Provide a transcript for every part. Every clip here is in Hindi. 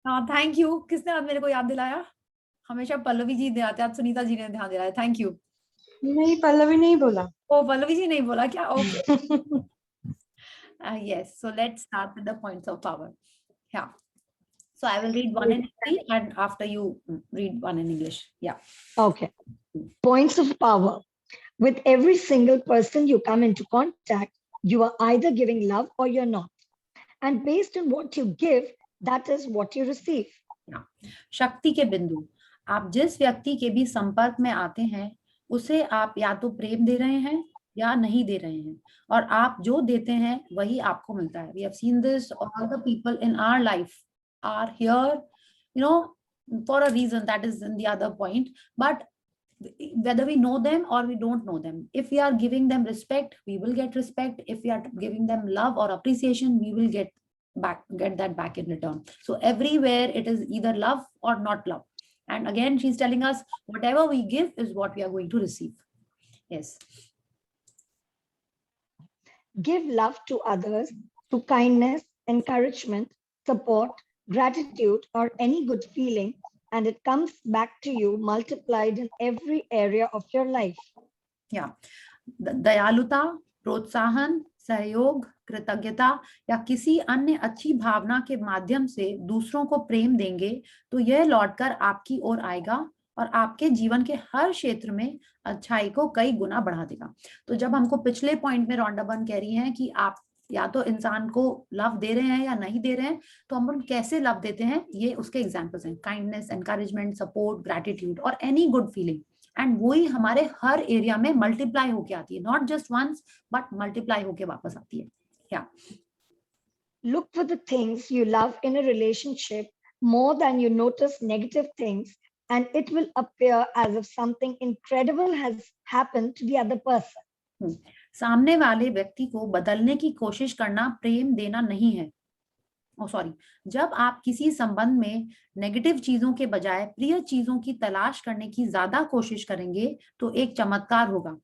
हाँ, थैंक यू। किसने आज मेरे को याद दिलाया? हमेशा पल्लवी जी दिलाते हैं, आज सुनीता जी ने ध्यान दिलाया, थैंक यू। नहीं, पल्लवी नहीं बोला। ओ, पल्लवी जी नहीं बोला क्या? Okay. Yes, so let's start with the points of power. Yeah. So I will read one in Hindi and after you read one in English. Yeah. Okay. Points of power. With every single person you come into contact, you are either giving love or you're not. And based on what you give, that is what you receive. Yeah. शक्ति के बिंदु। आप जिस व्यक्ति के भी संपर्क में आते हैं, उसे आप या तो प्रेम दे रहे हैं या नहीं दे रहे हैं, और आप जो देते हैं वही आपको मिलता है. We have seen this. All the people in our life are here, for a reason. That is in the other point. But whether we know them or we don't know them, if we are giving them respect, we will get respect. If we are giving them love or appreciation, we will get that back in return. So everywhere it is either love or not love. And again, she's telling us whatever we give is what we are going to receive. Yes. Give love to others through kindness, encouragement, support, gratitude, or any good feeling, and it comes back to you multiplied in every area of your life. Yeah. दयालुता, प्रोत्साहन, सहयोग, कृतज्ञता या किसी अन्य अच्छी भावना के माध्यम से दूसरों को प्रेम देंगे तो यह लौटकर आपकी ओर आएगा और आपके जीवन के हर क्षेत्र में अच्छाई को कई गुना बढ़ा देगा. तो जब हमको पिछले पॉइंट में रॉन्डा बर्न कह रही हैं कि आप या तो इंसान को लव दे रहे हैं या नहीं दे रहे हैं, तो हम कैसे लव देते हैं, ये उसके एग्जांपल्स हैं. काइंडनेस, एनकरेजमेंट, सपोर्ट, ग्रेटिट्यूड और एनी गुड फीलिंग. एंड वही हमारे हर एरिया में मल्टीप्लाई होके आती है, not just once but multiply होके वापस आती है. Yeah. Look for the things you love in a relationship more than you notice negative things, and it will appear as if something incredible has happened to the other person. सामने वाले व्यक्ति को बदलने की कोशिश करना प्रेम देना नहीं है. जब आप किसी संबंध में नेगेटिव चीजों के बजाय प्रिय चीजों की तलाश करने की ज्यादा कोशिश करेंगे तो एक चमत्कार होगा.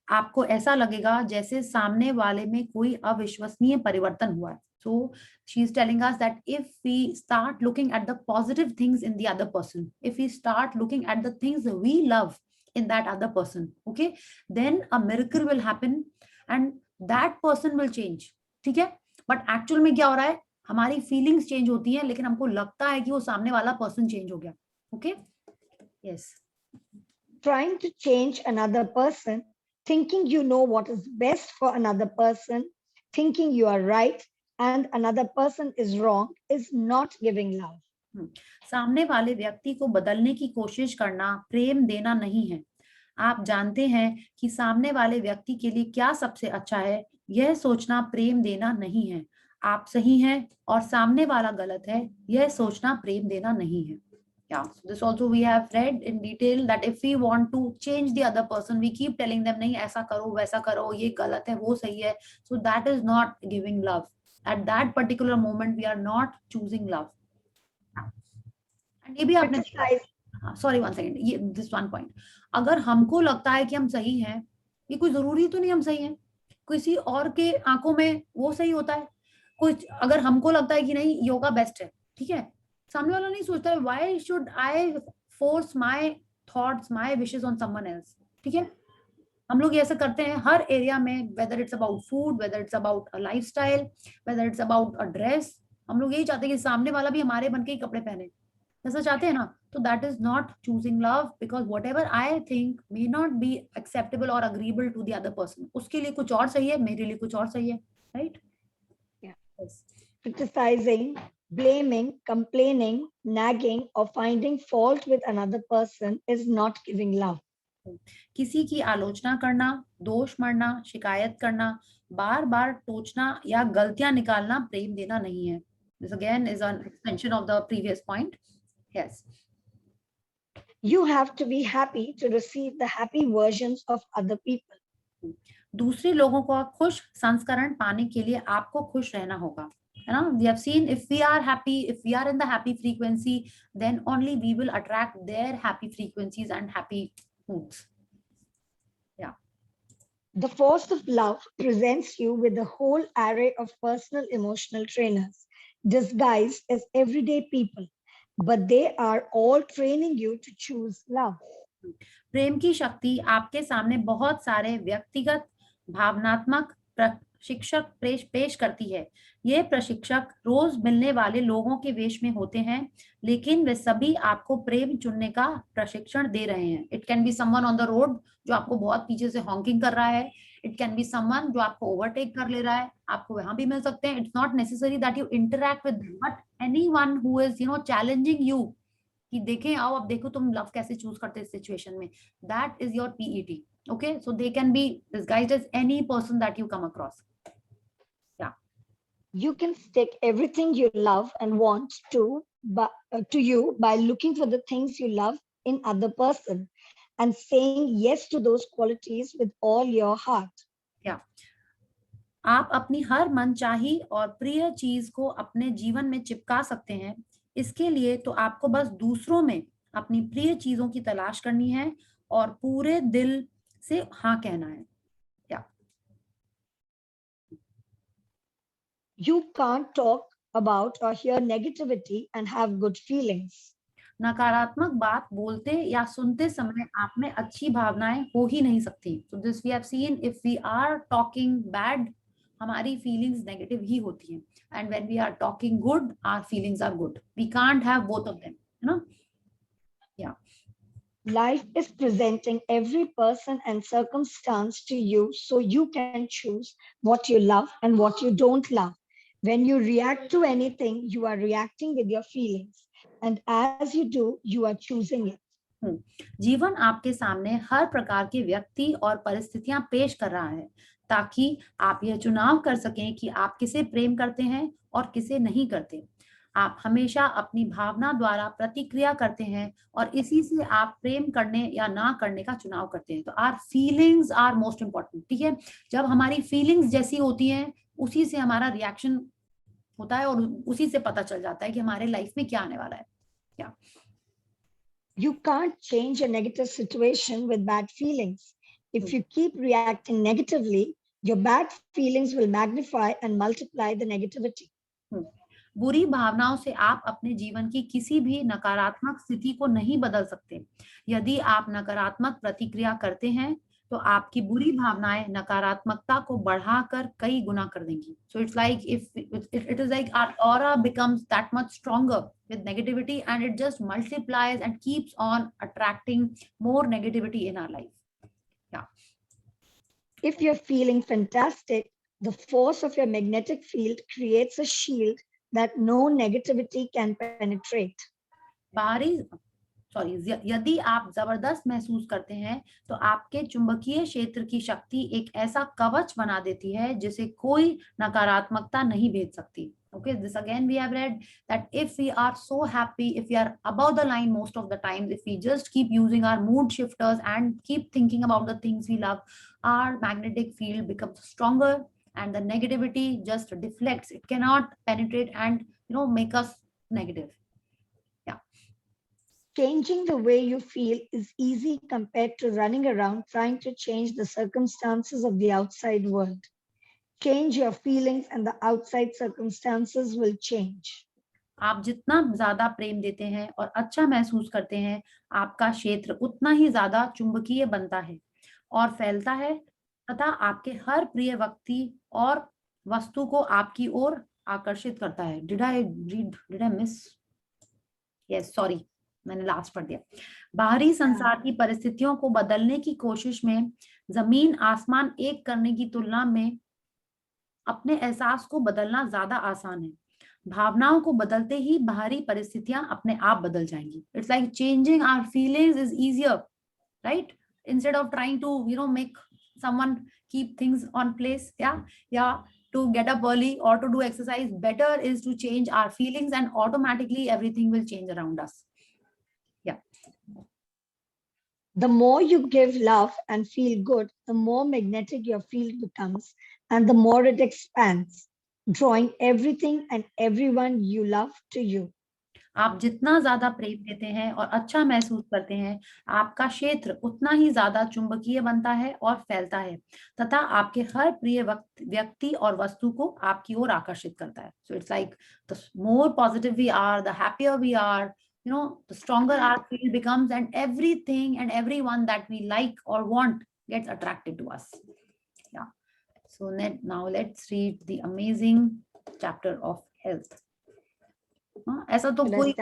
आपको ऐसा लगेगा जैसे सामने वाले में कोई अविश्वसनीय परिवर्तन हुआ है. So she is telling us that if we start looking at the positive things in the other person, if we start looking at the things we love in that other person, okay, then a miracle will happen and that person will change. ठीक है? But actual में क्या हो रहा है, हमारी फीलिंग्स चेंज होती हैं, लेकिन हमको लगता है कि वो सामने वाला पर्सन चेंज हो गया. Okay, yes. Trying to change another person, thinking you know what is best for another person, thinking you are right and another person is wrong is not giving love. सामने वाले व्यक्ति को बदलने की कोशिश करना प्रेम देना नहीं है. आप जानते हैं कि सामने वाले व्यक्ति के लिए क्या सबसे अच्छा है, यह सोचना प्रेम देना नहीं है. आप सही हैं और सामने वाला गलत है, यह सोचना प्रेम देना नहीं है. Yeah, so this also we have read in detail that if we want to change the other person, we keep telling them नहीं ऐसा करो वैसा करो, ये गलत है वो सही है. So that is not giving love. At that particular moment we are not choosing love. And ये भी आपने देखा. Sorry, one second. ये this one point. अगर हमको लगता है कि हम सही हैं, ये कोई जरूरी तो नहीं हम सही हैं. किसी और के आंखों में वो सही होता है. कुछ अगर हमको लगता है कि नहीं योगा बेस्ट है, ठीक है, सामने वाला नहीं सोचता है why should I force my thoughts my wishes on someone else. ठीक है, हम लोग ये ऐसा करते हैं हर एरिया में, whether it's about food, whether it's about a lifestyle, whether it's about a dress. हम लोग यही चाहते हैं कि सामने वाला भी हमारे बन के ही कपड़े पहने, ऐसा चाहते हैं ना. तो that is not choosing love, because whatever I think may not be acceptable और agreeable to the other person. उसके लिए कुछ और सही है, मेरे लिए कुछ और सही है. Right? Yes. Criticizing, blaming, complaining, nagging, or finding fault with another person is not giving love. किसी की आलोचना करना, दोष मढ़ना, शिकायत करना, बार बार टोचना या गलतियां निकालना प्रेम देना नहीं है. This again is an extension of the previous point. Yes. You have to be happy to receive the happy versions of other people. दूसरे लोगों को खुश संस्करण पाने के लिए आपको खुश रहना होगा, है ना. We have seen if we are happy, if we are in the happy frequency, then only we will attract their happy frequencies and happy moods. Yeah. The force of love presents you with a whole array of personal emotional trainers disguised as everyday people. but they are all training you to choose love. प्रेम की शक्ति आपके सामने बहुत सारे व्यक्तिगत भावनात्मक प्रशिक्षक पेश करती है। ये प्रशिक्षक रोज मिलने वाले लोगों के वेश में होते हैं, लेकिन वे सभी आपको प्रेम चुनने का प्रशिक्षण दे रहे हैं। It can be someone on the road जो आपको बहुत पीछे से हॉकिंग कर रहा है। इट कैन बी समवन जो आपको ओवरटेक कर ले रहा है, आपको वहां भी मिल सकते हैं। It's not necessary that you interact with, but anyone who is challenging you कि देखें आओ अब देखो तुम लव कैसे चूज करते इस सिचुएशन में, that is your PET. Okay, so they can be disguised as any person that you come across. Yeah. You can stick everything you love and want to you by looking for the things you love in other person and saying yes to those qualities with all your heart. Yeah. आप अपनी हर मनचाही और प्रिय चीज को अपने जीवन में चिपका सकते हैं। इसके लिए तो आपको बस दूसरों में अपनी प्रिय चीजों की तलाश करनी है और पूरे दिल से हाँ कहना है। Yeah. You can't talk about or hear negativity and have good feelings. नकारात्मक बात बोलते या सुनते समय आप में अच्छी भावनाएं हो ही नहीं सकती। So this we have seen, if we are talking bad, हमारी feelings negative ही होती हैं, and when we are talking good, our feelings are good. We can't have both of them, you know? Yeah. Life is presenting every person and circumstance to you so you can choose what you love and what you don't love. When you react to anything, you are reacting with your feelings. And as you do, you are choosing it. जीवन आपके सामने हर प्रकार के व्यक्ति और परिस्थितियां पेश कर रहा है ताकि आप यह चुनाव कर सकें कि आप किसे प्रेम करते हैं और किसे नहीं करते। आप हमेशा अपनी भावना द्वारा प्रतिक्रिया करते हैं और इसी से आप प्रेम करने या ना करने का चुनाव करते हैं। तो our feelings are most important. ठीक है, जब हमारी फीलिंग्स जैसी होती हैं उसी से हमारा रिएक्शन होता है और उसी से पता चल जाता है कि हमारे लाइफ में क्या आने वाला है। क्या You can't change a negative situation with bad feelings. If you keep reacting negatively, your bad feelings will magnify and multiply the negativity. बुरी भावनाओं से आप अपने जीवन की किसी भी नकारात्मक स्थिति को नहीं बदल सकते। यदि आप नकारात्मक प्रतिक्रिया करते हैं तो आपकी बुरी भावनाएं नकारात्मकता को बढ़ाकर कई गुना कर देंगी। So it's like it is like our aura becomes that much stronger with negativity and it just multiplies and keeps on attracting more negativity in our life. Yeah. If you're feeling fantastic, the force of your magnetic field creates a shield that no negativity can penetrate. यदि आप जबरदस्त महसूस करते हैं तो आपके चुंबकीय क्षेत्र की शक्ति एक ऐसा कवच बना देती है जिसे कोई नकारात्मकता नहीं भेद सकती। Okay, this again we have read that if we are so happy, if we are above the line most of the times, if we just keep using our mood shifters and keep thinking about the things we love, our magnetic field becomes stronger and the negativity just deflects. It cannot penetrate and make us negative. Changing the way you feel is easy compared to running around trying to change the circumstances of the outside world. Change your feelings and the outside circumstances will change. आप जितना ज्यादा प्रेम देते हैं और अच्छा महसूस करते हैं, आपका क्षेत्र उतना ही ज्यादा चुंबकीय बनता है और फैलता है तथा आपके हर प्रिय व्यक्ति और वस्तु को आपकी ओर आकर्षित करता है। Did I miss? Yes, sorry. मैंने लास्ट पढ़ दिया। बाहरी संसार की परिस्थितियों को बदलने की कोशिश में जमीन आसमान एक करने की तुलना में अपने एहसास को बदलना ज्यादा आसान है। भावनाओं को बदलते ही बाहरी परिस्थितियां अपने आप बदल जाएंगी। It's like changing our feelings is easier, right? Instead of trying to make someone keep things on place, या to get up early or to do exercise, better is to change our feelings and automatically everything will change around us. Yeah. The more you give love and feel good, the more magnetic your field becomes and the more it expands, drawing everything and everyone you love to you. आप जितना ज्यादा प्रेम देते हैं और अच्छा महसूस करते हैं, आपका क्षेत्र उतना ही ज्यादा चुंबकीय बनता है और फैलता है तथा आपके हर प्रिय व्यक्ति और वस्तु को आपकी ओर आकर्षित करता है। So it's like the more positive we are, the happier we are, the stronger our field becomes, and everything and everyone that we like or want gets attracted to us. Yeah. So now let's read the amazing chapter of health. ऐसा तो कोई,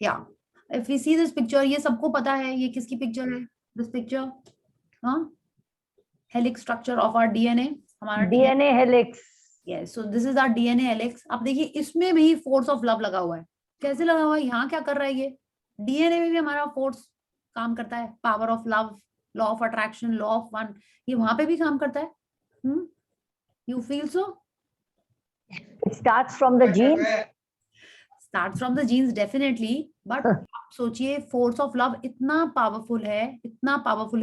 yeah, if we see this picture, ये सबको पता है ये किसकी पिक्चर है? This picture, helix structure of our DNA, हमारा DNA helix. Yes, so this is our DNA helix. अब देखिए इसमें भी force of love लगा हुआ है. कैसे लगा हुआ है? यहाँ क्या कर रहा है ये? DNA में भी हमारा force काम करता है. Power of love, law of attraction, law of one. ये वहां पे भी काम करता है. You feel so? It starts from the genes. Starts from the genes definitely, but आप सोचिए force of love इतना powerful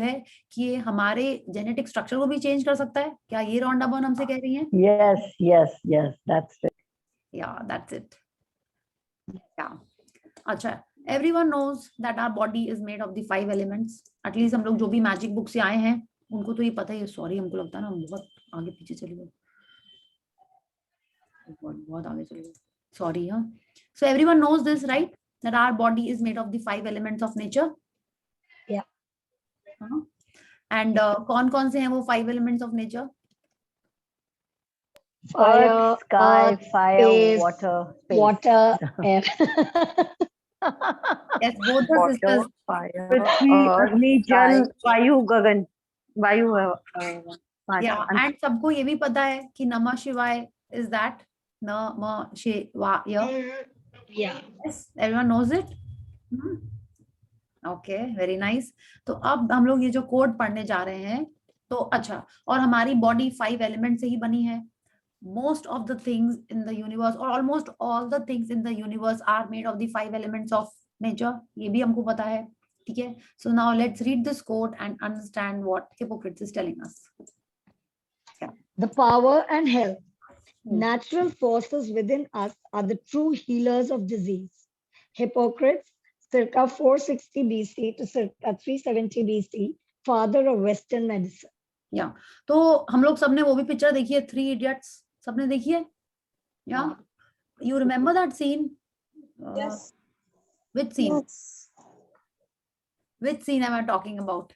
है कि ये हमारे genetic structure को भी change कर सकता है. क्या ये रॉन्डा बर्न हमसे कह रही हैं? Yes, that's it. Yeah, that's it. Yeah. अच्छा, everyone knows that our body is made of the 5 elements. At least हम लोग जो भी magic book से आए हैं उनको तो ये पता ही है. Sorry, हमको लगता है ना हम बहुत आगे पीछे चले गए. बहुत आगे चले गए. Sorry, huh? So everyone knows this, right? That our body is made of the 5 elements of nature. Yeah. And कौन-कौन से हैं वो 5 elements of nature? Earth, sky, fire, space, water, air. Yes, both the sisters. fire, अग्नि, जल, वायु, गगन, वायु Yeah, and सबको ये भी पता है कि नमः शिवाय is that नमः शिवाय. Yeah. Yes, everyone knows it. Okay, very nice. तो अब हम लोग ये जो कोड पढ़ने जा रहे हैं तो अच्छा, और हमारी बॉडी 5 एलिमेंट से ही बनी है. Most of the things in the universe, or almost all the things in the universe, are made of the 5 elements of nature. ये भी हमको पता है, ठीक है? So now let's read this quote and understand what Hippocrates is telling us. Yeah. The power and health. Natural forces within us are the true healers of disease. Hippocrates, circa 460 BC to circa 370 BC, father of Western medicine. Yeah. तो हम लोग सबने वो भी पिक्चर देखी है, 3 Idiots. सबने देखी है? Yeah. You remember that scene? Yes. Which scene? Yes. Which scene am I talking about?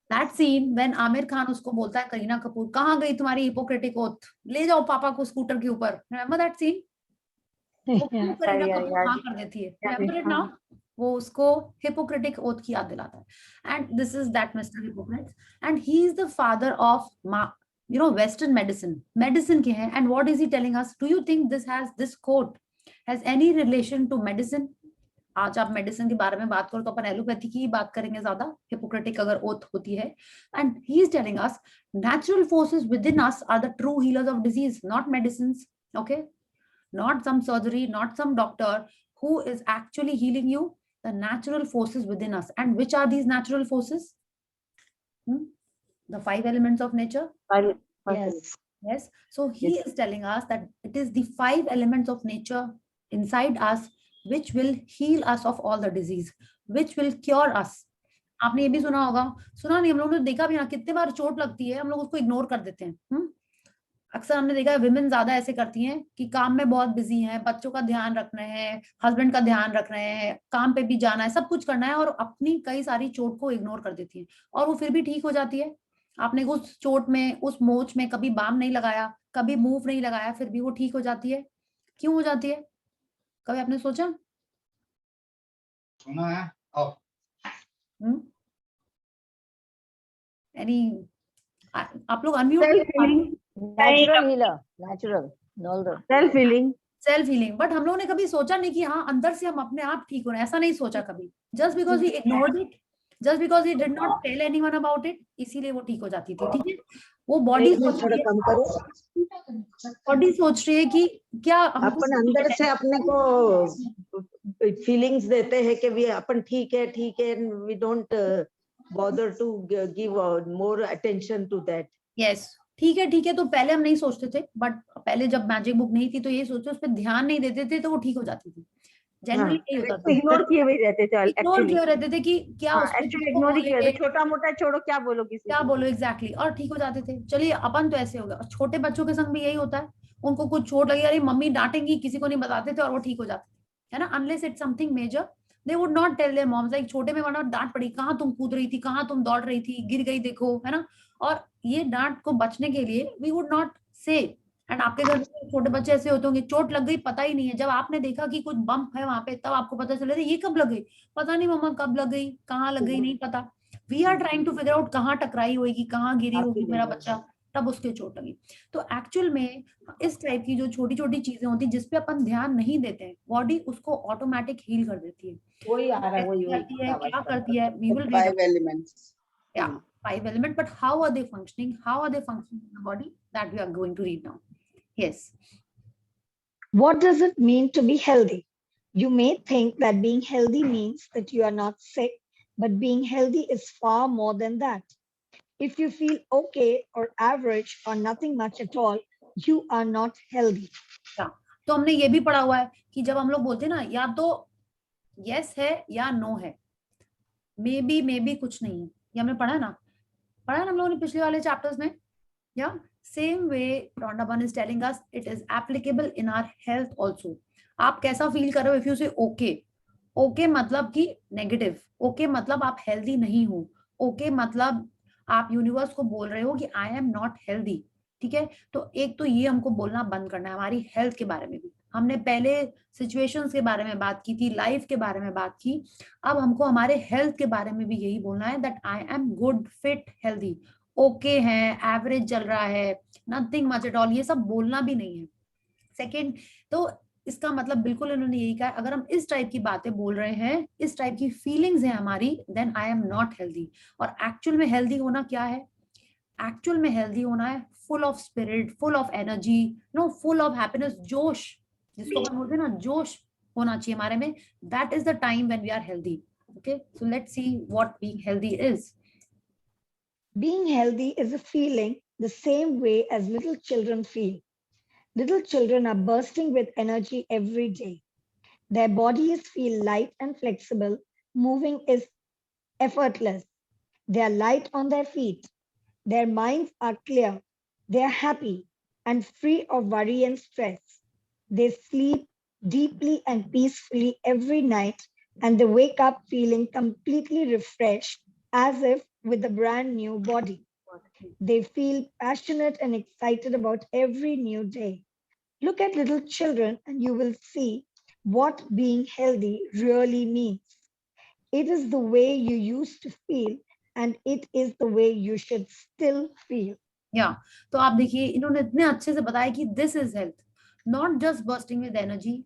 That scene when Aamir Khan उसको बोलता है करीना कपूर, कहाँ गई तुम्हारी हिपोक्रेटिक ओथ, ले जाओ पापा को स्कूटर के ऊपर. Remember that scene? वो करीना कपूर हाँ कर देती है. Remember it now? वो उसको हिपोक्रेटिक ओथ की याद दिलाता है. And this is that Mr. Hippocrates, and he is the father of Western medicine. Medicine के हैं. And what is he telling us? Do you think this quote has any relation to medicine? आज आप मेडिसिन के बारे में बात करो तो अपन एलोपैथी की बात करेंगे ज्यादा, हिपोक्रेटिक अगर ओथ होती है. And he is telling us natural forces within us are the true healers of disease, not medicines. Okay, not some surgery, not some doctor who is actually healing you, the natural forces within us. And which are these natural forces? The 5 elements of nature. Yes. So he is telling us that it is the 5 elements of nature inside us which will heal us of all the disease, which will cure us. आपने ये भी सुना होगा, सुना नहीं, हम लोगों ने देखा भी ना, कितने बार चोट लगती है हम लोग उसको इग्नोर कर देते हैं. अक्सर हमने देखा है विमेन ज्यादा ऐसे करती हैं कि काम में बहुत बिजी हैं, बच्चों का ध्यान रख रहे हैं, हस्बैंड का ध्यान रख रहे हैं, काम पे भी जाना है, सब कुछ करना है, और अपनी कई सारी चोट को इग्नोर कर देती हैं और वो फिर भी ठीक हो जाती है. आपने उस चोट में, उस मोच में कभी बाम नहीं लगाया, कभी मूव नहीं लगाया, फिर भी वो ठीक हो जाती है. क्यों हो जाती है? कभी आपने सोचा? सुना है. आप लोग unmute. Natural healer, natural, self healing. But हम लोगों ने कभी सोचा नहीं कि हाँ अंदर से हम अपने आप ठीक हो रहे हैं, ऐसा नहीं सोचा कभी. Just because he ignored it, just because he did not tell anyone about it, इसीलिए वो ठीक हो जाती थी. ठीक है, वो बॉडी सोच रही है कि क्या अपन अंदर से अपने को फीलिंग्स देते हैं कि वी अपन ठीक है, we don't bother to give more attention to that. Yes, ठीक है. तो पहले हम नहीं सोचते थे, बट पहले जब मैजिक बुक नहीं थी तो ये सोचते, उस पर ध्यान नहीं देते थे तो वो ठीक हो जाती थी. जनरली यही होता था, इग्नोर किए हुए रहते थे. इग्नोर किए रहते थे कि क्या इग्नोर किए, छोटा मोटा छोड़ो, क्या बोलो किसी, क्या बोलो एग्जैक्टली, और ठीक हो जाते थे. चलिए अपन तो ऐसे हो गया, और छोटे बच्चों के संग भी यही होता है. उनको कुछ चोट लगी, अरे मम्मी डांटेंगी, किसी को नहीं बताते थे और वो ठीक हो जाते थे. है ना, unless it's something major they would not tell their moms, like छोटे में वरना डांट पड़ी, कहाँ तुम कूद रही थी, कहाँ तुम दौड़ रही थी, गिर गई देखो, है ना। और ये डांट को बचने के लिए वी वुड नॉट से। एंड आपके घर में छोटे बच्चे ऐसे होते होंगे, चोट लग गई पता ही नहीं है, जब आपने देखा कि कुछ बम्प है वहां पे तब आपको पता चला ये कब लग गई, पता नहीं मम्मा कब लग गई, कहाँ लग गई नहीं पता। We are trying to figure out कहाँ टकराई होगी, कहाँ गिरी होगी मेरा बच्चा, तब उसके चोट लगी। तो एक्चुअल में इस टाइप की जो छोटी छोटी चीजें होती है जिसपे अपन ध्यान नहीं देते हैं, बॉडी उसको ऑटोमेटिक हील कर देती है। वही आ रहा है, कैसे वही वही करती है, आवाज क्या कर करती है, we will read 5 elements. yeah 5 element, but how are they functioning, in the body, that we are going to read now. Yes. What does it mean to be healthy? You may think that being healthy means that you are not sick, but being healthy is far more than that. If you feel okay or average or nothing much at all, you are not healthy. yeah. तो हमने ये भी पढ़ा हुआ है कि जब हम लोग बोलते हैं ना, या तो यस है या नो है, मे बी कुछ नहीं है, ये हमने पढ़ा ना हम लोगों ने पिछले वाले चैप्टर्स में। या same way Rhonda Byrne is telling us it is applicable in our health also. आप कैसा फील कर रहे हो, इफ यू से ओके मतलब कि नेगेटिव, ओके मतलब आप हेल्दी नहीं हो, ओके मतलब आप यूनिवर्स को बोल रहे हो कि आई एम नॉट हेल्दी। ठीक है, तो एक तो ये हमको बोलना बंद करना है। हमारी हेल्थ के बारे में भी हमने पहले सिचुएशंस के बारे में बात की थी, लाइफ के बारे में बात की, अब हमको हमारे हेल्थ के बारे में भी यही बोलना है that I am good, fit, healthy. Okay है, एवरेज चल रहा है, नथिंग मच एट ऑल, ये सब बोलना भी नहीं है। सेकेंड, तो इसका मतलब बिल्कुल इन्होंने यही कहा, अगर हम इस टाइप की बातें बोल रहे हैं, इस टाइप की फीलिंग्स है हमारी, then I am not healthy. और एक्चुअल में हेल्दी होना क्या है? एक्चुअल में हेल्दी होना है full of spirit, full of energy, no, full of happiness, जोश, जिसको अपन बोलते हैं ना, जोश होना चाहिए हमारे में। That is the time when we are healthy. Okay, so let's see what being healthy is. Being healthy is a feeling the same way as little children feel. Little children are bursting with energy every day. Their bodies feel light and flexible. Moving is effortless. They are light on their feet. Their minds are clear. They are happy and free of worry and stress. They sleep deeply and peacefully every night, and they wake up feeling completely refreshed, as if with a brand new body. They feel passionate and excited about every new day. Look at little children and you will see what being healthy really means. It is the way you used to feel, and it is the way you should still feel. या तो आप देखिए, इन्होंने इतने अच्छे से बताया कि this is health, not just bursting with energy,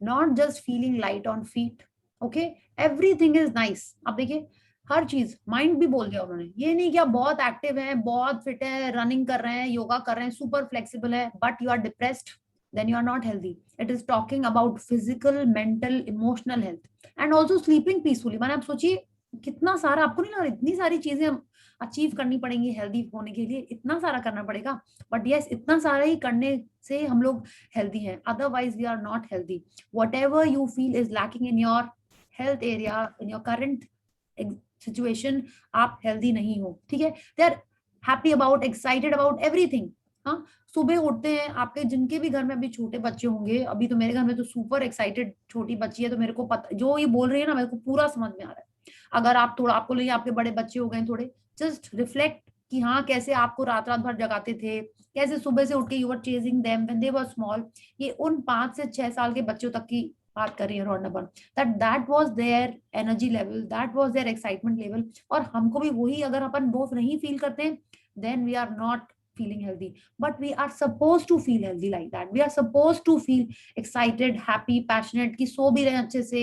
not just feeling light on feet. Okay, everything is nice. आप देखिए, हर चीज, माइंड भी बोल दिया उन्होंने, ये नहीं कि आप बहुत एक्टिव हैं, बहुत फिट है, रनिंग कर रहे हैं, योगा कर रहे हैं, सुपर फ्लेक्सिबल है, but you are depressed, then you are not healthy. It is talking about physical, mental, emotional health and also sleeping peacefully. माने आप सोचिए कितना सारा, आपको नहीं लग रहा इतनी सारी चीजें हम अचीव करनी पड़ेंगी हेल्दी होने के लिए, इतना सारा करना पड़ेगा, बट यस, इतना सारा ही करने से हम लोग हेल्दी हैं, otherwise we are not healthy. whatever you feel is lacking in your health area, in your current situation, आप हेल्दी नहीं हो। ठीक है, they are happy about, excited about everything। हाँ, सुबह उठते हैं, आपके जिनके भी घर में अभी छोटे बच्चे होंगे, अभी तो मेरे घर में तो सुपर एक्साइटेड छोटी बच्ची है, तो मेरे को पता, जो ये बोल रही है ना, मेरे को पूरा समझ में आ रहा है। अगर आप थोड़ा, आपको लगे आपके बड़े बच्चे हो गए थोड़े, जस्ट रिफ्लेक्ट कि हाँ, कैसे आपको रात रात भर जगाते थे, कैसे सुबह से उठ के you were chasing them when they were small. ये उन 5 से 6 साल के बच्चों तक की बात कर रही है Rhonda Byrne, that was their energy level, that was their excitement level. और हमको भी वही, अगर अपन वो नहीं फील करते हैं, then we are not feeling healthy, but we are supposed to feel healthy like that. We are supposed to feel excited, happy, passionate, कि सो भी रहे अच्छे से,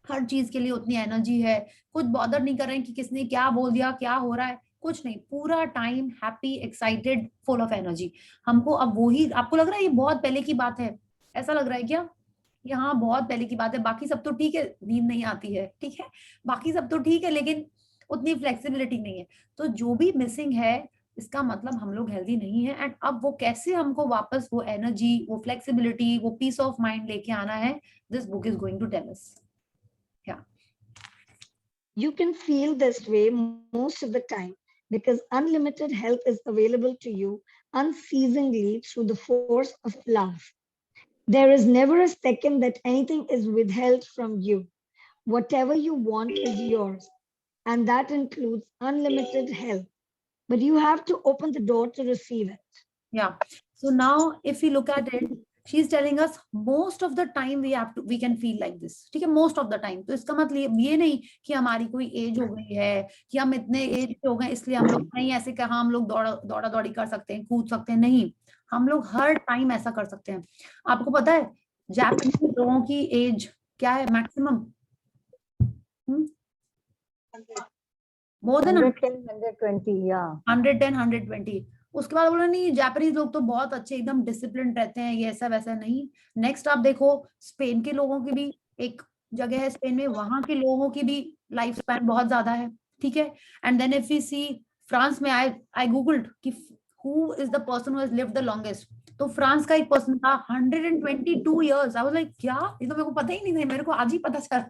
हर चीज के लिए उतनी एनर्जी है, कुछ बॉदर नहीं कर रहे हैं कि किसने क्या बोल दिया, क्या हो रहा है, कुछ नहीं, पूरा time happy, excited, full of energy. हमको अब वही, आपको लग रहा है ये बहुत पहले की बात है, ऐसा लग रहा है क्या? यहाँ बहुत पहले की बात है, बाकी सब तो ठीक है, नींद नहीं आती है, ठीक है, बाकी सब तो ठीक है, लेकिन उतनी फ्लेक्सिबिलिटी नहीं है। तो जो भी मिसिंग है, इसका मतलब हम लोग हेल्दी नहीं है। एंड अब वो कैसे हमको वापस वो एनर्जी, वो फ्लेक्सिबिलिटी, वो पीस ऑफ माइंड लेके आना है, this book is going to tell us. Yeah You can feel this way most of the time because unlimited health is available to you unceasingly through the force of love. There is never a second that anything is withheld from you. Whatever you want is yours, and that includes unlimited health. But you have to open the door to receive it. Yeah. So now if we look at it, she's telling us most of the time we can feel like this. ठीक है, most of the time. तो इसका मतलब ये नहीं कि हमारी कोई एज हो गई है कि हम इतने एज हो गए इसलिए हम लोग नहीं ऐसे कहा हम लोग दौड़ा दौड़ी कर सकते हैं, कूद सकते हैं, नहीं, हम लोग हर टाइम ऐसा कर सकते हैं। आपको पता है जापानीज लोगों की एज क्या है मैक्सिमम? More than 110, 120, yeah. 110, 120। उसके बाद बोला नहीं जापानीज लोग तो बहुत अच्छे एकदम डिसिप्लिन रहते हैं, ये ऐसा वैसा नहीं। नेक्स्ट आप देखो स्पेन के लोगों की भी एक जगह है स्पेन में, वहां के लोगों की भी लाइफ स्पैन बहुत ज्यादा है, ठीक है। And then if we see France में, आई गूगल्ड कि who is the person who has lived the longest, तो फ्रांस का एक पर्सन था 122 इयर्स। आई वाज लाइक क्या, ये तो मेरे को पता ही नहीं था, मेरे को आज ही पता चला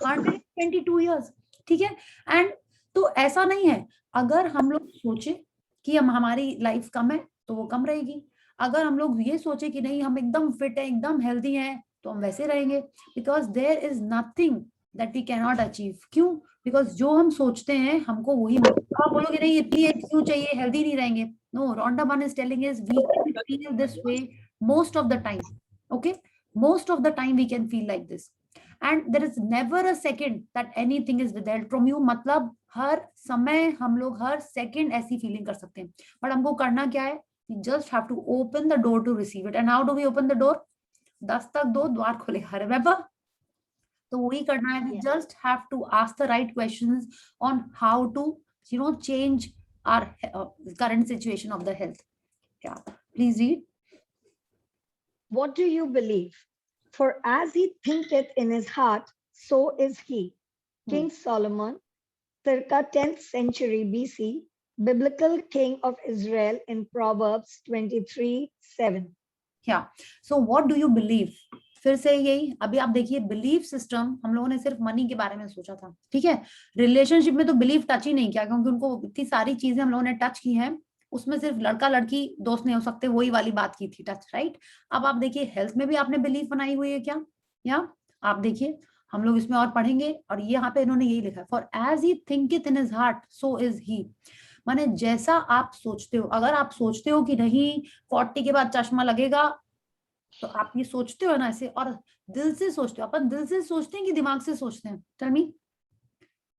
122 इयर्स, ठीक है। एंड तो ऐसा नहीं है, अगर हम लोग सोचे कि हम हमारी लाइफ कम है तो वो कम रहेगी, अगर हम लोग ये सोचे कि नहीं हम एकदम फिट है एकदम हेल्दी हैं तो हम वैसे रहेंगे, because there is nothing that we can not achieve. क्यों? बिकॉज जो हम सोचते हैं हमको वही मिलता है। आप बोलोगे नहीं इतनी एज क्यों चाहिए, हेल्दी नहीं रहेंगे। No, Rhonda Byrne is telling is we can feel this way most of the time, okay, most of the time we can feel like this and there is never a second that anything is withheld from you. मतलब हर समय हम लोग हर सेकंड ऐसी फीलिंग कर सकते हैं, बट हमको करना क्या है, you just have to open the door to receive it. And how do we open the door? Dastak दो द्वार खुलेगा, remember? तो वही करना है, we just have to ask the right questions on how to change our current situation of the health. Yeah, please read. What do you believe? For as he thinketh in his heart, so is he. King Solomon, circa 10th century BC, biblical king of Israel, in Proverbs 23:7. Yeah. So what do you believe? फिर से यही, अभी आप देखिए बिलीफ सिस्टम हम लोगों ने सिर्फ मनी के बारे में सोचा था, ठीक है। रिलेशनशिप में तो बिलीफ टच ही नहीं किया, क्योंकि उनको इतनी सारी चीजें हम लोगों ने टच की हैं, उसमें सिर्फ लड़का लड़की दोस्त नहीं हो सकते, वही वाली बात की थी टच, राइट। अब आप देखिए हेल्थ में भी आपने बिलीफ बनाई हुई है क्या? या आप देखिए हम लोग इसमें और पढ़ेंगे, और ये यहाँ पे इन्होंने यही लिखा है, for as he thinketh in his heart so is he. माने जैसा आप सोचते हो, अगर आप सोचते हो कि नहीं 40 के बाद चश्मा लगेगा, तो आप ये सोचते हो ना ऐसे, और दिल से सोचते हो, अपन दिल से सोचते हैं कि दिमाग से सोचते हैं? Tell me.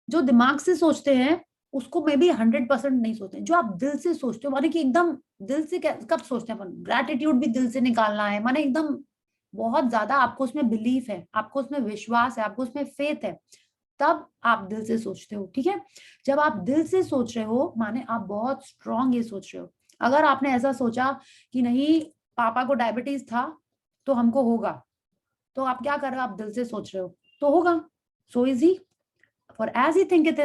जो दिमाग से सोचते हैं उसको मे बी 100% नहीं सोचते, जो आप दिल से सोचते हो, माने कि एकदम दिल से कब सोचते हैं अपन? ग्रैटिट्यूड भी दिल से निकालना है, माने एकदम बहुत ज्यादा आपको उसमें बिलीफ है, आपको उसमें विश्वास है, आपको उसमें फेथ है, तब आप दिल से सोचते हो, ठीक है। जब आप दिल से सोच रहे हो माने आप बहुत स्ट्रांग ये सोच रहे हो। अगर आपने ऐसा सोचा कि नहीं पापा को डायबिटीज था तो हमको होगा, तो आप क्या कर रहे हो? आप दिल से सोच रहे हो तो होगा। So is he, for as he thinketh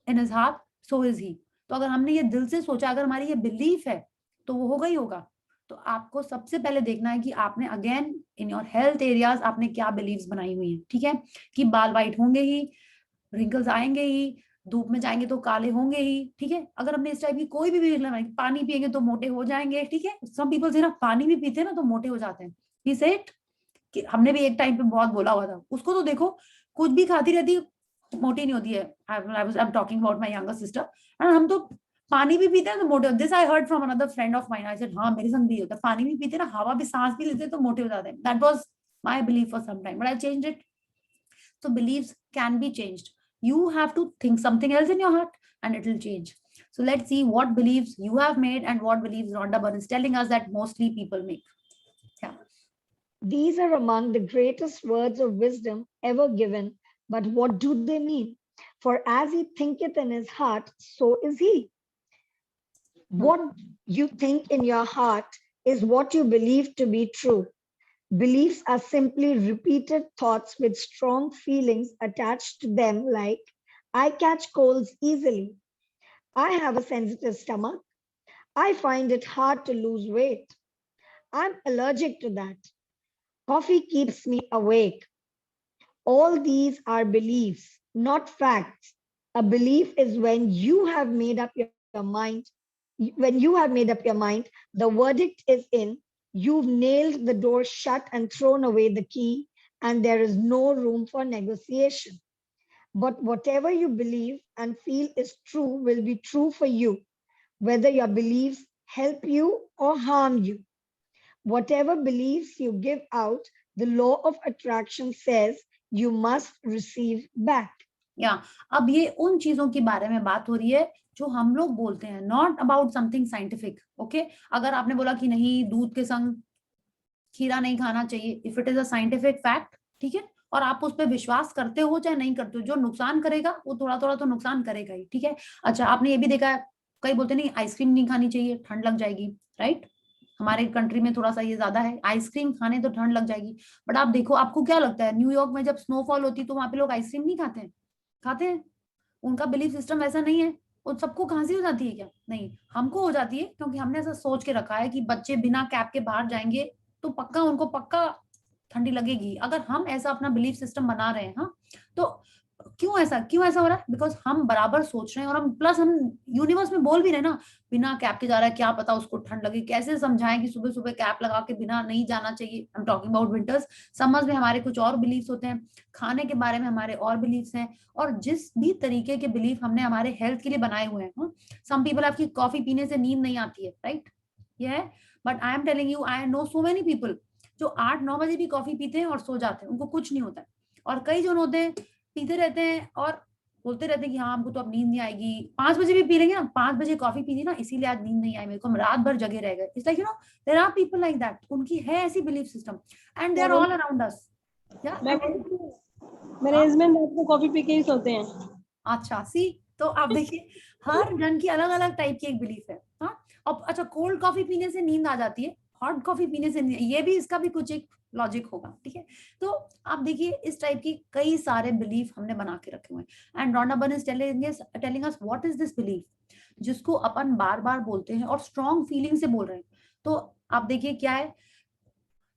in his heart so is he. तो अगर हमने ये दिल से सोचा, अगर हमारी ये बिलीफ है तो वो होगा ही होगा। तो आपको सबसे पहले देखना है कि आपने again in your health areas आपने क्या बिलीव्स बनाई हुई हैं, ठीक है। कि बाल वाइट होंगे ही, रिंकल्स आएंगे ही, धूप में जाएंगे तो काले होंगे ही, ठीक है। अगर हमने इस टाइप की कोई भी बिलीफ लगाई, पानी पिएंगे तो मोटे हो जाएंगे, ठीक है। सम पीपल से ना पानी भी पीते हैं ना तो मोटे हो जाते हैं, ही सेड कि हमने भी एक टाइम पे बहुत बोला हुआ था, उसको तो देखो कुछ भी खाती रहती मोटी नहीं होती है। आई am talking about my younger sister, and हम तो पानी भी पीते हैं तो मोटे होते। This I heard from another friend of mine. I said हाँ मेरे संग भी होता है, पानी भी पीते ना, हवा भी सांस भी लेते तो मोटे हो जाते हैं। That was my belief for some time, but I changed it. So beliefs can be changed. You have to think something else in your heart and it will change. So let's see what beliefs you have made and what beliefs Rhonda Byrne is telling us that mostly people make. Yeah. These are among the greatest words of wisdom ever given, but what do they mean? For as he thinketh in his heart, so is he. What you think in your heart is what you believe to be true. Beliefs are simply repeated thoughts with strong feelings attached to them, like, I catch colds easily. I have a sensitive stomach. I find it hard to lose weight. I'm allergic to that. Coffee keeps me awake. All these are beliefs, not facts. A belief is when you have made up your mind. When you have made up your mind, the verdict is in, You've nailed the door shut and thrown away the key, and there is no room for negotiation. But whatever you believe and feel is true will be true for you, whether your beliefs help you or harm you. Whatever beliefs you give out, the law of attraction says you must receive back. या अब ये उन चीजों के बारे में बात हो रही है जो हम लोग बोलते हैं, not about something scientific. Okay, अगर आपने बोला कि नहीं दूध के संग खीरा नहीं खाना चाहिए, if it is a scientific fact, ठीक है, और आप उस पर विश्वास करते हो चाहे नहीं करते हो, जो नुकसान करेगा वो थोड़ा थोड़ा तो नुकसान करेगा ही, ठीक है. अच्छा, आपने ये भी देखा है, कई बोलते नहीं आइसक्रीम नहीं खानी चाहिए, ठंड लग जाएगी, राइट. हमारे कंट्री में थोड़ा सा ये ज्यादा है, आइसक्रीम खाने तो ठंड लग जाएगी. बट आप देखो, आपको क्या लगता है, न्यूयॉर्क में जब स्नोफॉल होती है तो वहां पे लोग आइसक्रीम नहीं खाते हैं? खाते हैं. उनका बिलीफ सिस्टम ऐसा नहीं है. और सबको खांसी हो जाती है क्या? नहीं, हमको हो जाती है क्योंकि हमने ऐसा सोच के रखा है कि बच्चे बिना कैप के बाहर जाएंगे तो पक्का उनको पक्का ठंडी लगेगी. अगर हम ऐसा अपना बिलीफ सिस्टम बना रहे हैं, हाँ, तो क्यों ऐसा हो रहा है? बिकॉज हम बराबर सोच रहे हैं, और हम प्लस हम यूनिवर्स में बोल भी रहे हैं ना, बिना कैप के जा रहा है, क्या पता उसको ठंड लगे. कैसे समझाएं कि सुबह सुबह कैप लगा के बिना नहीं जाना चाहिए? आई am talking about winters. Summers में हमारे कुछ और बिलीफ्स होते हैं, खाने के बारे में हमारे और बिलीफ्स हैं, और जिस भी तरीके के बिलीफ हमने हमारे हेल्थ के लिए बनाए हुए हैं. सम पीपल, आपकी कॉफी पीने से नींद नहीं आती है, राइट, ये है. But I am telling you, I know so many people जो 8-9 बजे भी कॉफी पीते हैं और सो जाते हैं, उनको कुछ नहीं होता है. और कई जन होते हैं पीते रहते हैं और बोलते रहते हैं कि हाँ हमको तो अब नींद नहीं आएगी, 5 बजे भी पी लेंगे ना, 5 बजे कॉफी पी ली ना इसीलिए आज नींद नहीं आई मेरे को, हम रात भर जगे रह गए. It's like there are people like that, उनकी है ऐसी belief system, and they are all around us. मेरे हस्बैंड रात को कॉफी पी के ही सोते हैं. अच्छा, सी, तो आप देखिए हर जन की अलग अलग टाइप की एक बिलीफ है. हाँ, अब अच्छा, कोल्ड कॉफी पीने से नींद आ जाती है, हॉट कॉफी पीने से ये भी, इसका भी कुछ एक लॉजिक होगा, ठीक है. तो आप देखिए इस टाइप की कई सारे बिलीफ हमने बना के रखे हुए हैं. And Rhonda burn is telling us what is this belief, जिसको अपन बार बार बोलते हैं और स्ट्रॉन्ग फीलिंग से बोल रहे हैं. तो आप देखिए क्या है,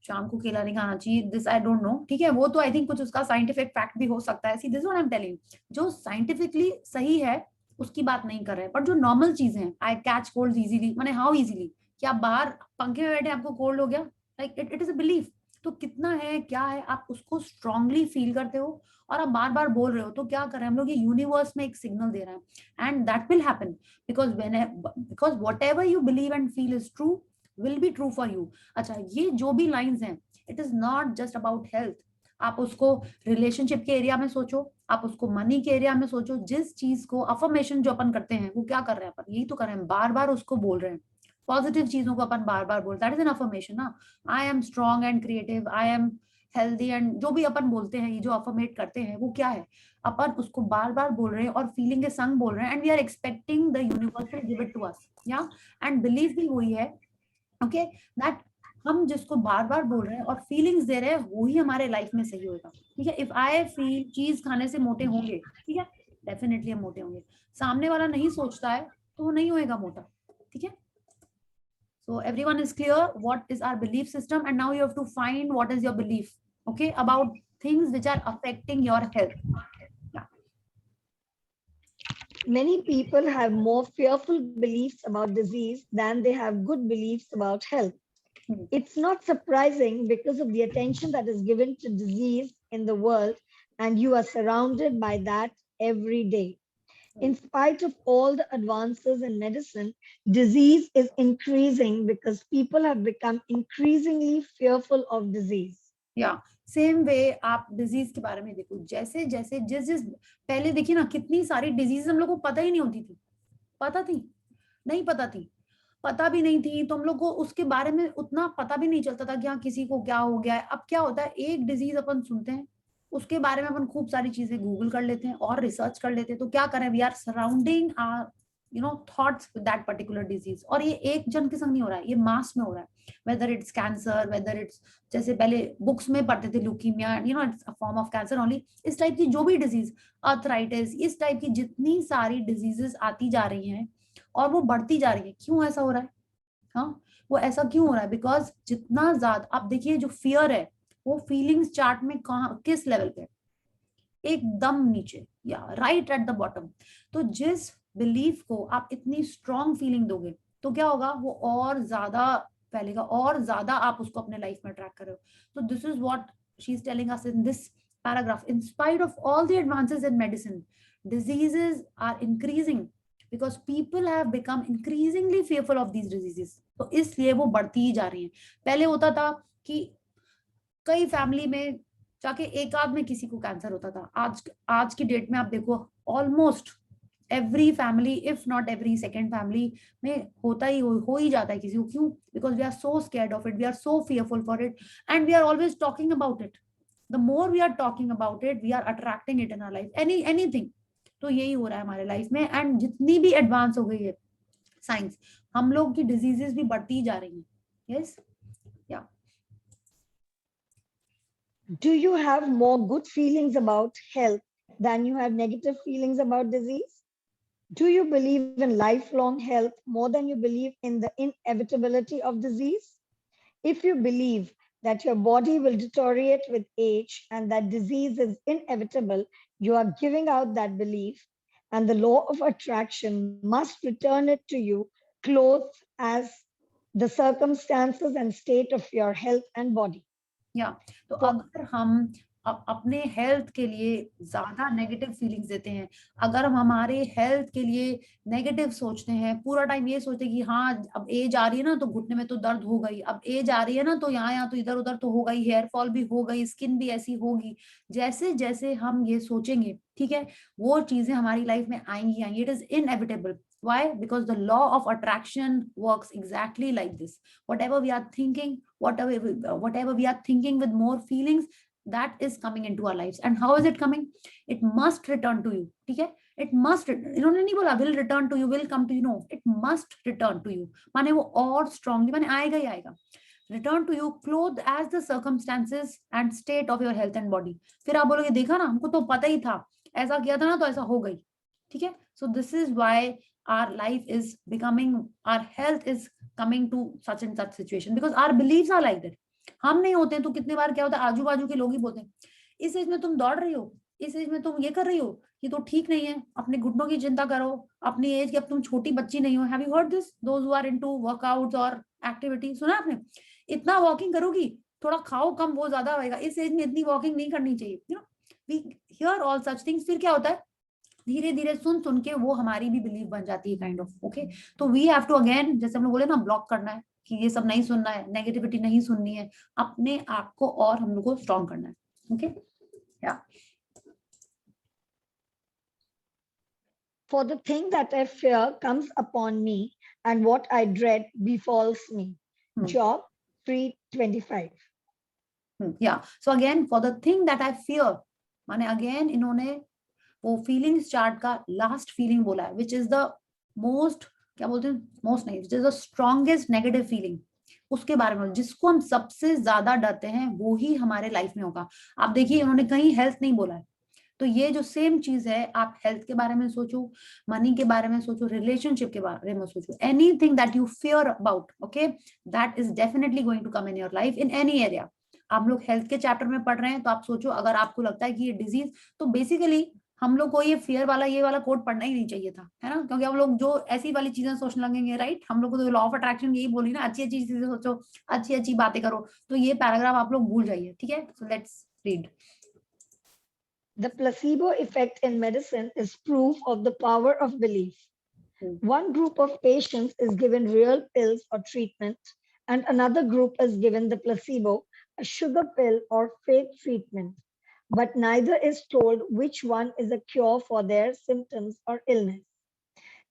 शाम को केला नहीं खाना चाहिए, दिस आई डोंट नो, ठीक है, वो तो आई थिंक कुछ उसका साइंटिफिक फैक्ट भी हो सकता है. See, this what I am telling, जो साइंटिफिकली सही है उसकी बात नहीं कर रहे हैं, पर जो नॉर्मल चीजें हैं, आई कैच कोल्ड इजीली, माने हाउ इजीली, कि आप बाहर पंखे में बैठे आपको कोल्ड हो गया, like it is a belief. तो कितना है, क्या है, आप उसको स्ट्रांगली फील करते हो और आप बार बार बोल रहे हो, तो क्या कर रहे हैं हम लोग, ये यूनिवर्स में एक सिग्नल दे रहे हैं, and that will happen because whatever you believe and feel is true will be true for you. अच्छा, ये जो भी लाइंस हैं, it is not just about health. आप उसको रिलेशनशिप के एरिया में सोचो, आप उसको मनी के एरिया में सोचो. जिस चीज को अफर्मेशन जो अपन करते हैं वो क्या कर रहे हैं अपन, यही तो कर रहे हैं, बार बार उसको बोल रहे हैं. पॉजिटिव चीजों को अपन बार बार बोल, दैट इज एन अफर्मेशन ना. I am strong and creative, I am healthy, and जो भी अपन बोलते हैं, ये जो अफर्मेट करते हैं वो क्या है, अपन उसको बार बार बोल रहे हैं और फीलिंग के संग बोल रहे हैं, and we are expecting the universe to give it to us. Yeah and belief भी वही है, ओके, दैट हम जिसको बार बार बोल रहे हैं और फीलिंग्स दे रहे हैं वो ही हमारे लाइफ में सही होगा, ठीक है. इफ आई फील चीज खाने से मोटे होंगे, ठीक है, डेफिनेटली हम मोटे होंगे. सामने वाला नहीं सोचता है तो वो नहीं होएगा मोटा, ठीक है. So everyone is clear what is our belief system, and now you have to find what is your belief, okay, about things which are affecting your health. Yeah. Many people have more fearful beliefs about disease than they have good beliefs about health. It's not surprising because of the attention that is given to disease in the world, and you are surrounded by that every day. In spite of all the advances in medicine, disease is increasing because people have become increasingly fearful of disease. Yeah, same way आप डिजीज के बारे में देखो, जैसे जैसे जिस पहले देखिए ना, कितनी सारी डिजीज हम लोग को पता ही नहीं होती थी. पता थी? नहीं पता थी. पता भी नहीं थी तो हम लोग को उसके बारे में उतना पता भी नहीं चलता था कि हाँ किसी को क्या हो गया है. अब क्या होता है, एक डिजीज अपन सुनते हैं, उसके बारे में अपन खूब सारी चीजें गूगल कर लेते हैं और रिसर्च कर लेते हैं. तो क्या करें, we are surrounding our thoughts with that particular disease. और ये एक जन के संग नहीं हो रहा है, ये मास में हो रहा है. Whether it's cancer, whether it's, जैसे पहले बुक्स में पढ़ते थे leukaemia, it's a form of cancer only. इस टाइप की जो भी डिजीज, अर्थराइटिस, इस टाइप की जितनी सारी डिजीजेस आती जा रही हैं और वो बढ़ती जा रही है, क्यों ऐसा हो रहा है? हाँ, वो ऐसा क्यों हो रहा है? बिकॉज जितना ज्यादा आप देखिए, जो फियर है वो फीलिंग्स चार्ट में कहाँ, किस लेवल पे, एकदम नीचे, या राइट एट द बॉटम. तो जिस बिलीफ को आप इतनी स्ट्रॉन्ग फीलिंग दोगे तो क्या होगा, वो और ज्यादा फैलेगा और ज्यादा आप उसको अपने लाइफ में अट्रैक्ट कर रहे हो. तो this is what she is telling us in this paragraph. In spite of all the advances in medicine, diseases are increasing because people have become increasingly fearful of these diseases. तो इसलिए वो बढ़ती ही जा रही हैं. पहले होता था कि कई फैमिली में जाके एक आध में किसी को कैंसर होता था. आज की डेट में आप देखो almost every family, if not every second family में होता ही हो ही जाता है किसी को. क्यों? Because we are so scared of it, we are so fearful for it, and we are always talking about it. The more we are talking about it, we are attracting it in our life. Anything. तो यही हो रहा है हमारे लाइफ में. एंड जितनी भी एडवांस हो गई है साइंस, हम लोग की डिजीजेस भी बढ़ती ही जा रही हैं. यस, या. Do you have more good feelings about health than you have negative feelings about disease? Do you believe in lifelong health more than you believe in the inevitability of disease? If you believe that your body will deteriorate with age and that disease is inevitable, you are giving out that belief, and the law of attraction must return it to you, clothed as the circumstances and state of your health and body. या तो अगर हम अपने हेल्थ के लिए ज्यादा नेगेटिव फीलिंग्स देते हैं, अगर हम हमारे हेल्थ के लिए नेगेटिव सोचते हैं, पूरा टाइम ये सोचते हैं कि हाँ अब एज आ रही है ना तो घुटने में तो दर्द हो गई, अब एज आ रही है ना तो यहाँ तो इधर उधर तो हो गई, हेयर फॉल भी हो गई, स्किन भी ऐसी होगी, जैसे जैसे हम ये सोचेंगे, ठीक है, वो चीजें हमारी लाइफ में आएंगी. It is inevitable. Why? Because the law of attraction works exactly like this. Whatever we are thinking, whatever we are thinking with more feelings, that is coming into our lives. And how is it coming? It must return to you. ठीक है? It must. इन्होंने नहीं बोला will return to you, will come to you. No, it must return to you. माने वो और strongly माने आएगा ही आएगा. Return to you, clothed as the circumstances and state of your health and body. फिर आप बोलोगे देखा ना, हमको तो पता ही था, ऐसा किया था ना तो ऐसा हो गई. ठीक है? So this is why our life is becoming, our health is coming to such and such situation because our beliefs are like that. हम नहीं होते हैं तो कितने बार क्या होता है, आजू बाजू के लोग ही बोलते हैं इस एज में तुम दौड़ रही हो, इस एज में तुम ये कर रही हो, ये तो ठीक नहीं है, अपने घुटनों की चिंता करो, अपनी एज की, अब तुम छोटी बच्ची नहीं हो. Have you heard this? Those who are into workouts और एक्टिविटी, सुना आपने? इतना वॉकिंग करोगी, थोड़ा खाओ कम, वो ज्यादा होएगा, इस एज में इतनी वॉकिंग नहीं करनी चाहिए. You know, we hear all such things. फिर क्या होता है, धीरे धीरे सुन सुन के वो हमारी भी बिलीव बन जाती है काइंड ऑफ. ओके, तो वी हैव टू अगेन, जैसे हम लोग बोले ना, ब्लॉक करना है कि ये सब नहीं सुनना है, नेगेटिविटी नहीं सुननी है, अपने आप को और हम लोग को स्ट्रॉन्ग करना है. ओके, या. For the thing that I fear comes upon me, and what I dread befalls me. Job 3:25. Yeah. So again, for the thing that I fear, माने again इन्होंने वो फीलिंग्स चार्ट का लास्ट फीलिंग बोला है, विच इज द मोस्ट, क्या बोलते हैं, मोस्ट नहीं, which is the strongest negative feeling, उसके बारे में जिसको हम सबसे ज्यादा डरते हैं वो ही हमारे लाइफ में होगा. आप देखिए इन्होंने कहीं हेल्थ नहीं बोला है, तो ये जो सेम चीज है, आप हेल्थ के बारे में सोचो, मनी के बारे में सोचो, रिलेशनशिप के बारे में सोचो, anything that you fear about, okay, that is definitely going to come in your life in any area. आप लोग हेल्थ के चैप्टर में पढ़ रहे हैं तो आप सोचो, अगर आपको लगता है कि ये डिजीज, तो बेसिकली हम लोग को ये फियर वाला, ये वाला कोड पढ़ना ही नहीं चाहिए था, है ना, क्योंकि हम लोग जो ऐसी वाली चीजें सोचने लगेंगे, राइट. हम लोग को तो लॉ ऑफ अट्रैक्शन यही बोली ना, अच्छी अच्छी चीजें सोचो, अच्छी अच्छी बातें करो, तो ये पैराग्राफ आप लोग भूल जाइए. ठीक है, so let's read. The placebo effect in medicine is proof of the power of belief. One group of patients is given real pills or treatment, and another group is given the placebo, a sugar pill or fake treatment. But neither is told which one is a cure for their symptoms or illness.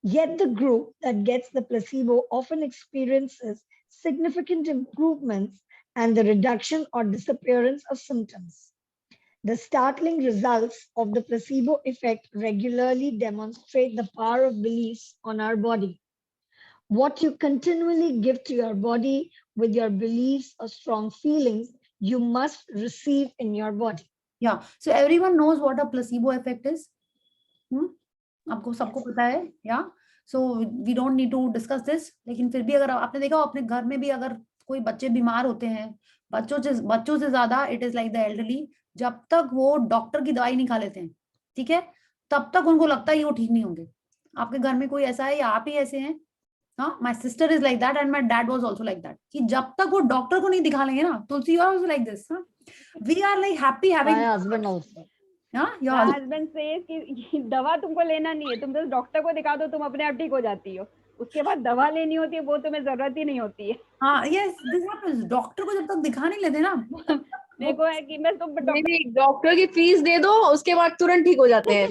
Yet the group that gets the placebo often experiences significant improvements and the reduction or disappearance of symptoms. The startling results of the placebo effect regularly demonstrate the power of beliefs on our body. What you continually give to your body with your beliefs or strong feelings, you must receive in your body. Yeah, so everyone knows what a placebo effect is. आपको सबको पता है, yeah so we don't need to discuss this. लेकिन फिर भी अगर आपने देखा अपने घर में भी अगर कोई बच्चे बीमार होते हैं, बच्चों से ज्यादा it is like the elderly, जब तक वो डॉक्टर की दवाई नहीं खा लेते हैं, ठीक है, तब तक उनको लगता है ये वो ठीक नहीं होंगे. आपके घर में कोई ऐसा है या आप ही ऐसे हैं? हाँ, my sister is like that and my dad was also like that, कि जब तक वो डॉक्टर को नहीं दिखा लेंगे ना, Tulsi you are also like this, we are like happy My having, husband also. हाँ My योर, husband says कि दवा तुमको लेना नहीं है, तुम बस डॉक्टर को दिखा दो, तुम अपने आप ठीक हो जाती हो, उसके बाद दवा लेनी होती है वो तुम्हें जरूरत ही नहीं होती है। हाँ यस दिस हैपेंस, डॉक्टर को जब तक दिखा नहीं लेते ना, मेरे को है कि मैं तो नहीं नहीं, डॉक्टर की फीस दे दो, उसके बाद तुरंत ठीक हो जाते हैं।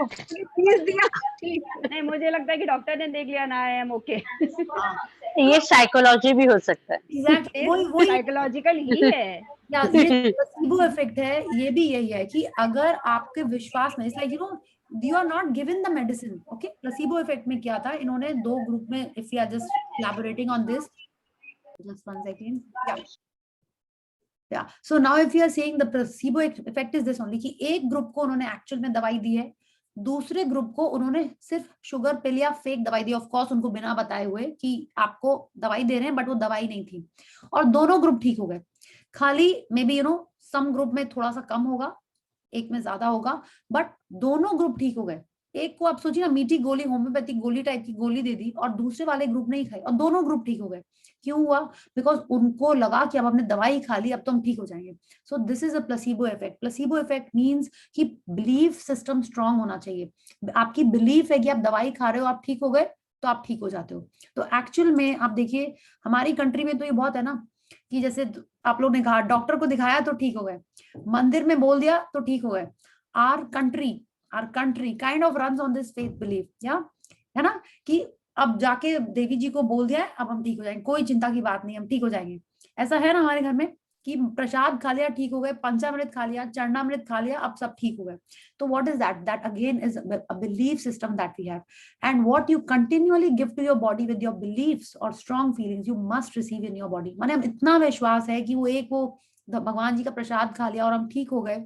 फीस दिया, नहीं, मुझे लगता है कि डॉक्टर ने देख लिया ना, आई एम ओके। ये साइकोलॉजी भी हो सकता है। एग्जैक्टली वही साइकोलॉजिकल ही है। या ये प्लेसिबो इफेक्ट है, ये भी यही है कि अगर आपके विश्वास में, like you know you are not given the medicine, okay. Placebo effect में क्या था, इन्होंने 2 ग्रुप में, if you are just collaborating on this, just 1 second, yeah, so now if you are saying the placebo effect is this only, कि एक ग्रुप को उन्होंने एक्चुअल में दवाई दी है, दूसरे ग्रुप को उन्होंने सिर्फ शुगर पिल या फेक दवाई दी, ऑफ कोर्स उनको बिना बताए हुए कि आपको दवाई दे रहे हैं, बट वो दवाई नहीं थी, और दोनों ग्रुप ठीक हो गए। खाली maybe you know some group में थोड़ा सा कम होगा, एक में ज्यादा होगा, बट दोनों ग्रुप ठीक हो गए। एक को आप सोचिए ना, मीठी गोली, होम्योपैथिक गोली टाइप की गोली दे दी, और दूसरे वाले ग्रुप नहीं खाई, और दोनों ग्रुप ठीक हो गए। क्यों हुआ? बिकॉज उनको लगा कि अब हमने दवाई खा ली, अब तो हम ठीक हो जाएंगे। सो this is a placebo effect. Placebo effect means कि बिलीफ सिस्टम स्ट्रांग होना चाहिए। आपकी बिलीफ है कि आप दवाई खा रहे हो, आप ठीक हो गए, तो आप ठीक हो जाते हो। तो एक्चुअल में आप देखिए, हमारी कंट्री में तो ये बहुत है ना, कि जैसे आप लोग ने कहा डॉक्टर को दिखाया तो ठीक हो गए, मंदिर में बोल दिया तो ठीक हो गए। Our country kind of runs on this faith belief, या है ना, कि अब जाके देवी जी को बोल दिया है, अब हम ठीक हो जाएंगे, कोई चिंता की बात नहीं, हम ठीक हो जाएंगे। ऐसा है ना हमारे घर में, कि प्रसाद खा लिया ठीक हो गए, पंचामृत खा लिया, चरणामृत खा लिया, अब सब ठीक हो गए। तो what is that again is a belief system that we have, and what you continuously give to your body with your believes और strong feelings, you must receive in your body. माने हम इतना विश्वास है कि वो भगवान जी का प्रसाद खा लिया और हम ठीक हो गए,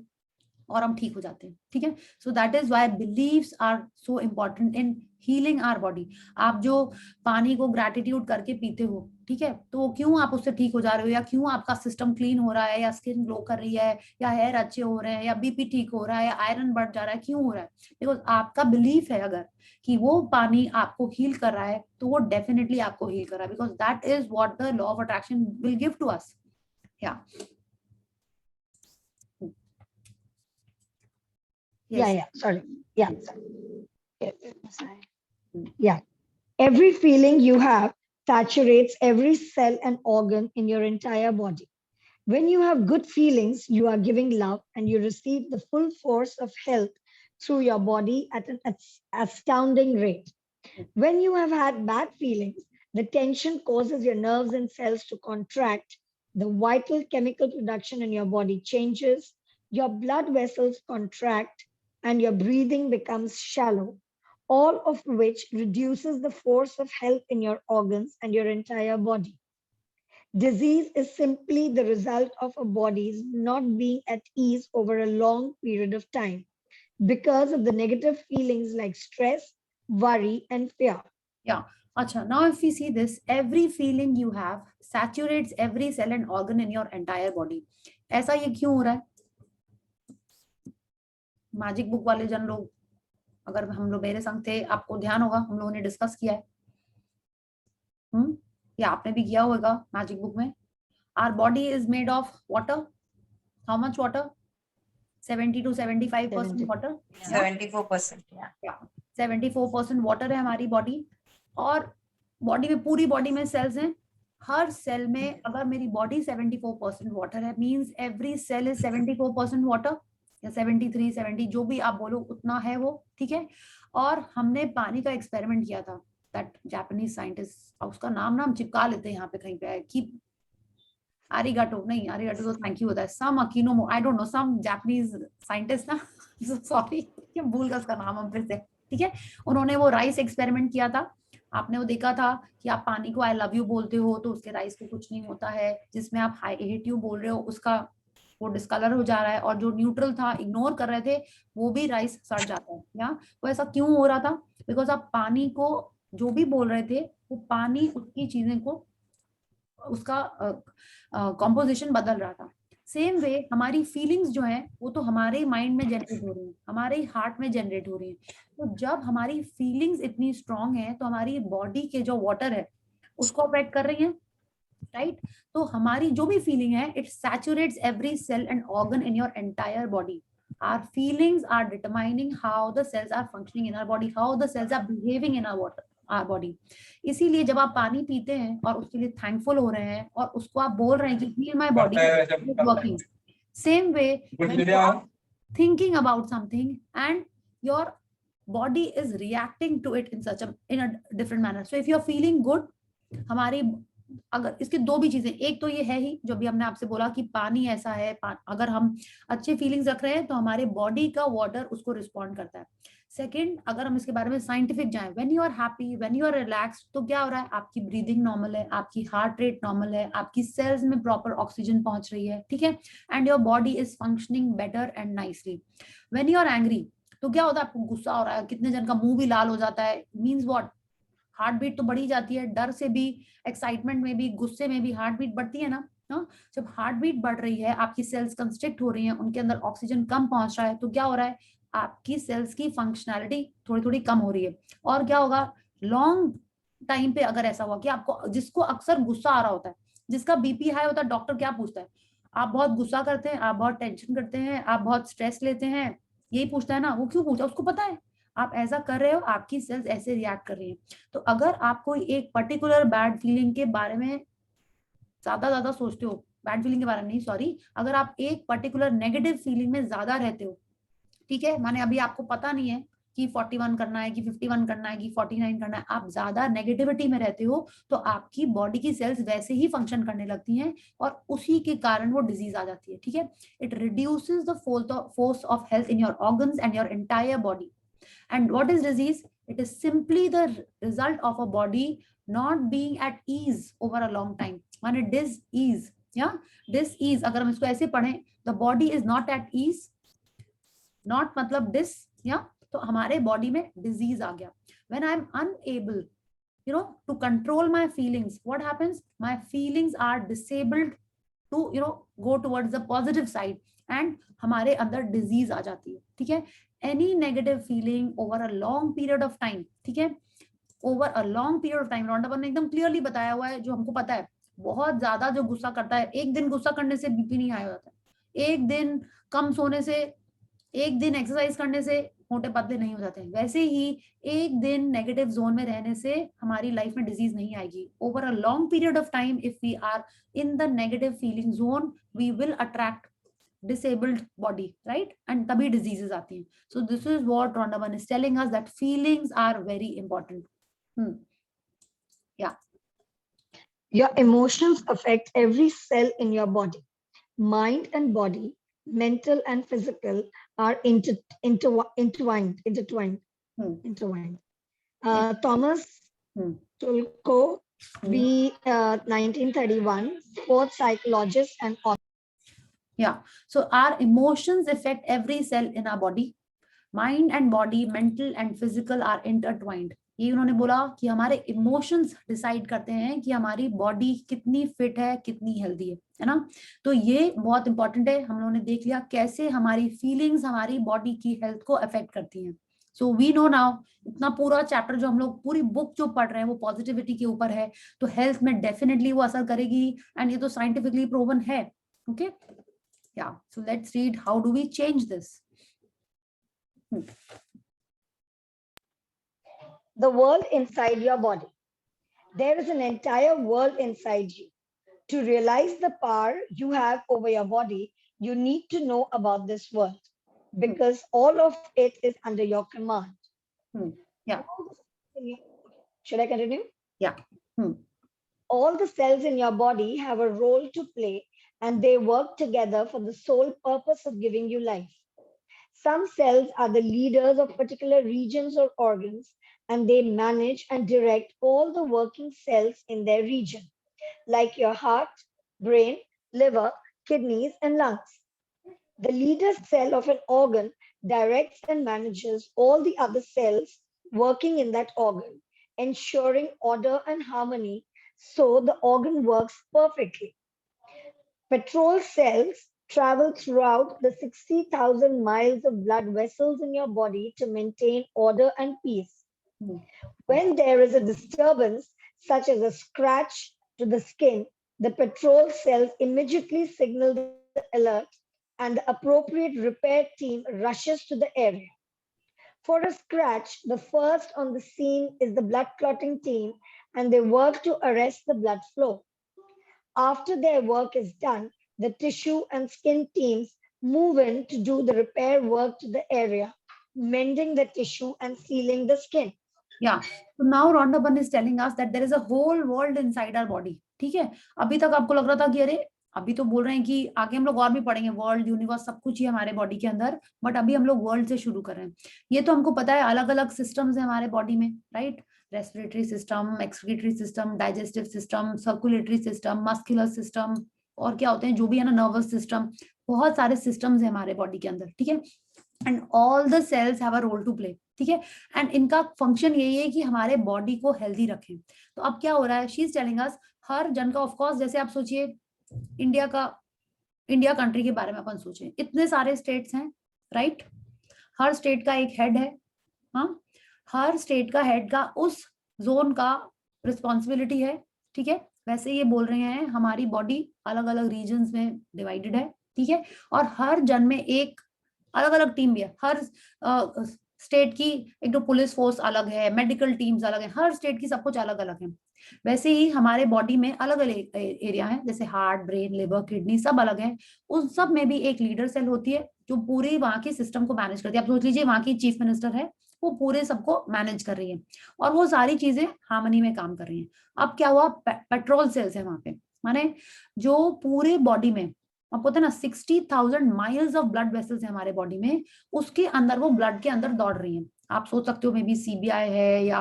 और हम ठीक हो जाते हैं, ठीक है। So that is why believes are so important in healing our body. आप जो पानी को ग्रैटिट्यूड करके पीते हो, ठीक है, तो क्यों आप उससे ठीक हो जा रहे हो, या क्यों आपका सिस्टम क्लीन हो रहा है, या स्किन ग्लो कर रही है, या हेयर अच्छे हो रहे हैं, या बीपी ठीक हो रहा है, या आयरन बढ़ जा रहा है, क्यों हो रहा है? बिकॉज आपका बिलीफ है अगर कि वो पानी आपको हील कर रहा है, तो वो डेफिनेटली आपको हील कर रहा है, because that is what the law of attraction will give to us. Yeah Yeah, sorry. Yeah. Yeah. Every feeling you have saturates every cell and organ in your entire body. When you have good feelings, you are giving love and you receive the full force of health through your body at an astounding rate. When you have had bad feelings, the tension causes your nerves and cells to contract. The vital chemical production in your body changes. Your blood vessels contract and your breathing becomes shallow, all of which reduces the force of health in your organs and your entire body. Disease is simply the result of a body's not being at ease over a long period of time because of the negative feelings like stress, worry, and fear. Yeah. Acha, now if we see this, every feeling you have saturates every cell and organ in your entire body. ऐसा ये क्यों हो रहा है? मैजिक बुक वाले जन लोग, अगर हम लोग मेरे संग थे, आपको ध्यान होगा हम लोगों ने डिस्कस किया है, या आपने भी किया होगा मैजिक बुक में। Our body is made of water. How much water? 70 to 75% water. 74%, yeah. 74% water है हमारी बॉडी, और बॉडी में, पूरी बॉडी में सेल्स हैं। हर सेल में अगर मेरी बॉडी 74% वाटर है, means every cell is 74% water, या 73, 70 जो भी आप बोलो उतना है वो, ठीक है। और हमने पानी का एक्सपेरिमेंट किया था, दैट जापानीज साइंटिस्ट, उसका नाम हम चिपका लेते हैं यहाँ पे कहीं पे, कि आरिगाटो नहीं, आरिगाटो तो थैंक यू होता है, some Akinomo, I don't know, some Japanese scientist ना, सॉरी भूल गया उसका नाम हम फिर से, ठीक है। उन्होंने वो राइस एक्सपेरिमेंट किया था, आपने वो देखा था कि आप पानी को आई लव यू बोलते हो तो उसके राइस को कुछ नहीं होता है, जिसमें आप आई हेट यू बोल रहे हो उसका वो डिस्कलर हो जा रहा है, और जो न्यूट्रल था, इग्नोर कर रहे थे, वो भी राइस सड़ जाता है। या वो ऐसा क्यों हो रहा था? बिकॉज आप पानी को जो भी बोल रहे थे, वो पानी उसकी चीजें को, उसका कॉम्पोजिशन बदल रहा था। सेम वे हमारी फीलिंग्स जो हैं वो तो हमारे माइंड में जनरेट हो रही हैं, हमारे हार्ट में जनरेट हो रही हैं। तो जब हमारी फीलिंग्स इतनी स्ट्रांग है तो हमारी बॉडी के जो वाटर है उसको अफेक्ट कर रही है, राइट? तो हमारी जो भी फीलिंग है it saturates every cell and organ in your entire body. Our feelings are determining how the cells are functioning in our body, how the cells are behaving in our body. इसीलिए जब आप पानी पीते हैं और उसके लिए थैंकफुल हो रहे हैं और उसको आप बोल रहे हैं कि feel my body is working. Same way when you are thinking about something and your body is reacting to it in a different manner. So if you are feeling good, हमारी अगर इसके दो भी चीजें, एक तो ये है ही जो भी हमने आपसे बोला कि पानी ऐसा है, अगर हम अच्छे फीलिंग्स रख रहे हैं तो हमारे बॉडी का वाटर उसको रिस्पॉन्ड करता है. सेकंड, अगर हम इसके बारे में साइंटिफिक जाएं, when you are happy, when you are relaxed, तो क्या हो रहा है, आपकी ब्रीदिंग नॉर्मल है, आपकी हार्ट रेट नॉर्मल है, आपकी सेल्स में प्रॉपर ऑक्सीजन पहुंच रही है, ठीक है, and your body is functioning better and nicely. When you are angry, तो क्या होता है, आपको गुस्सा हो रहा है, कितने जन का मुंह भी लाल हो जाता है, मीन्स व्हाट, हार्ट बीट तो बढ़ी जाती है, डर से भी, एक्साइटमेंट में भी, गुस्से में भी हार्ट बीट बढ़ती है ना. जब हार्ट बीट बढ़ रही है, आपकी सेल्स कंस्ट्रिक्ट हो रही हैं, उनके अंदर ऑक्सीजन कम पहुंच रहा है, तो क्या हो रहा है, आपकी सेल्स की फंक्शनैलिटी थोड़ी थोड़ी कम हो रही है. और क्या होगा, लॉन्ग टाइम पे अगर ऐसा हुआ कि आपको, जिसको अक्सर गुस्सा आ रहा होता है, जिसका बीपी हाई होता है, डॉक्टर क्या पूछता है, आप बहुत गुस्सा करते हैं, आप बहुत टेंशन करते हैं, आप बहुत स्ट्रेस लेते हैं, यही पूछता है ना. वो क्यों पूछा, उसको पता है आप ऐसा कर रहे हो, आपकी सेल्स ऐसे रिएक्ट कर रही हैं. तो अगर आप कोई एक पर्टिकुलर बैड फीलिंग के बारे में ज्यादा सोचते हो, बैड फीलिंग के बारे में नहीं, सॉरी, अगर आप एक पर्टिकुलर नेगेटिव फीलिंग में ज्यादा रहते हो, ठीक है, माने अभी आपको पता नहीं है कि 41 करना है कि 51 करना है कि 49 करना है, आप ज्यादा नेगेटिविटी में रहते हो, तो आपकी बॉडी की सेल्स वैसे ही फंक्शन करने लगती हैं और उसी के कारण वो डिजीज आ जाती है. ठीक है, it reduces the force of health in your organs and your entire body. And what is disease? It is simply the result of a body not being at ease over a long time. माने dis-ease, yeah, dis-ease. अगर हम इसको ऐसे पढ़ें, the body is not at ease, not मतलब dis, yeah, तो हमारे बॉडी में disease आ गया. When I am unable, to control my feelings, what happens? My feelings are disabled to, go towards the positive side, and हमारे अंदर disease आ जाती है. ठीक है, any negative feeling over a long period of time, ठीक है, over a long period of time, Rhonda ने एकदम क्लियरली बताया हुआ है, जो हमको पता है, बहुत ज्यादा जो गुस्सा करता है, एक दिन गुस्सा करने से बीपी नहीं हाई हो जाता है, एक दिन कम सोने से, एक दिन एक्सरसाइज करने से मोटे पतले नहीं हो जाते हैं, वैसे ही एक दिन नेगेटिव जोन में रहने से हमारी लाइफ में डिजीज नहीं आएगी. Over a long period of time if we are in the negative feeling zone, we will attract disabled body, right? And tabhi diseases aati hain. So this is what Rhonda Byrne is telling us, that feelings are very important. Yeah. Your emotions affect every cell in your body. Mind and body, mental and physical, are intertwined. Thomas Tulko, 1931, fourth psychologist and author. Yeah, so our emotions affect every cell in our body. Mind and body, mental and physical, are intertwined. ये उन्होंने बोला कि हमारे इमोशंस डिसाइड करते हैं कि हमारी बॉडी कितनी फिट है, कितनी हेल्दी है ना. तो ये बहुत इंपॉर्टेंट है. हम लोगों ने देख लिया कैसे हमारी फीलिंग्स हमारी बॉडी की हेल्थ को अफेक्ट करती हैं. सो वी नो नाउ, इतना पूरा चैप्टर जो हम लोग, पूरी बुक जो पढ़ रहे हैं वो पॉजिटिविटी के ऊपर है, तो हेल्थ में डेफिनेटली वो असर करेगी, एंड ये तो साइंटिफिकली प्रूवन है. Okay, yeah, so let's read, how do we change this? The world inside your body. There is an entire world inside you. To realize the power you have over your body, you need to know about this world, because all of it is under your command. Yeah. Should I continue? Yeah. All the cells in your body have a role to play, and they work together for the sole purpose of giving you life. Some cells are the leaders of particular regions or organs, and they manage and direct all the working cells in their region, like your heart, brain, liver, kidneys, and lungs. The leader cell of an organ directs and manages all the other cells working in that organ, ensuring order and harmony so the organ works perfectly. Patrol cells travel throughout the 60,000 miles of blood vessels in your body to maintain order and peace. When there is a disturbance, such as a scratch to the skin, the patrol cells immediately signal the alert and the appropriate repair team rushes to the area. For a scratch, the first on the scene is the blood clotting team, and they work to arrest the blood flow. After their work is done, the tissue and skin teams move in to do the repair work to the area, mending the tissue and sealing the skin. Yeah. So now Rhonda Byrne is telling us that there is a whole world inside our body. ठीक है, अभी तक आपको लग रहा था कि अरे अभी तो बोल रहे हैं कि आगे हम लोग और भी पढ़ेंगे, वर्ल्ड यूनिवर्स सब कुछ ही हमारे बॉडी के अंदर, बट अभी हम लोग वर्ल्ड से शुरू कर रहे हैं। ये तो हमको पता है अलग अलग सिस्टम्स है हमारे बॉडी में, right? Respiratory system, excretory system, digestive system, circulatory system, muscular system, और क्या होते हैं जो भी है ना, नर्वस सिस्टम, बहुत सारे सिस्टम्स है हमारे बॉडी के अंदर, ठीक है? And all the cells have a role to play, ठीक है? एंड इनका फंक्शन यही है कि हमारे बॉडी को हेल्दी रखें। तो अब क्या हो रहा है, शी इज टेलिंग अस, हर जन का, ऑफ कोर्स जैसे आप सोचिए इंडिया कंट्री के बारे में अपन सोचे, इतने सारे स्टेट्स हैं, राइट? हर स्टेट का एक हेड है, हाँ, हर स्टेट का हेड का उस जोन का रिस्पॉन्सिबिलिटी है, ठीक है? वैसे ये बोल रहे हैं हमारी बॉडी अलग अलग रीजन्स में डिवाइडेड है, ठीक है? और हर जन में एक अलग अलग टीम भी है, हर स्टेट की एक तो पुलिस फोर्स अलग है, मेडिकल टीम्स अलग है, हर स्टेट की सब कुछ अलग अलग है। वैसे ही हमारे बॉडी में अलग अलग एरिया है, जैसे हार्ट, ब्रेन, लिवर, किडनी, सब अलग है। उन सब में भी एक लीडर सेल होती है जो पूरे वहां के सिस्टम को मैनेज करती है। आप सोच लीजिए वहां की चीफ मिनिस्टर है, वो पूरे सबको मैनेज कर रही है और वो सारी चीजें हार्मनी में काम कर रही है। अब क्या हुआ, पेट्रोल सेल्स है वहां पे, माने जो पूरे बॉडी में आपको पता है ना 60,000 माइल्स ऑफ ब्लड वेसल्स है हमारे बॉडी में, उसके अंदर वो ब्लड के अंदर दौड़ रही है। आप सोच सकते हो मे बी सीबीआई है या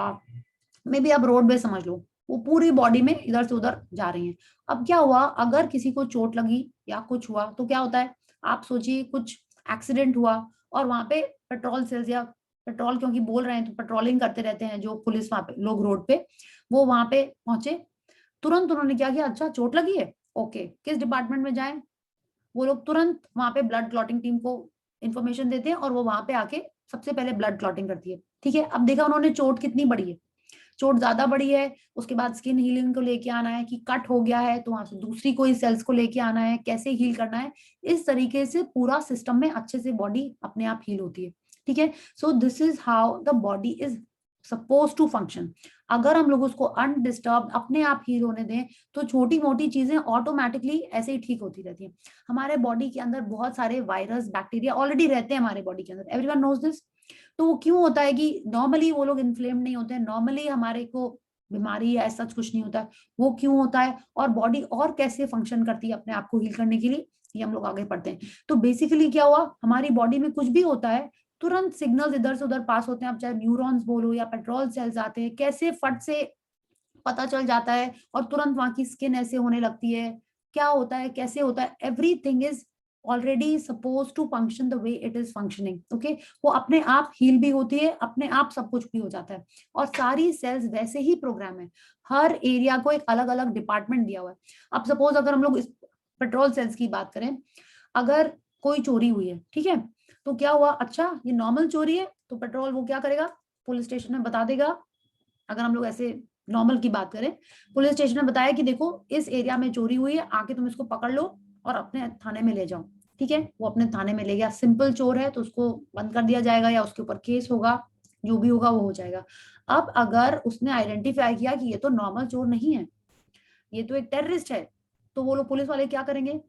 मे बी आप रोड पे समझ लो, वो पूरी बॉडी में इधर से उधर जा रही है। अब क्या हुआ, अगर किसी को चोट लगी या कुछ हुआ तो क्या होता है, आप सोचिए कुछ एक्सीडेंट हुआ और वहां पे पेट्रोल सेल्स, या पेट्रोल क्योंकि बोल रहे हैं तो पेट्रोलिंग करते रहते हैं जो पुलिस वहां पे लोग रोड पे, वो वहां पे पहुंचे, तुरंत उन्होंने क्या किया, अच्छा चोट लगी है, ओके किस डिपार्टमेंट में जाए, वो लोग तुरंत वहां पे ब्लड क्लॉटिंग टीम को इन्फॉर्मेशन देते हैं और वो वहां पे आके सबसे पहले ब्लड क्लॉटिंग करती है, ठीक है? अब देखा उन्होंने चोट कितनी बड़ी है, चोट ज्यादा बड़ी है, उसके बाद स्किन हीलिंग को लेके आना है, कि कट हो गया है तो वहां से दूसरी कोई सेल्स को लेके आना है, कैसे हील करना है, इस तरीके से पूरा सिस्टम में अच्छे से बॉडी अपने आप हील होती है, ठीक है? So this is how the body is suppose to function. अगर हम लोग उसको अनडिस्टर्ब अपने आप हील होने दें तो छोटी मोटी चीजें ऑटोमेटिकली ऐसे ही ठीक होती रहती हैं। हमारे बॉडी के अंदर बहुत सारे वायरस, बैक्टीरिया ऑलरेडी रहते हैं हमारे बॉडी के अंदर, एवरीवन नोज दिस। तो वो क्यों होता है कि नॉर्मली वो लोग इन्फ्लेम नहीं होते हैं, नॉर्मली हमारे को बीमारी या ऐसा कुछ नहीं होता है, वो क्यों होता है और बॉडी और कैसे फंक्शन करती है अपने आप को हील करने के लिए, ये हम लोग आगे पढ़ते हैं। तो बेसिकली क्या हुआ, हमारी बॉडी में कुछ भी होता है तुरंत सिग्नल्स इधर से उधर पास होते हैं, आप चाहे न्यूरॉन्स बोलो या पेट्रोल सेल्स आते हैं, कैसे फट से पता चल जाता है और तुरंत वहां की स्किन ऐसे होने लगती है, क्या होता है, कैसे होता है, everything is already suppose to function the way it is functioning, okay? वो अपने आप हील भी होती है, अपने आप सब कुछ भी हो जाता है और सारी सेल्स वैसे ही प्रोग्राम है, हर एरिया को एक अलग अलग डिपार्टमेंट दिया हुआ है। अब सपोज अगर हम लोग इस पेट्रोल सेल्स की बात करें, अगर कोई चोरी हुई है, ठीक है, तो क्या हुआ, अच्छा ये नॉर्मल चोरी है तो पेट्रोल वो क्या करेगा, पुलिस स्टेशन में बता देगा। अगर हम लोग ऐसे नॉर्मल की बात करें, पुलिस स्टेशन में बताया कि देखो इस एरिया में चोरी हुई है, आके तुम इसको पकड़ लो और अपने थाने में ले जाओ, ठीक है? वो अपने थाने में ले गया, सिंपल चोर है तो उसको बंद कर दिया जाएगा या उसके ऊपर केस होगा, जो भी होगा वो हो जाएगा। अब अगर उसने आइडेंटिफाई किया कि ये तो नॉर्मल चोर नहीं है, ये तो एक टेररिस्ट है, तो वो लोग पुलिस वाले क्या करेंगे,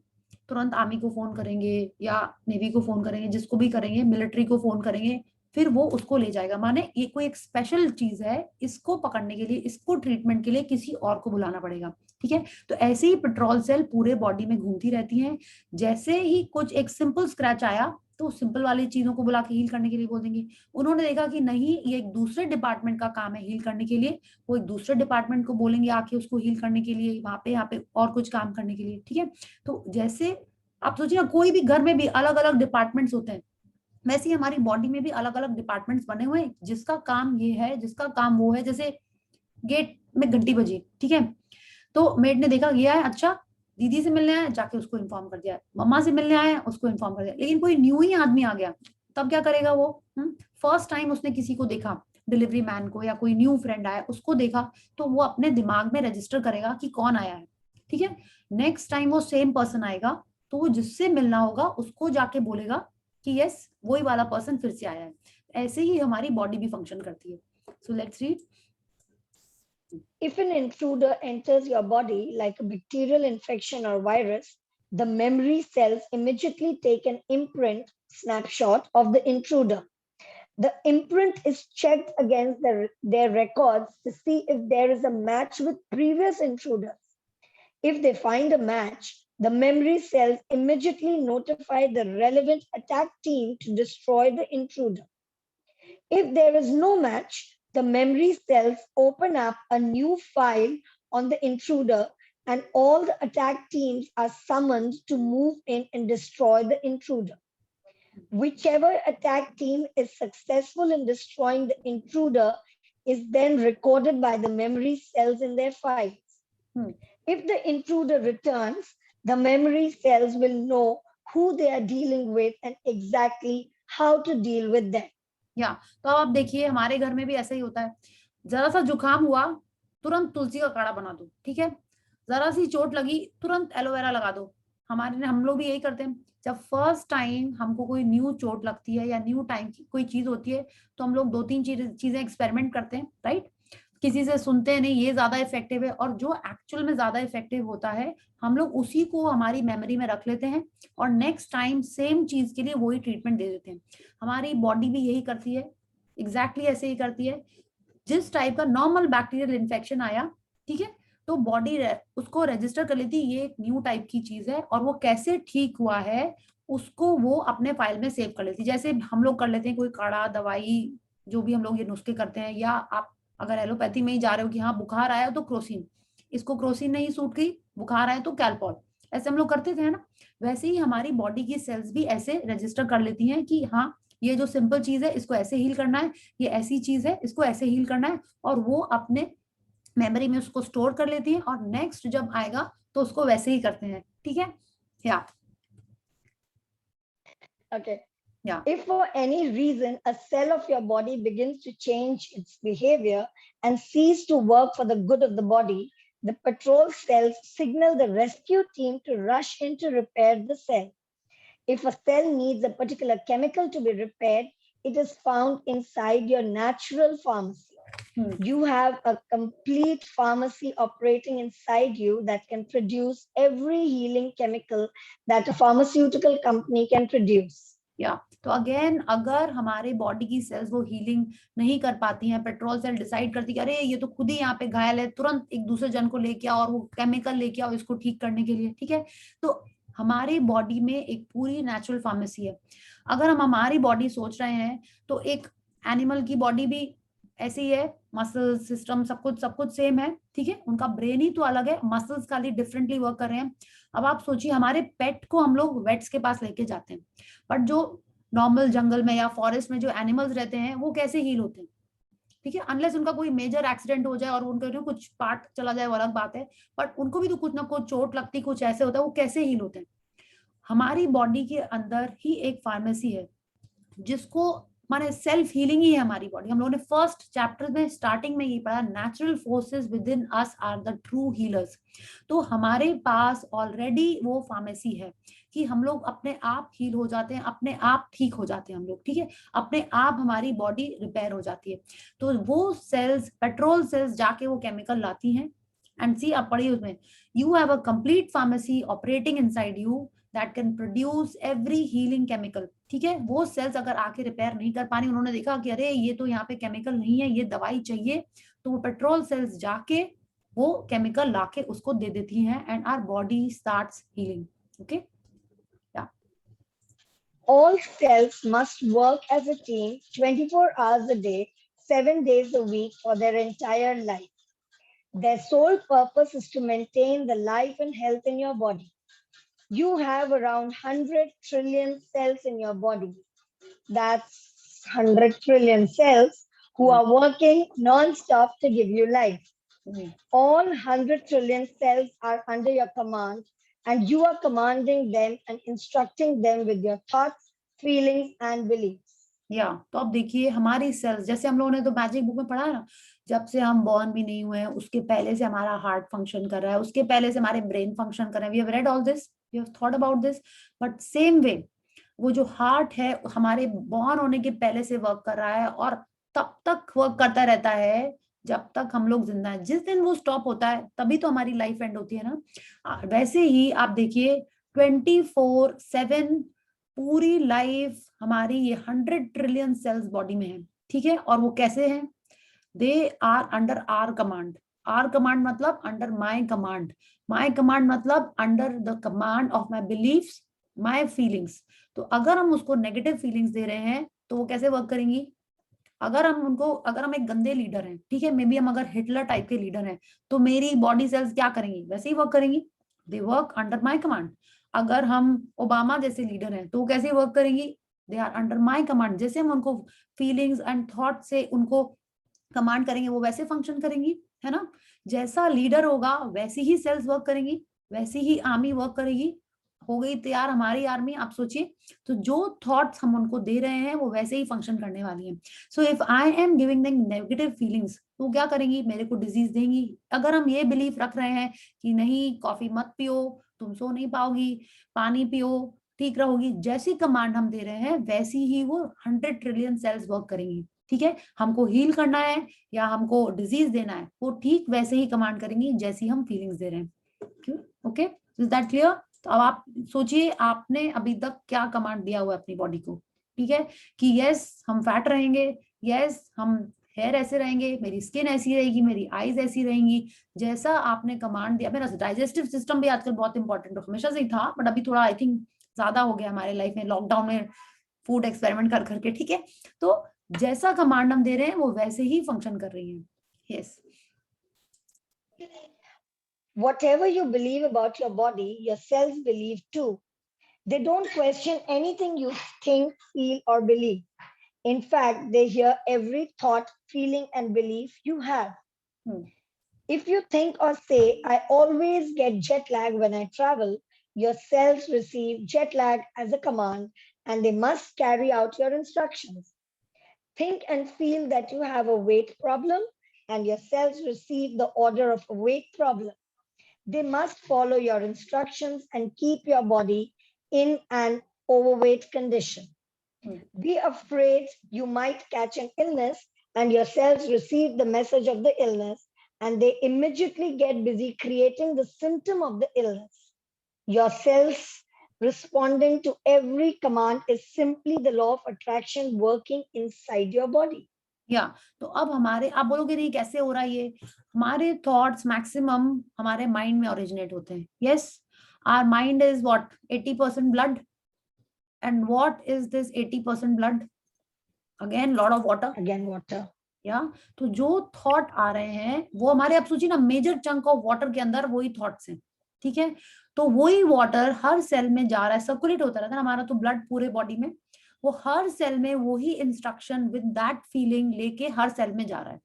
तुरंत आर्मी को फोन करेंगे या नेवी को फोन करेंगे, जिसको भी करेंगे, मिलिट्री को फोन करेंगे, फिर वो उसको ले जाएगा। माने ये कोई एक स्पेशल चीज है, इसको पकड़ने के लिए, इसको ट्रीटमेंट के लिए किसी और को बुलाना पड़ेगा, ठीक है? तो ऐसे ही पेट्रोल सेल पूरे बॉडी में घूमती रहती हैं। जैसे ही कुछ एक सिंपल स्क्रैच आया तो सिंपल वाली चीजों को बुला के हील करने के लिए बोल देंगे। उन्होंने देखा कि नहीं, ये एक दूसरे डिपार्टमेंट का काम है हील करने के लिए, वो एक दूसरे डिपार्टमेंट को बोलेंगे आके उसको हील करने के लिए, वहां पे यहाँ पे और कुछ काम करने के लिए, ठीक है? तो जैसे आप सोचिए ना, कोई भी घर में भी अलग अलग डिपार्टमेंट्स होते हैं, वैसे ही हमारी बॉडी में भी अलग अलग डिपार्टमेंट्स बने हुए हैं, जिसका काम ये है, जिसका काम वो है। जैसे गेट में घंटी बजी, ठीक है, तो मेड ने देखा गया है, अच्छा दीदी से मिलने आए, जाके उसको इन्फॉर्म कर दिया, मम्मा से मिलने आए, उसको इन्फॉर्म कर दिया। लेकिन कोई न्यू ही आदमी आ गया, तब क्या करेगा वो? फर्स्ट टाइम उसने किसी को देखा, डिलीवरी मैन को या कोई न्यू फ्रेंड आया, उसको देखा, तो वो अपने दिमाग में रजिस्टर करेगा कि कौन आया है, ठीक है। नेक्स्ट टाइम वो सेम पर्सन आएगा, तो वो जिससे मिलना होगा उसको जाके बोलेगा कि यस, वही वाला पर्सन फिर से आया है। ऐसे ही हमारी बॉडी भी फंक्शन करती है। So let's read. If an intruder enters your body like a bacterial infection or virus, the memory cells immediately take an imprint snapshot of the intruder. The imprint is checked against their records to see if there is a match with previous intruders. If they find a match, the memory cells immediately notify the relevant attack team to destroy the intruder. If there is no match, the memory cells open up a new file on the intruder, and all the attack teams are summoned to move in and destroy the intruder. Whichever attack team is successful in destroying the intruder is then recorded by the memory cells in their files. If the intruder returns, the memory cells will know who they are dealing with and exactly how to deal with them. तो आप देखिए, हमारे घर में भी ऐसा ही होता है। जरा सा जुकाम हुआ, तुरंत तुलसी का काढ़ा बना दो, ठीक है। जरा सी चोट लगी, तुरंत एलोवेरा लगा दो। हम लोग भी यही करते हैं। जब फर्स्ट टाइम हमको कोई न्यू चोट लगती है या न्यू टाइम की कोई चीज होती है, तो हम लोग 2-3 चीजें एक्सपेरिमेंट करते हैं, राइट। किसी से सुनते हैं नहीं, ये ज्यादा इफेक्टिव है, और जो एक्चुअल में ज्यादा इफेक्टिव होता है हम लोग उसी को हमारी मेमोरी में रख लेते हैं, और नेक्स्ट टाइम सेम चीज के लिए वही ट्रीटमेंट दे देते हैं। हमारी बॉडी भी यही करती है, एग्जैक्टली ऐसे ही करती है। जिस टाइप का नॉर्मल बैक्टीरियल इन्फेक्शन आया, ठीक है, तो बॉडी उसको रजिस्टर कर लेती है, ये एक न्यू टाइप की चीज है, और वो कैसे ठीक हुआ है उसको वो अपने फाइल में सेव कर लेती है। जैसे हम लोग कर लेते हैं कोई काढ़ा, दवाई, जो भी हम लोग ये नुस्खे करते हैं, या आप अगर एलोपैथी में ही जा रहे हो कि हाँ बुखार आया तो क्रोसिन, इसको क्रोसिन नहीं सूट गई, बुखार आया तो कैलपॉल, ऐसे हम लोग करते थे ना। वैसे ही हमारी बॉडी की सेल्स भी ऐसे रजिस्टर कर लेती हैं कि हाँ ये जो सिंपल चीज है इसको ऐसे हील करना है, ये ऐसी चीज है इसको ऐसे हील करना है, और वो अपने मेमोरी में उसको स्टोर कर लेती है, और नेक्स्ट जब आएगा तो उसको वैसे ही करते हैं, ठीक है। या Okay. Yeah. If for any reason a cell of your body begins to change its behavior and cease to work for the good of the body, the patrol cells signal the rescue team to rush in to repair the cell. If a cell needs a particular chemical to be repaired, it is found inside your natural pharmacy. You have a complete pharmacy operating inside you that can produce every healing chemical that a pharmaceutical company can produce. तो अगेन, अगर हमारे बॉडी की सेल्स वो हीलिंग नहीं कर पाती हैं, पेट्रोल सेल डिसाइड करती है अरे ये तो खुद ही यहाँ पे घायल है, तुरंत एक दूसरे जन को लेके आओ और वो केमिकल लेके आओ इसको ठीक करने के लिए, ठीक है। तो हमारी बॉडी में एक पूरी नेचुरल फार्मेसी है। अगर हम हमारी बॉडी सोच रहे हैं तो एक एनिमल की बॉडी भी ऐसे ही है, मसल सिस्टम सब कुछ सेम है, ठीक है। उनका ब्रेन ही तो अलग है, मसल्स खाली डिफरेंटली वर्क कर रहे हैं। अब आप सोचिए, हमारे पेट को हम लोग वेट्स के पास लेके जाते हैं, बट जो नॉर्मल जंगल में या फॉरेस्ट में जो एनिमल्स रहते हैं वो कैसे हील होते हैं, ठीक है। अनलेस उनका कोई मेजर एक्सीडेंट हो जाए और उनका कुछ पार्ट चला जाए वो अलग बात है, बट उनको भी तो कुछ ना कुछ चोट लगती, कुछ ऐसे होता है, वो कैसे हील होते हैं। हमारी बॉडी के अंदर ही एक फार्मेसी है जिसको माने सेल्फ हीलिंग ही है हमारी बॉडी। हम लोगों ने फर्स्ट चैप्टर में स्टार्टिंग में ये पढ़ा, natural forces within us are the true healers. तो हमारे पास ऑलरेडी वो फार्मेसी है कि हम लोग अपने आप हील हो जाते हैं, अपने आप ठीक हो जाते हैं हम लोग, ठीक है। अपने आप हमारी बॉडी रिपेयर हो जाती है। तो वो सेल्स, पेट्रोल सेल्स जाके वो केमिकल लाती हैं, एंड सी आप पढ़िए उसमें, you have a complete pharmacy operating inside you that can produce every healing chemical, ठीक है। वो सेल्स अगर आके रिपेयर नहीं कर पानी, उन्होंने देखा कि अरे ये तो यहाँ पे केमिकल नहीं है, ये दवाई चाहिए, तो वो पेट्रोल सेल्स जाके वो केमिकल लाके उसको दे देती हैं, and our body starts healing, okay. All cells must work as a team 24 hours a day, 7 days a week for their entire life. Their sole purpose is to maintain the life and health in your body. You have around 100 trillion cells in your body. That's 100 trillion cells who are working non-stop to give you life. All 100 trillion cells are under your command, and you are commanding them and instructing them with your thoughts, feelings, and beliefs. या तो अब देखिए हमारी सेल्स, जैसे हम लोगों ने तो मैजिक बुक में पढ़ा है ना, जब से हम बॉर्न भी नहीं हुए हैं उसके पहले से हमारा हार्ट फंक्शन कर रहा है, उसके पहले से हमारे ब्रेन फंक्शन कर रहे हैं. We have read all this, we have thought about this. But same way वो जो हार्ट है हमारे बॉर्न होने के पहले से वर्क कर रहा है और तब तक वर्क करता रहता है जब तक हम लोग जिंदा हैं. जिस दिन वो स्टॉप होता है तभी तो हमारी लाइफ एंड होती है ना. वैसे ही आप देखिए 24/7 पूरी लाइफ हमारी ये 100 ट्रिलियन सेल्स बॉडी में है. ठीक है, और वो कैसे हैं? They are under our command. Our command मतलब under my command. My command मतलब under the command of my beliefs, my feelings. तो अगर हम उसको नेगेटिव फीलिंग्स दे रहे हैं तो वो कैसे वर्क करेंगी? अगर हम एक गंदे लीडर हैं, ठीक है, मे बी हम अगर हिटलर टाइप के लीडर हैं, तो मेरी बॉडी सेल्स क्या करेंगी? वैसे ही वर्क करेंगी. They work under my command. अगर हम ओबामा जैसे लीडर हैं तो वो कैसे वर्क करेंगी? They are under my command. जैसे हम उनको फीलिंग्स एंड थॉट से उनको कमांड करेंगे वो वैसे फंक्शन करेंगी, है ना. जैसा लीडर होगा वैसी ही सेल्स वर्क करेंगी, वैसी ही आर्मी वर्क करेगी. हो गई तैयार हमारी आर्मी. आप सोचिए, तो जो थॉट्स हम उनको दे रहे हैं वो वैसे ही फंक्शन करने वाली है. So if I am giving them negative feelings तो क्या करेंगी? मेरे को डिजीज देंगी. अगर हम ये बिलीफ रख रहे हैं कि नहीं कॉफी मत पियो, तुम सो नहीं पाओगी, पानी पियो, ठीक रहोगी, जैसी कमांड हम दे रहे हैं वैसी ही वो 100 ट्रिलियन सेल्स वर्क करेंगी. ठीक है, हमको हील करना है या हमको डिजीज देना है, वो ठीक वैसे ही कमांड करेंगी जैसी हम फीलिंग्स दे रहे हैं. Okay, is that clear? तो अब आप सोचिए आपने अभी तक क्या कमांड दिया हुआ है अपनी बॉडी को. ठीक है, कि यस हम फैट रहेंगे, यस हम हेयर ऐसे रहेंगे, मेरी स्किन ऐसी रहेगी, मेरी आईज ऐसी रहेंगी, जैसा आपने कमांड दिया. मेरा डाइजेस्टिव सिस्टम भी आजकल बहुत इंपॉर्टेंट है, हमेशा से ही था बट अभी थोड़ा आई थिंक ज्यादा हो गया हमारे लाइफ में, लॉकडाउन में फूड एक्सपेरिमेंट कर करके. ठीक है, तो जैसा कमांड हम दे रहे हैं वो वैसे ही फंक्शन कर रही है. Yes. Whatever you believe about your body, your cells believe too. They don't question anything you think, feel, or believe. In fact, they hear every thought, feeling, and belief you have. If you think or say, I always get jet lag when I travel, your cells receive jet lag as a command and they must carry out your instructions. Think and feel that you have a weight problem and your cells receive the order of a weight problem. They must follow your instructions and keep your body in an overweight condition. Be afraid you might catch an illness and your cells receive the message of the illness and they immediately get busy creating the symptom of the illness. Your cells responding to every command is simply the law of attraction working inside your body. या तो अब हमारे, आप बोलोगे नहीं कैसे हो रहा है ये, हमारे थॉट्स मैक्सिमम हमारे माइंड में ओरिजिनेट होते हैं. Yes, our mind is what 80% blood. And what is this 80% blood? Again lot of water. Again, water. या तो जो थॉट आ रहे हैं वो हमारे, आप सोचिए ना, मेजर चंक ऑफ वाटर के अंदर वही थॉट्स हैं. ठीक है, तो वही वाटर हर सेल में जा रहा है, सर्कुलेट होता रहता है हमारा तो ब्लड पूरे बॉडी में, वो हर सेल में वही इंस्ट्रक्शन विद दैट फीलिंग लेके हर सेल में जा रहा है.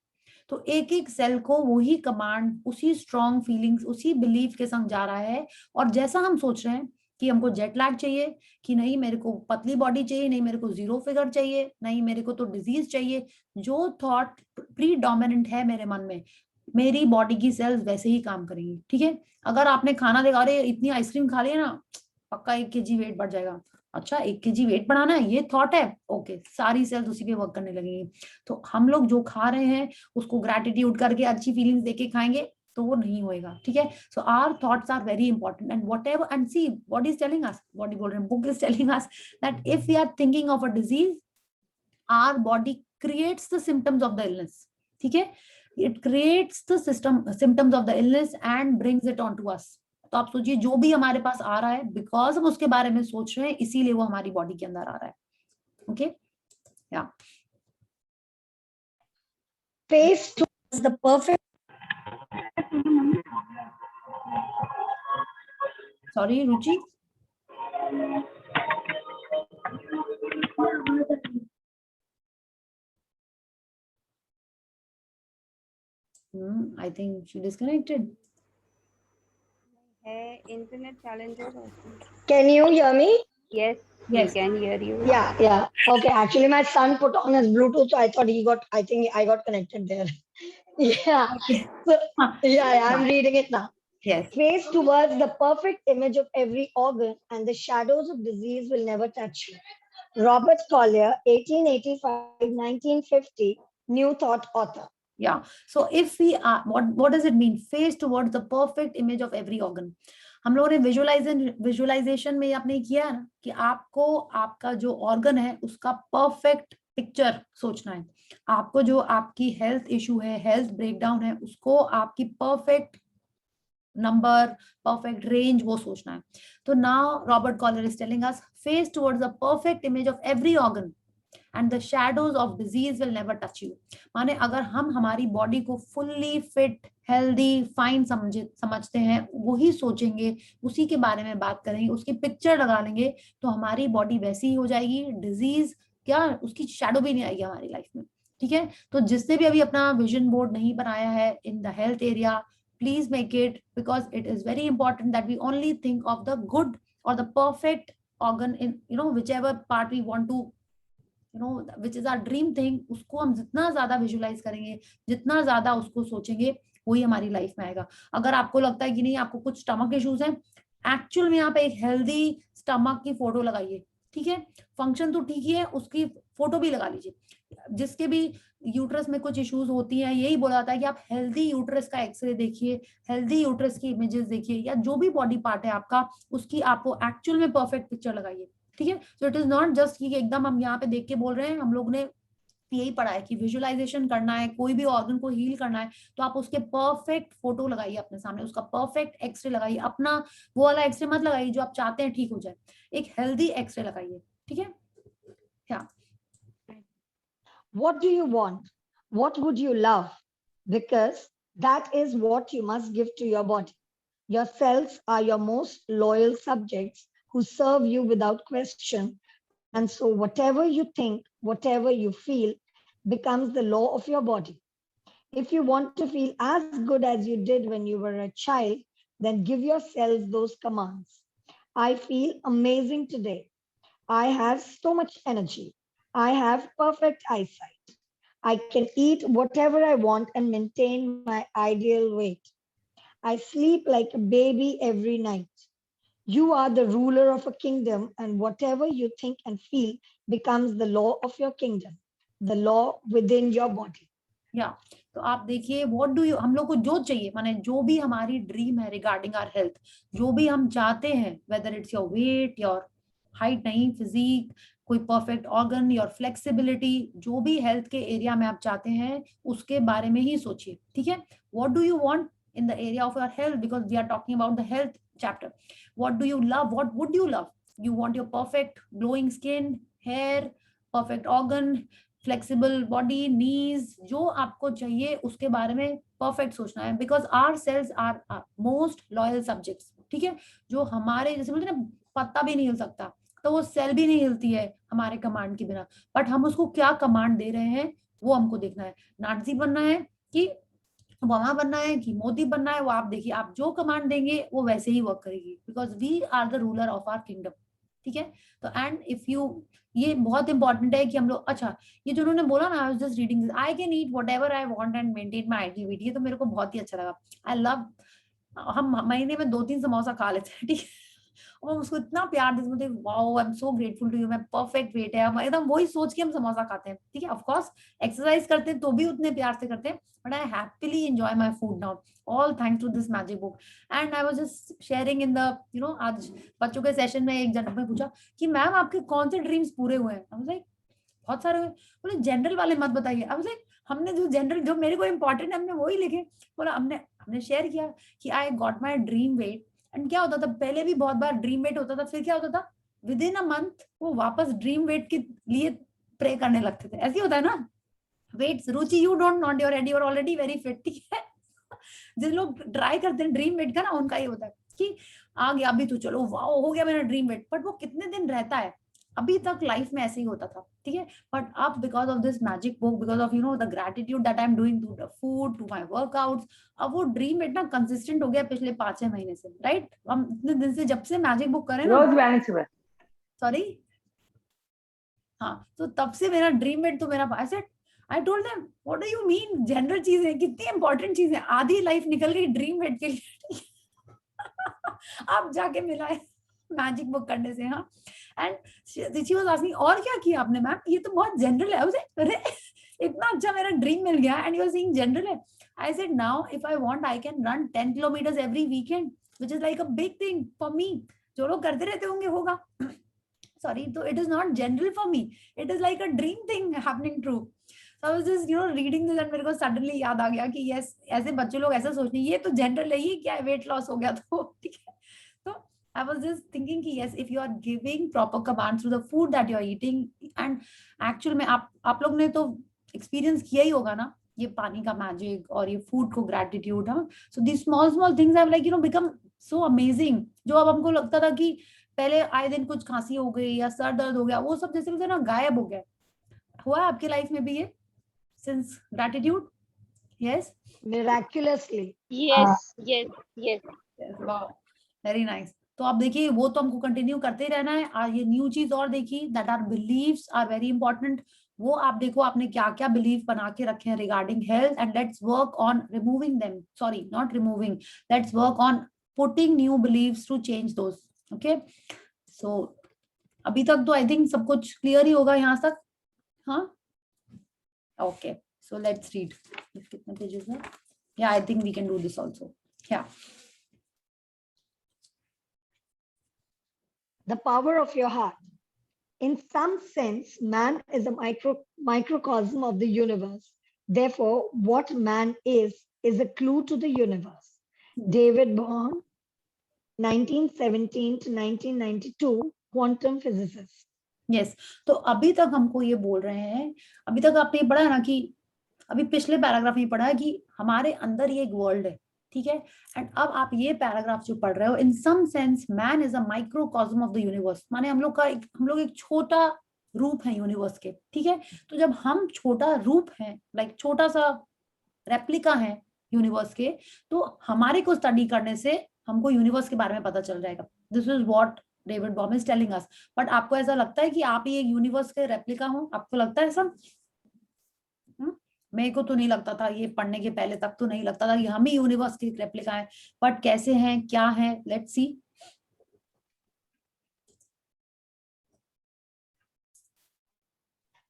तो एक एक सेल को वही कमांड उसी स्ट्रॉन्ग फीलिंग्स उसी बिलीफ के संग जा रहा है. और जैसा हम सोच रहे हैं कि हमको जेट लैग चाहिए, कि नहीं मेरे को पतली बॉडी चाहिए, नहीं मेरे को जीरो फिगर चाहिए, नहीं मेरे को तो डिजीज चाहिए, जो थॉट प्रीडोमिनेंट है मेरे मन में, मेरी बॉडी की सेल्स वैसे ही काम करेंगी. ठीक है, अगर आपने खाना देखा, अरे इतनी आइसक्रीम खा लिया ना पक्का 1 kg वेट बढ़ जाएगा. अच्छा 1 kg वेट बढ़ाना है, ये थॉट है, ओके, सारी सेल्स उसी पे वर्क करने लगेंगी. तो हम लोग जो खा रहे हैं उसको ग्रैटिट्यूड करके अच्छी फीलिंग्स देके खाएंगे तो वो नहीं होएगा. ठीक है, so our thoughts are very important and whatever, and see body is telling us, body बोल रहे हैं, book is telling us that if we are thinking of a disease, our body creates the symptoms of the illness. ठीक है, it creates the symptoms of the illness and brings it on to us. तो आप सोचिए जो भी हमारे पास आ रहा है बिकॉज हम उसके बारे में सोच रहे हैं, इसीलिए वो हमारी बॉडी के अंदर आ रहा है. ओके, या Phase 2 is the perfect. Sorry Ruchi. I think she disconnected. Internet challenges. Can you hear me? Yes, Yes. we can hear you. Yeah. Okay. Actually, my son put on his Bluetooth, so I thought I think I got connected there. Yeah. Okay. So, yeah, I'm reading it now. Yes. Face towards the perfect image of every organ, and the shadows of disease will never touch you. Robert Collier, 1885-1950, New Thought author. Yeah. So if we are, what does it mean? Face towards the perfect image of every organ. हम लोगों ने विजुअलाइजेशन में आपने किया है ना कि आपको आपका जो ऑर्गन है उसका परफेक्ट पिक्चर सोचना है. आपको जो आपकी हेल्थ इशू है, हेल्थ ब्रेकडाउन है, उसको आपकी परफेक्ट नंबर, परफेक्ट रेंज वो सोचना है. तो now Robert Collier is telling us, face towards the perfect image of every organ and the shadows of disease will never touch you. माने अगर हम हमारी बॉडी को फुल्ली फिट, हेल्दी, फाइन समझते हैं, वही सोचेंगे, उसी के बारे में बात करेंगे, उसकी पिक्चर लगा लेंगे, तो हमारी बॉडी वैसी ही हो जाएगी. डिजीज क्या, उसकी शैडो भी नहीं आएगी हमारी लाइफ में. ठीक है. तो जिसने भी अभी अपना विजन बोर्ड नहीं बनाया है in the health area, please make it, because it is very important that we only think of the good और the perfect organ in whichever part we want to which is our dream thing. उसको हम जितना ज्यादा विजुअलाइज करेंगे, जितना ज्यादा उसको सोचेंगे, वही हमारी लाइफ में आएगा. अगर आपको लगता है कि नहीं आपको कुछ स्टमक इश्यूज हैं, एक्चुअल में यहाँ पे एक हेल्दी स्टमक की फोटो लगाइए. ठीक है. फंक्शन तो ठीक ही है, उसकी फोटो भी लगा लीजिए. जिसके भी यूट्रस में कुछ इश्यूज होती हैं, यही बोला जाता है कि आप हेल्दी यूट्रस का एक्सरे देखिए, हेल्दी यूट्रस की इमेजेस देखिए, या जो भी बॉडी पार्ट है आपका, उसकी आपको एक्चुअल में परफेक्ट पिक्चर लगाइए. ठीक है. सो इट इज नॉट जस्ट कि एकदम हम यहाँ पे देख के बोल रहे हैं. हम लोग ने यही पढ़ा है कि विजुअलाइजेशन करना है, कोई भी ऑर्गन को हील करना है, तो आप उसके परफेक्ट फोटो लगाइए अपने सामने, उसका परफेक्ट एक्सरे लगाइए. अपना वो वाला एक्सरे मत लगाइए जो आप चाहते हैं ठीक हो जाए, एक हेल्दी एक्सरे लगाइए. ठीक है. Yeah. What do you want? What would you love? Because that is what you must give to your body. Your cells are your most loyal subjects who serve you without question. And so whatever you think, whatever you feel becomes the law of your body. If you want to feel as good as you did when you were a child, then give your cells those commands. I feel amazing today. I have so much energy. I have perfect eyesight. I can eat whatever I want and maintain my ideal weight. I sleep like a baby every night. You are the ruler of a kingdom, and whatever you think and feel becomes the law of your kingdom, the law within your body. Yeah. तो आप देखिए, व्हाट डू यू, हम लोग को जो चाहिए, माने जो भी हमारी ड्रीम है रिगार्डिंग आवर हेल्थ, जो भी हम चाहते हैं, whether it's your weight, your height नहीं, फिजिक, कोई परफेक्ट ऑर्गन, योर फ्लेक्सिबिलिटी, जो भी हेल्थ के एरिया में आप चाहते हैं, उसके बारे में ही सोचिए. ठीक है. What do you want in the area of your health, because we are talking about the health chapter. What do you love? What would you love? You want your perfect glowing skin, hair, perfect organ, flexible body, knees, जो आपको चाहिए उसके बारे में perfect सोचना है, because our cells are our most loyal subjects. ठीक है. जो हमारे, जैसे बोलते हैं ना, पत्ता भी नहीं हिल सकता, तो वो सेल भी नहीं हिलती है हमारे कमांड के बिना, बट हम उसको क्या कमांड दे रहे हैं वो हमको देखना है. नाटजी बनना है कि ओबामा बनना है कि मोदी बनना है, वो आप देखिए, आप जो कमांड देंगे वो वैसे ही वर्क करेगी, because we are the ruler of our kingdom. ठीक है. तो एंड इफ यू, ये बहुत इंपॉर्टेंट है कि हम लोग, अच्छा ये जो उन्होंने बोला ना, आई was just reading this, I can eat whatever I want and maintain my ideal weight, ये तो मेरे को बहुत ही अच्छा लगा. आई लव, हम महीने में 2-3 समोसा खा लेते हैं. ठीक है. और उसको इतना प्यार देते, बोलते wow I am so grateful to you, मैं परफेक्ट वेट है, हम एकदम वही सोच के हम समोसा खाते हैं. ठीक है. ऑफ कोर्स एक्सरसाइज करते हैं तो भी उतने प्यार से करते हैं, but I happily enjoy my food now, all thanks to this magic book. And I was just sharing in the आज बच्चों के सेशन में एक जन ने पूछा कि मैम आपके कौन से ड्रीम्स पूरे हुए हैं. आई वाज लाइक बहुत सारे हुए. बोले जनरल वाले मत बताइए. आई वाज लाइक हमने जो जनरल, जो मेरे को इंपॉर्टेंट है, हमने वही लिखे. बोला हमने शेयर किया कि I got my dream weight. And क्या होता था, पहले भी बहुत बार ड्रीम वेट होता था, फिर क्या होता था, विद इन अ मंथ वो वापस ड्रीम वेट के लिए प्रे करने लगते थे. ऐसे होता है ना. Weights, Ruchi, you don't not your head, you are already very fit. ठीक है. जिन लोग ट्राई करते हैं ड्रीम वेट का ना, उनका ये होता है कि आ गया अभी तो चलो वाओ हो गया मेरा ड्रीम वेट, बट वो कितने दिन रहता है. अभी तक लाइफ में ऐसे ही होता था, ठीक है, बट अब because of this magic book, because of the gratitude that I am doing to the food, to my workouts, अब वो ड्रीम इतना कंसिस्टेंट हो गया पिछले 5-6 महीने से, राइट? हम इतने दिन से जब से मैजिक बुक करें ना, रोज व्यायाम सुबह। सॉरी, हाँ, तो तब से मेरा ड्रीम वेट तो मेरा I told them what do you mean, general चीजें कितनी इंपॉर्टेंट चीजें, आधी लाइफ निकल गई ड्रीम वेट के लिए आप जाके मिला है मैजिक बुक करने से, हाँ। एंड शी वाज आस्किंग और क्या किया आपने मैम, ये तो बहुत जनरल है। उसे अरे इतना अच्छा मेरा ड्रीम मिल गया, and you are saying general है। I said now if I want I can run 10 kilometres every weekend, which is like a big thing for me. जो लोग करते रहते होंगे होगा, sorry, so it is not general for me, it is like a dream thing happening true. So I was just reading this and मेरे को suddenly याद आ गया कि yes, ऐसे बच्चे लोग ऐसा सोचते हैं ये तो जनरल है, ये क्या है, वेट लॉस हो गया तो ठीक है। तो I was just thinking कि yes, if you are giving proper commands through the food that you are eating, and actual में आप लोग ने तो experience किया ही होगा ना ये पानी का मैजिक और ये फूड को ग्रेटिट्यूड, हाँ। So these small things have like become so amazing, जो अब हमको लगता था कि पहले आए दिन कुछ खांसी हो गई या सर दर्द हो गया, वो सब जैसे बोलते ना गायब हो गया। हुआ आपके लाइफ में भी ये since gratitude? Yes, Miraculously. yes. Wow, very nice. तो आप देखिए वो तो हमको कंटिन्यू करते ही रहना है। और ये न्यू चीज और देखिए, that are believes are very important. वो आप देखो आपने क्या क्या बिलीव बना के रखे हैं regarding health, and let's work on removing them, sorry not removing, let's work on putting new believes to change those. Okay, so अभी तक तो आई थिंक सब कुछ क्लियर ही होगा यहाँ तक, हाँ। Okay, so let's read. कितने पेजेस है? Yeah I think we can do this also. Yeah The power of your heart. In some sense, man is a microcosm of the universe. Therefore, what man is a clue to the universe. David Bohm, 1917 to 1992, quantum physicist. Yes, तो अभी तक हमको ये बोल रहे हैं, अभी तक आपने पढ़ा है ना कि अभी पिछले पैराग्राफ में पढ़ा है कि हमारे अंदर ये एक वर्ल्ड है, ठीक है। एंड अब आप ये पैराग्राफ जो पढ़ रहे हो, in some sense man is a microcosm of the universe, माने हम लोग एक छोटा रूप है यूनिवर्स के, ठीक है। तो जब हम छोटा रूप है, लाइक छोटा सा रेप्लिका है यूनिवर्स के, तो हमारे को स्टडी करने से हमको यूनिवर्स के बारे में पता चल जाएगा। This is what David Bohm is telling us. But आपको ऐसा लगता है कि आप ये यूनिवर्स के रेप्लिका हो? आपको लगता है ऐसा? मेरे को तो नहीं लगता था, ये पढ़ने के पहले तक तो नहीं लगता था कि हम ही यूनिवर्स की रेप्लिका है। बट कैसे हैं, क्या है, let's see.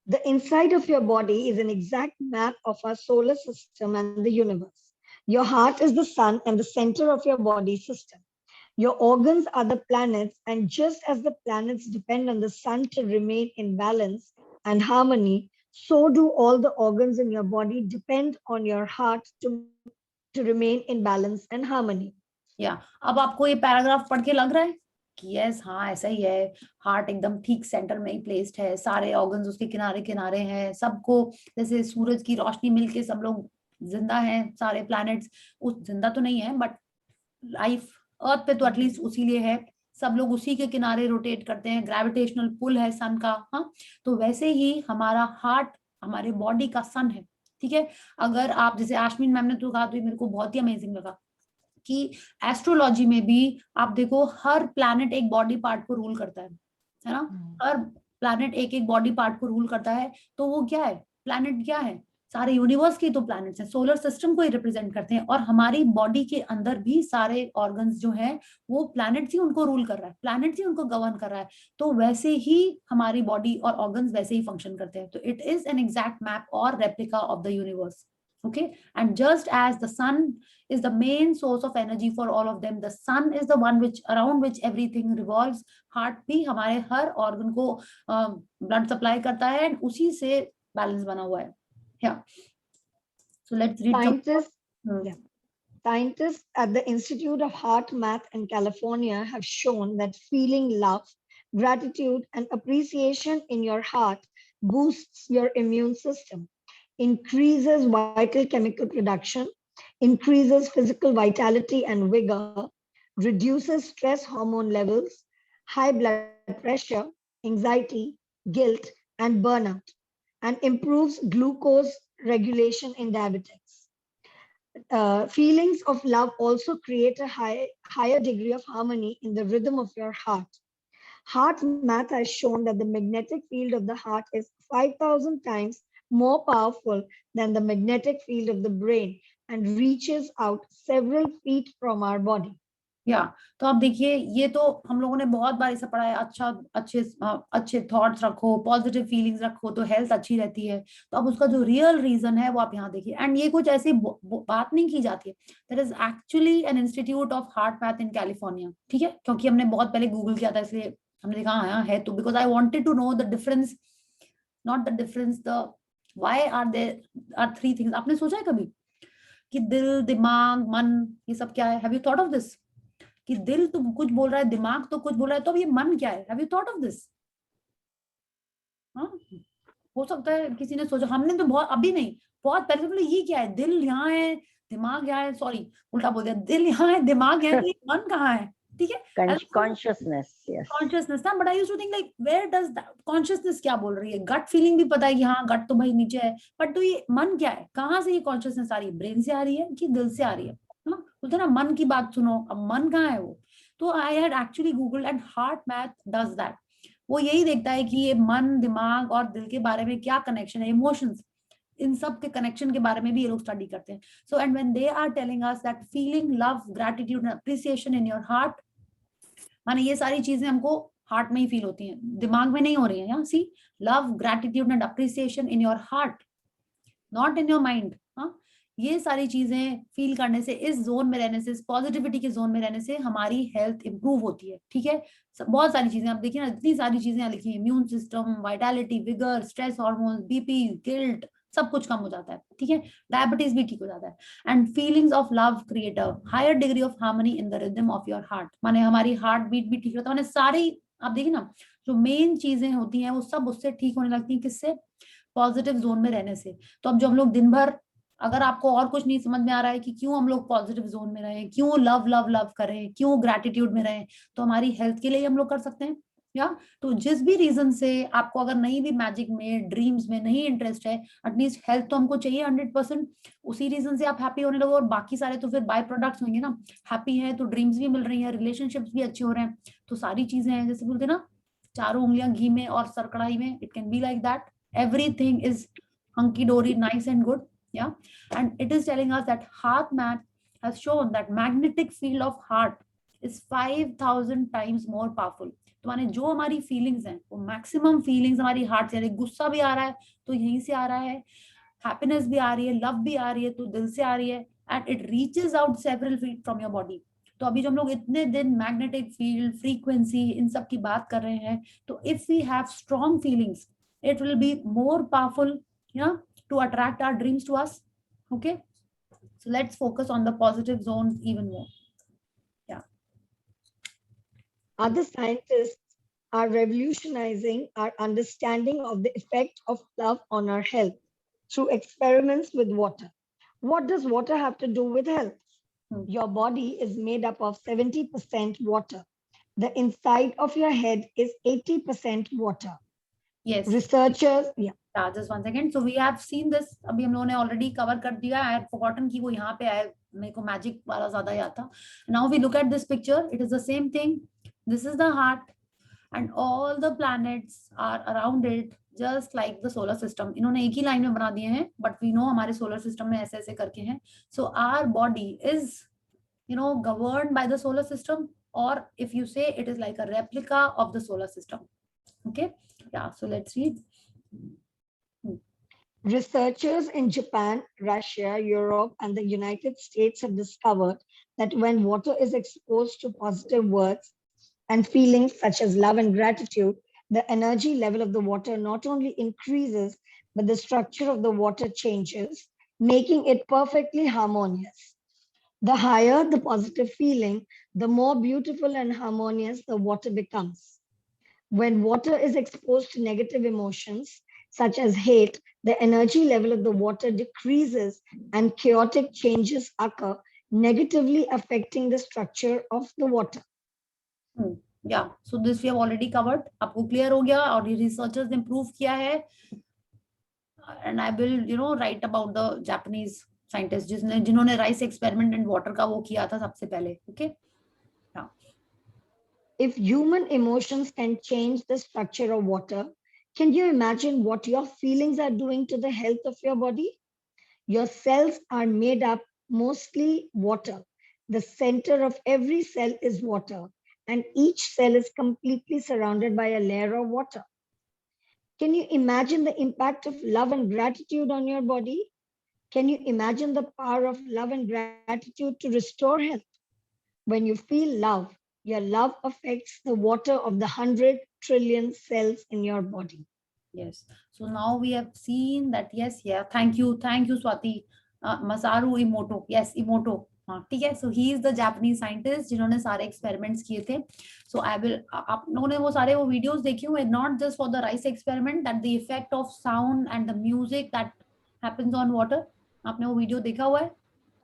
The inside of your body is an exact map of our solar system and the universe. Your heart is the sun and the center of your body system. Your organs are the planets, and just as the planets depend on the sun to remain in balance and harmony, so do all the organs in your body depend on your heart to remain in balance and harmony. अब आपको ये पैराग्राफ पढ़ के लग रहा है कि यस, हाँ ऐसा ही है। हार्ट एकदम ठीक सेंटर में ही प्लेस्ड है, सारे ऑर्गन्स उसके किनारे किनारे हैं, सबको जैसे सूरज की रोशनी मिलके सब लोग जिंदा हैं, सारे प्लैनेट्स उस जिंदा तो नहीं है बट लाइफ अर्थ पे तो एटलीस्ट उसी लिए है, सब लोग उसी के किनारे रोटेट करते हैं, ग्रेविटेशनल पुल है सन का, हाँ। तो वैसे ही हमारा हार्ट हमारे बॉडी का सन है, ठीक है। अगर आप जैसे आश्विन मैम ने तो कहा, तो मेरे को बहुत ही अमेजिंग लगा कि एस्ट्रोलॉजी में भी आप देखो हर प्लैनेट एक बॉडी पार्ट को रूल करता है ना। हर प्लैनेट एक एक बॉडी पार्ट को रूल करता है। तो वो क्या है, प्लैनेट क्या है, सारे यूनिवर्स के तो प्लैनेट्स हैं, सोलर सिस्टम को ही रिप्रेजेंट करते हैं। और हमारी बॉडी के अंदर भी सारे ऑर्गन्स जो हैं वो प्लैनेट्स ही उनको रूल कर रहा है, प्लैनेट्स ही उनको गवर्न कर रहा है। तो वैसे ही हमारी बॉडी और ऑर्गन्स वैसे ही फंक्शन करते हैं। तो it is an exact map और replica of the universe. Okay, and just as the sun is the main source of energy for all of them, the sun is the one around which everything revolves. Heart भी हमारे हर organ को blood supply करता है, and उसी से balance बना हुआ है। Yeah. So let's read. Scientists at the Institute of Heart Math in California have shown that feeling love, gratitude, and appreciation in your heart boosts your immune system, increases vital chemical production, increases physical vitality and vigor, reduces stress hormone levels, high blood pressure, anxiety, guilt, and burnout, and improves glucose regulation in diabetics. Feelings of love also create a higher degree of harmony in the rhythm of your heart. Heart math has shown that the magnetic field of the heart is 5,000 times more powerful than the magnetic field of the brain and reaches out several feet from our body. या तो आप देखिए, ये तो हम लोगों ने बहुत बार इसे पढ़ा है, अच्छे थॉट्स रखो, पॉजिटिव फीलिंग्स रखो तो हेल्थ अच्छी रहती है। तो अब उसका जो रियल रीजन है वो आप यहाँ देखिए, एंड ये कुछ ऐसी बात नहीं की जाती है। There is actually an institute of heart math in California, ठीक है, क्योंकि हमने बहुत पहले गूगल किया था इसलिए हमने देखा हाँ है, तो because I wanted to know the difference, not the difference, the why are there are three things. आपने सोचा है कभी कि दिल, दिमाग, मन, ये सब क्या है? Have you thought of this कि दिल तो कुछ बोल रहा है, दिमाग तो कुछ बोल रहा है, तो अब ये मन क्या है? Have you thought of this? हाँ, हो सकता है किसी ने सोचा, हमने तो बहुत अभी नहीं, बहुत पहले तो बोले ये क्या है, दिल यहाँ है, दिमाग यहाँ है, सॉरी उल्टा बोल दिया, दिल यहाँ है, दिमाग यहाँ है, तो ये मन कहाँ है? ठीक है, कॉन्शियसनेस, यस, कॉन्शियसनेस ना, but I used to think like where does consciousness क्या बोल रही है? गट फीलिंग भी पता है कि हाँ गट तो भाई नीचे है, बट तो ये मन क्या है? कहाँ से ये कॉन्शियसनेस आ रही है? ब्रेन से आ रही है कि दिल से आ रही है? हाँ, बोलते ना मन की बात सुनो, अब मन कहाँ है वो? तो I had actually googled and heart math does that. वो यही देखता है कि ये मन, दिमाग और दिल के बारे में क्या कनेक्शन है, इमोशंस, इन सब के कनेक्शन के बारे में भी ये लोग स्टडी करते हैं। So and when they are telling us that feeling love, gratitude and appreciation in your heart, माने ये सारी चीजें हमको हार्ट में ही फील होती हैं, दिमाग में नहीं हो रही है। See, love, gratitude and appreciation in your heart, not in your mind. हाँ, ये सारी चीजें फील करने से, इस जोन में रहने से, इस पॉजिटिविटी के जोन में रहने से हमारी हेल्थ इंप्रूव होती है। ठीक है, बहुत सारी चीजें आप देखिए ना, इतनी सारी चीजें लिखी है, immune system, vitality, vigour, stress hormone, BP, guilt, सब कुछ कम हो जाता है। ठीक है, डायबिटीज भी ठीक हो जाता है। And feelings of love create a higher degree of harmony in the rhythm of your heart, माने हमारी हार्ट बीट भी ठीक रहता है। माने सारी आप देखिए ना, जो मेन चीजें होती हैं वो सब उससे ठीक होने लगती है, किससे? पॉजिटिव जोन में रहने से। तो अब जो हम लोग दिन भर, अगर आपको और कुछ नहीं समझ में आ रहा है कि क्यों हम लोग पॉजिटिव जोन में रहें, क्यों लव लव लव करें, क्यों ग्रैटिट्यूड में रहें, तो हमारी हेल्थ के लिए हम लोग कर सकते हैं। या तो जिस भी रीजन से आपको अगर नहीं भी मैजिक में, ड्रीम्स में नहीं इंटरेस्ट है, एटलीस्ट हेल्थ तो हमको चाहिए 100%, उसी रीजन से आप हैप्पी होने लगो, और बाकी सारे तो फिर बाय प्रोडक्ट्स होंगे ना। हैप्पी है तो ड्रीम्स भी मिल रही हैं, रिलेशनशिप्स भी अच्छे हो रहे हैं, तो सारी चीजें हैं, जैसे बोलते हैं ना, चारों उंगलियां घी में और सर कढ़ाई में, it can be like that, everything is hunky dory, nice and good. Yeah, and it is telling us that heart math has shown that magnetic field of heart is 5,000 times more powerful. तो माने जो हमारी फीलिंग्स हैं वो मैक्सिमम फीलिंग्स हमारी हार्ट से, गुस्सा भी आ रहा है तो यहीं से आ रहा है, हैप्पीनेस भी आ रही है, लव भी आ रही है तो दिल से आ रही है, and it reaches out several feet from your body. तो अभी जो हम लोग इतने दिन मैग्नेटिक फील्ड, फ्रीक्वेंसी, इन सब की बात कर रहे हैं, तो if we have strong feelings, it will be more powerful, to attract our dreams to us. Okay, so let's focus on the positive zones even more. Yeah, Other scientists are revolutionizing our understanding of the effect of love on our health through experiments with water. What does water have to do with health? Your body is made up of 70% water. The inside of your head is 80% water. yes, Researchers, just one second. So we have seen this, अभी हम लोगों ने already cover कर दिया। I had forgotten कि वो यहाँ पे आए, मेरे को मैजिक वाला ज्यादा याद था। Now we look at this picture, it is the same thing. This is the heart and all the planets are around it, just like the solar system. इन्होंने एक ही लाइन में बना दिए हैं, but we know हमारे solar system में ऐसे ऐसे करके हैं। So our body is, governed by the solar system, or if you say it is like a replica of the solar system. Okay, yeah, so let's read. Researchers in Japan, Russia, Europe, and the United States have discovered that when water is exposed to positive words and feelings such as love and gratitude, the energy level of the water not only increases, but the structure of the water changes, making it perfectly harmonious. The higher the positive feeling, the more beautiful and harmonious the water becomes. When water is exposed to negative emotions, such as hate, the energy level of the water decreases and chaotic changes occur, negatively affecting the structure of the water. Yeah, so this we have already covered. आपको clear हो गया और ये researchers ने prove किया है. And I will, write about the Japanese scientist जिन्होंने rice experiment and water का वो किया था सबसे पहले. Okay. Yeah. If human emotions can change the structure of water, can you imagine what your feelings are doing to the health of your body? Your cells are made up mostly water. The center of every cell is water, and each cell is completely surrounded by a layer of water. Can you imagine the impact of love and gratitude on your body? Can you imagine the power of love and gratitude to restore health? When you feel love, your love affects the water of the 100 trillion cells in your body. Yes. So now we have seen that. Yes. Yeah. Thank you, Swati. Masaru Emoto. Yes, Emoto. हाँ ठीक है. So he is the Japanese scientist जिन्होंने सारे experiments किए थे. So I will. आप लोगों ने वो सारे वो videos देखे हुए. Not just for the rice experiment, that the effect of sound and the music that happens on water. आपने वो video देखा हुआ है?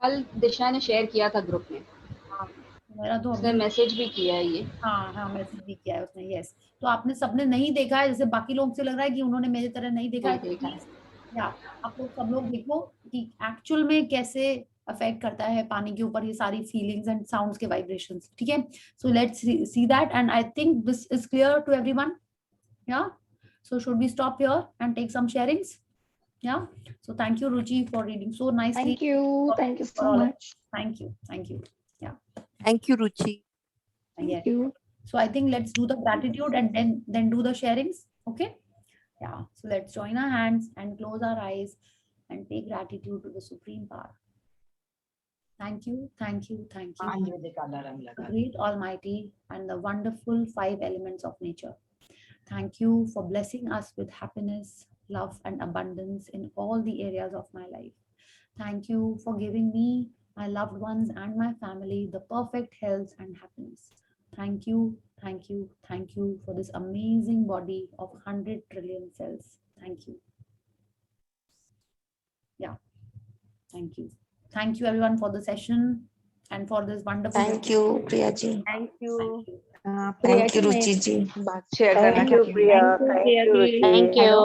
कल दिशा ने शेयर किया था ग्रुप में. हाँ. मेरा तो उसने मैसेज भी किया है ये. हाँ मैसेज भी किया है उसने. यस. तो आपने सबने नहीं देखा है, जैसे बाकी लोग से लग रहा है कि उन्होंने मेरी तरह नहीं देखा है. या आप लोग सब लोग देखो कि एक्चुअल में कैसे अफेक्ट करता है पानी के ऊपर ये सारी फीलिंग्स एंड साउंड्स के वाइब्रेशंस. ठीक है. So let's see that and I think this is clear to everyone. Yeah so should we stop here and take some sharings? Yeah. So thank you, Ruchi, for reading so nicely. Thank you so much. Thank you. Yeah. Thank you, Ruchi. Thank you. So I think let's do the gratitude and then do the sharings. Okay. Yeah. So let's join our hands and close our eyes and take gratitude to the Supreme Power. Thank you. The great Almighty and the wonderful 5 elements of nature. Thank you for blessing us with happiness, love and abundance in all the areas of my life. Thank you for giving me, my loved ones and my family the perfect health and happiness. Thank you for this amazing body of 100 trillion cells. Thank you. Yeah. Thank you everyone for the session and for this wonderful. Thank you, Priya ji. Thank you. Thank you, Ruchi ji. Thank you, Priya. Thank you, Ruchi. Thank you.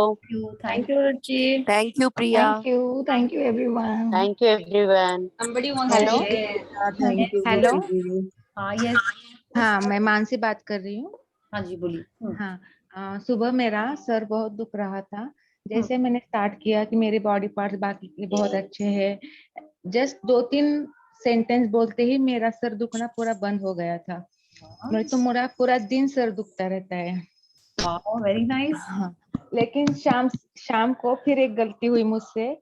Thank you, Ruchi. Thank you, Priya. Thank you everyone. Thank you everyone. Somebody wants to share. Thank you, Hello? Ruchi ji. Yes. हाँ, मैं मानसी बात कर रही हूँ. हाँ जी बोलिए. हाँ, सुबह मेरा सर बहुत दुख रहा था. जैसे मैंने स्टार्ट किया कि मेरे बॉडी पार्ट्स बाकी बहुत अच्छे हैं, जस्ट 2-3 सेंटेंस बोलते ही मेरा सर दुखना पूरा बंद हो गया था. मेरे तो मेरा पूरा दिन सर दुखता रहता है. Very nice. हाँ, लेकिन शाम को फिर एक गलती हुई मुझसे.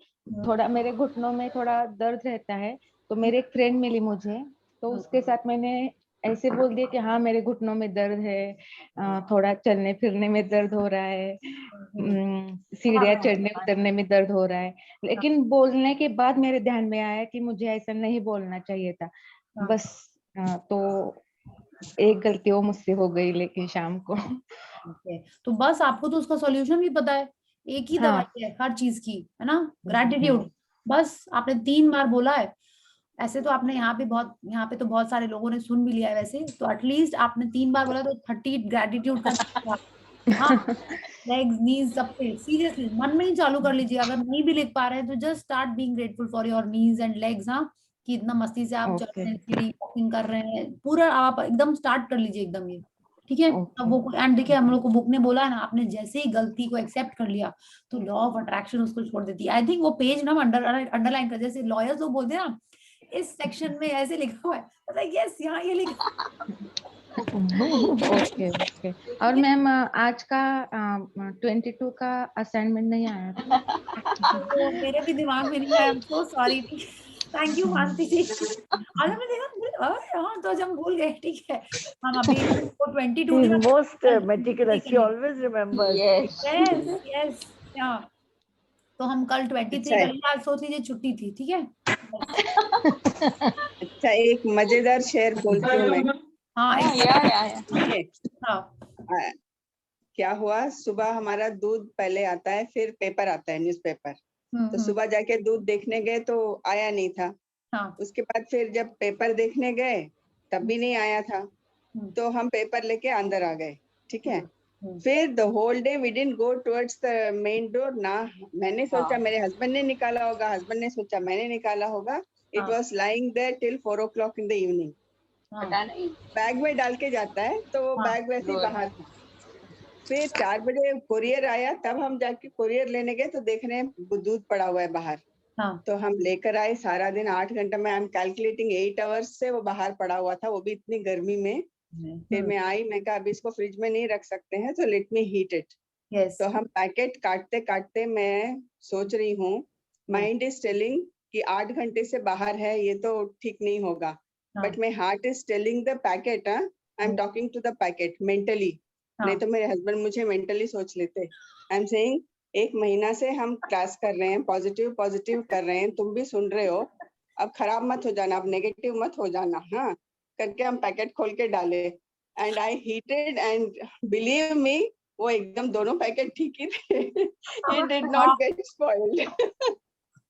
थोड़ा मेरे घुटनों में थोड़ा दर्द रहता है, तो मेरे एक फ्रेंड मिली मुझे, तो उसके साथ मैंने ऐसे बोल दिया कि हाँ मेरे घुटनों में दर्द है, थोड़ा चलने फिरने में दर्द हो रहा है, सीढ़ियाँ चढ़ने उतरने में दर्द हो रहा है. लेकिन बोलने के बाद मेरे ध्यान में आया कि मुझे ऐसा नहीं बोलना चाहिए था. बस तो एक गलती वो मुझसे हो गई. लेकिन शाम को तो बस आपको तो उसका सॉल्यूशन भी पता है. एक ही दवाई है हर चीज की, है ना? ग्रैटिट्यूड. बस आपने 3 बार बोला है. ऐसे तो आपने यहाँ पे तो बहुत सारे लोगों ने सुन भी लिया है वैसे, तो एटलीस्ट आपने 3 बार बोला तो 30 ग्रैटिट्यूड का. हाँ, लेग्स नीज सब पे सीरियसली मन में ही चालू कर लीजिए. अगर नहीं भी लिख पा रहे हैं तो just start being grateful for your knees and legs. हाँ, कि इतना मस्ती से आप चल रहे हैं, सीढ़ी वॉकिंग कर रहे हैं, पूरा आप एकदम स्टार्ट कर लीजिए एकदम ये. ठीक है. अब वो एंड देखिए हम लोग को बुक ने बोला है ना, आपने जैसे ही गलती को एक्सेप्ट कर लिया तो लॉ ऑफ अट्रैक्शन उसको छोड़ देती है. आई थिंक वो पेज ना अंडरलाइन कर, जैसे लॉयर्स लोग बोलते हैं ना, इस सेक्शन में ऐसे लिखा हुआ है, मतलब यस यहाँ ये लिखा. ओके. और मैम आज का 22 का असाइनमेंट नहीं आया था. तो मेरे भी दिमाग में नहीं आया. I am so sorry. Thank you Mansi ji. आज हमने देखा हाँ तो हम भूल गए. ठीक है. हम अभी 22 She's most meticulous. She always remembers. yes. yeah. तो हम कल 23 करेंगे. आज सोच लीजिए छुट्टी थी. ठीक है. अच्छा, एक मजेदार शेयर बोलती हूँ मैं. क्या हुआ, सुबह हमारा दूध पहले आता है, फिर पेपर आता है, न्यूज़पेपर. तो सुबह जाके दूध देखने गए तो आया नहीं था. उसके बाद फिर जब पेपर देखने गए तब भी नहीं आया था. तो हम पेपर लेके अंदर आ गए, ठीक है। फिर the whole day we didn't go towards the main door ना। मैंने सोचा मेरे हस्बैंड ने निकाला होगा, हस्बैंड ने सोचा मैंने निकाला होगा। It was lying there till 4 o'clock in the evening. पता नहीं। बैग में डाल के जाता है तो वो बैग वैसे ही बाहर था। फिर 4 बजे कोरियर आया, तब हम जाके कोरियर लेने गए तो देख रहे हैं दूध पड़ा हुआ है बाहर। तो हम लेकर आए। सारा दिन 8 घंटा में, आई एम कैलकुलेटिंग 8 आवर्स से वो बाहर पड़ा हुआ था, वो भी इतनी गर्मी में। फिर मैं आई, मैं कहा अभी इसको फ्रिज में नहीं रख सकते हैं, तो लेट मी हीट इट। तो हम पैकेट काटते काटते मैं सोच रही हूँ, माइंड इज टेलिंग कि 8 घंटे से बाहर है, ये तो ठीक नहीं होगा। But my heart is telling the packet, I am talking to the packet mentally. नहीं तो मेरे हस्बैंड मुझे मेंटली सोच लेते। आई एम सेइंग 1 महीना से हम क्लास कर रहे हैं, पॉजिटिव पॉजिटिव कर रहे हैं, तुम भी सुन रहे हो, अब खराब मत हो जाना, अब नेगेटिव मत हो जाना। हाँ, करके हम पैकेट खोल के डाले and I heated and believe me, वो एकदम दोनों पैकेट ठीक ही थे। It did not get spoiled.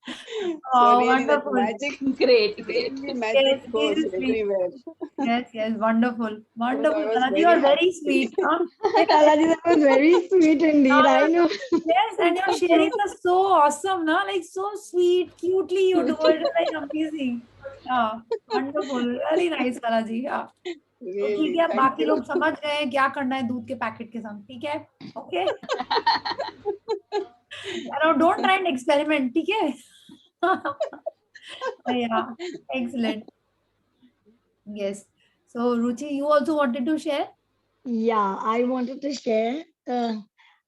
So really that magic, Great. really magic goes everywhere. Yes, wonderful. I was Kalaji, very you are very happy. sweet. Kalaji, that was very sweet indeed. I know. Yes, and your sharing was so awesome, na? Like so sweet, cutely you do it, like amazing. Yeah, wonderful, really nice, Kalaji. Yeah. तो ठीक Really, है, thank बाकी you. लोग समझ गए हैं क्या करना है दूध के पैकेट के संग, ठीक है? Okay, don't try and experiment, ठीक है? Yeah, excellent. Yes. So Ruchi, you also wanted to share? Yeah, I wanted to share.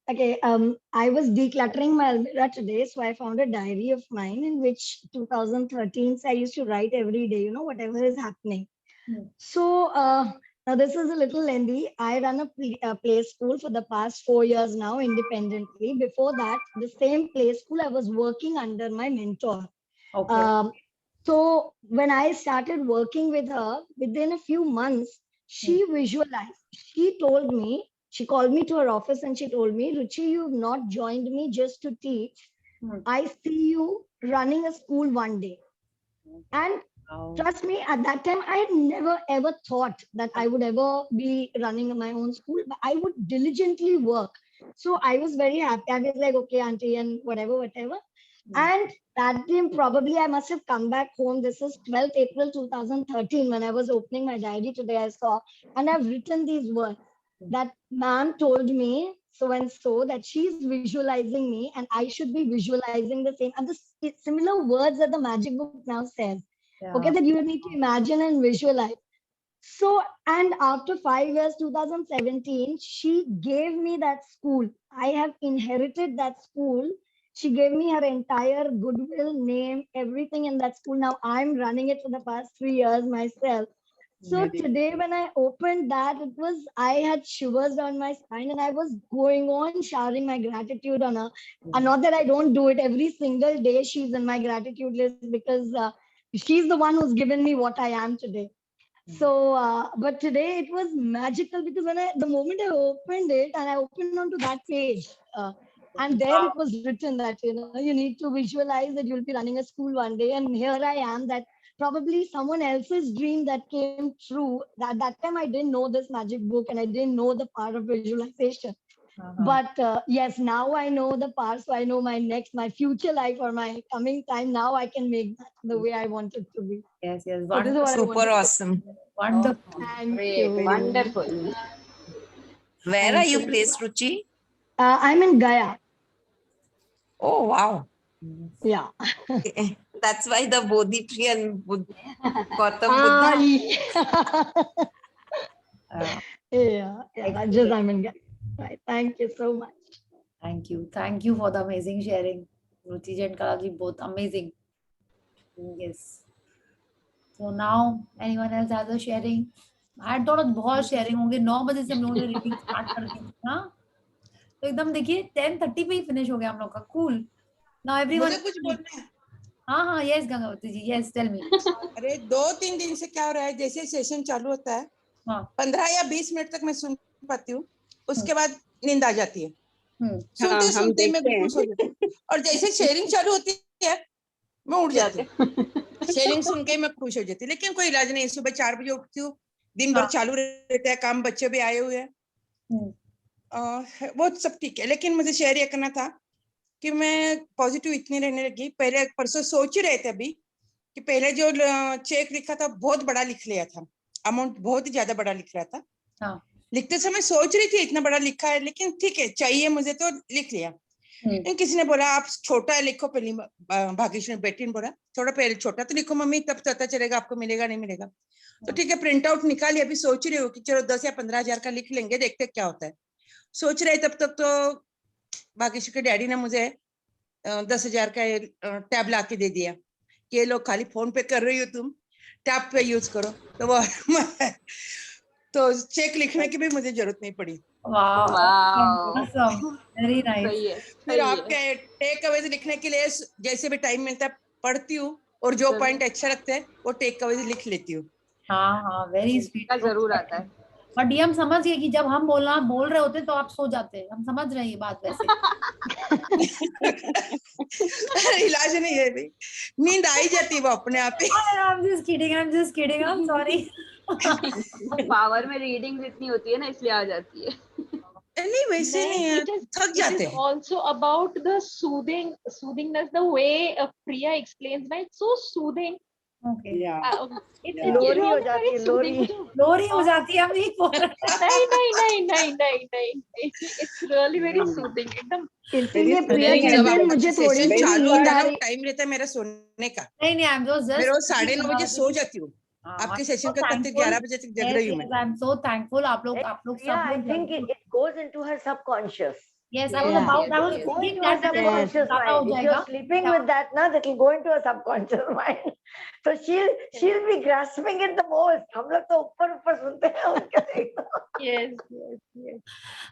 Okay, I was decluttering my Almira today, so I found a diary of mine in which 2013 I used to write every day, you know, whatever is happening. So now this is a little lengthy. I run a play school for the past 4 years now independently. Before that, the same play school I was working under my mentor. Okay. So when I started working with her, within a few months, she visualized. She told me, she called me to her office and she told me, Ruchi, you've not joined me just to teach. I see you running a school one day. And trust me, at that time, I had never ever thought that I would ever be running my own school, but I would diligently work. So I was very happy. I was like, okay, auntie, and whatever. And that day, probably I must have come back home. This is 12th April 2013 when I was opening my diary today, I saw, and I've written these words that ma'am told me so and so that she's visualizing me and I should be visualizing the same. And the similar words that the magic book now says. Yeah. Okay, that you need to imagine and visualize. So, and after 5 years, 2017, she gave me that school. I have inherited that school. She gave me her entire goodwill, name, everything in that school. Now I'm running it for the past 3 years myself. So today when I opened that, I had shivers down my spine and I was going on showering my gratitude on her. And not that I don't do it every single day. She's in my gratitude list because she's the one who's given me what I am today. So, but today it was magical because the moment I opened it and I opened onto that page, and there it was written that, you know, you need to visualize that you'll be running a school one day. And here I am, that probably someone else's dream that came true. That time I didn't know this magic book and I didn't know the power of visualization. But yes, now I know the power. So I know my future life or my coming time. Now I can make that the way I want it to be. Yes, yes. So this is what I Super wanted to awesome. Wonderful. Thank you. Wonderful. Where are you placed, Ruchi? I'm in Gaya. Oh, wow. Yeah. That's why the Bodhi tree and Gautam Buddha. Yeah. That's just I'm in Gaya. Right. Thank you so much. Thank you. Thank you for the amazing sharing. Ruchi ji and Kalaji, both amazing. Yes. So now, anyone else has a sharing? I thought बहुत sharing होंगे. 9 बजे से हम लोगों ने reading start कर दी. हाँ? तो एकदम देखिए 10:30 पे ही finish हो गया हम लोग का. Cool. Now everyone. मुझे कुछ बोलना है. हाँ, yes गंगावती जी. Yes, tell me. अरे 2-3 दिन से क्या हो रहा है, जैसे सेशन चालू होता है 15 या 20 मिनट तक मैं सुन पाती हूँ, उसके बाद नींद आ जाती है. सुनते सुनते मैं बिल्कुल सो जाती हूँ. और जैसे शेयरिंग चालू होती है मैं उठ जाती हूँ. शेयरिंग सुन के मैं खुश हो जाती हूँ. लेकिन कोई इलाज नहीं. सुबह 4 बजे उठती हूँ, दिन भर चालू रहता है काम, बच्चे भी आए हुए हैं, वो सब ठीक है। लेकिन मुझे शेयर ये करना था कि मैं पॉजिटिव इतनी रहने लगी। पहले परसों सोच ही रहे थे अभी कि पहले जो चेक लिखा था बहुत बड़ा लिख लिया था, अमाउंट बहुत ही ज्यादा बड़ा लिख रहा था। हाँ. लिखते समय सोच रही थी इतना बड़ा लिखा है, लेकिन ठीक है चाहिए मुझे तो लिख लिया। किसी ने बोला आप छोटा लिखो, पहली भाग्यश्री बेटी ने बोला थोड़ा पहले छोटा तो लिखो मम्मी, तब पता चलेगा आपको मिलेगा नहीं मिलेगा। तो ठीक है प्रिंट आउट निकाली, अभी सोच रही हूँ कि चलो 10 या 15 हजार का लिख लेंगे, देखते क्या होता है। सोच रहे तब तक तो भाग्यश्री के डैडी ने मुझे 10,000 का टैब ला के दे दिया कि ये लोग खाली फोन पे कर रही हो तुम, टैब पे यूज करो। तो वो तो चेक लिखने की भी मुझे जरूरत नहीं पड़ी। Very nice. फिर आपके टेक अवेज लिखने के लिए जैसे भी टाइम मिलता है पढ़ती हूँ, और जो पॉइंट अच्छा लगता है वो टेक अवेज लिख लेती हूँ। हाँ, वेरी स्वीट। जरूर आता है। बट ये हम समझ गए कि जब हम बोल रहे होते तो आप सो जाते हैं, हम समझ रहे हैं ये बात। वैसे इलाज नहीं है भाई, नींद आई जाती है वो अपने आप ही। I'm just kidding, I'm sorry. Power में रीडिंग इतनी होती है ना, इसलिए आ जाती है। नहीं वैसे नहीं है, थक जाते हैं। Also about the soothingness, the way Priya explains, right? So soothing. Okay. लोरी हो जाती है, लोरी हो जाती है। हम नहीं बोल रहे। नहीं, it's really very soothing एकदम। इसलिए प्रिया कहती है मुझे थोड़ी सी नींद आ रही। टाइम रहता है मेरा सोने का। नहीं, I'm just मैं रोज 9:30 बजे सो जाती हूँ। आपके सेशन का करते 11 बजे तक जग रही हूँ मैं। I'm so thankful। आप लोग Yeah, I think it goes into her subconscious. Yes, I was thinking that subconscious mind. If you're sleeping with that, now that will go into a subconscious mind. So she'll be grasping it the most. हम लोग तो ऊपर सुनते हैं उनके। Yes.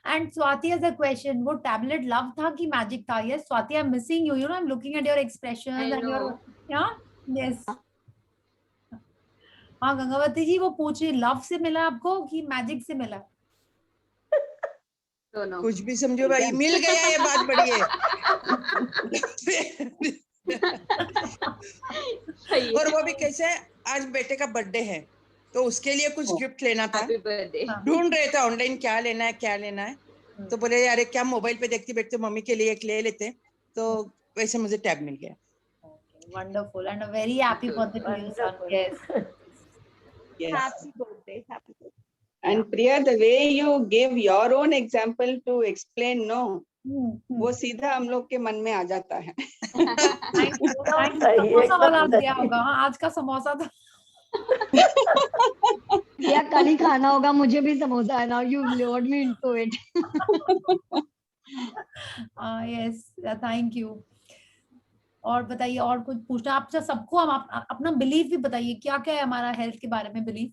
And Swati has a question. वो tablet love था कि magic था? Yes, Swati, I'm missing you. You know, I'm looking at your expressions and your yes. हाँ गंगावती जी, वो पूछ रही लव से मिला आपको कि मैजिक से मिला? कुछ भी समझो भाई, मिल गया ये बात बड़ी है। और वो भी कैसे, आज बेटे का बर्थडे है तो उसके लिए कुछ गिफ्ट लेना था, ढूंढ रहे थे ऑनलाइन क्या लेना है। तो बोले यार क्या मोबाइल पे देखते बैठते मम्मी के लिए एक ले लेते, तो वैसे मुझे टैब मिल गया। Wonderful and a very happy birthday to you, son. Yes. Happy birthday. And Priya, the way you gave your own example to explain, no, वो सीधा हम लोग के मन में आ जाता है। समोसा वाला दिया होगा, आज का समोसा था। या कल ही खाना होगा, मुझे भी समोसा है ना, you lured me into it. Yes, thank you. और बताइए, और कुछ पूछना आपसे सबको? हम अपना बिलीफ भी बताइए, क्या क्या है हमारा हेल्थ के बारे में बिलीफ?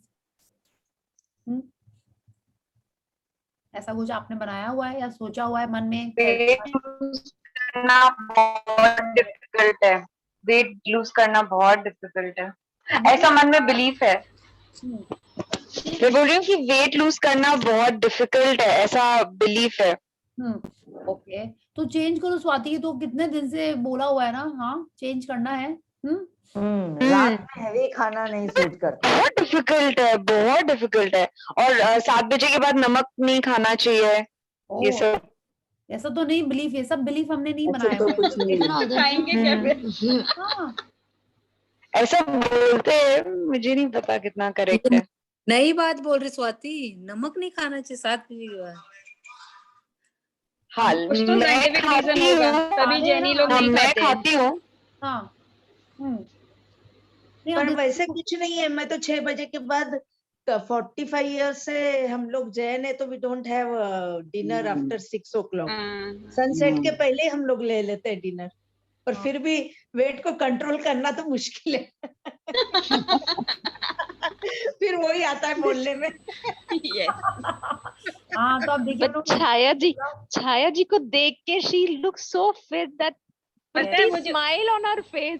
ऐसा कुछ आपने बनाया हुआ है या सोचा हुआ है मन में? वेट लूज करना बहुत डिफिकल्ट है, वेट लूज करना बहुत डिफिकल्ट है, ऐसा मन में बिलीफ है। मैं बोल रही हूँ कि वेट लूज करना बहुत डिफिकल्ट है, ऐसा बिलीफ है। ओके, तो चेंज करो स्वाति, तो कितने दिन से बोला हुआ है ना। हाँ, चेंज करना है। रात में हैवी खाना नहीं सूट करता, बहुत डिफिकल्ट है। और 7 बजे के बाद नमक नहीं खाना चाहिए, ये सब। ऐसा तो नहीं बिलीफ, ये सब बिलीफ हमने नहीं बनाया। तो कुछ नहीं खाएंगे क्या? ऐसा बोलते हैं, मुझे नहीं पता कितना करेक्ट है। नई बात बोल रही स्वाति, नमक नहीं खाना चाहिए 7 बजे के बाद। हाँ, मैं खाती हूँ, तभी जेनी लोग नहीं मैं खाते। खाती हूँ। हाँ, पर वैसे कुछ नहीं है। मैं तो 6 बजे के बाद 45 इयर्स से हम लोग जैन है, तो we don't have dinner after 6 o'clock। Sunset के पहले हम लोग ले लेते हैं डिनर, पर फिर भी वेट को कंट्रोल करना तो मुश्किल है। फिर वही आता है बोलने में। हाँ, तो अब देखिए छाया जी को देख के she look so fit, that smile on her face.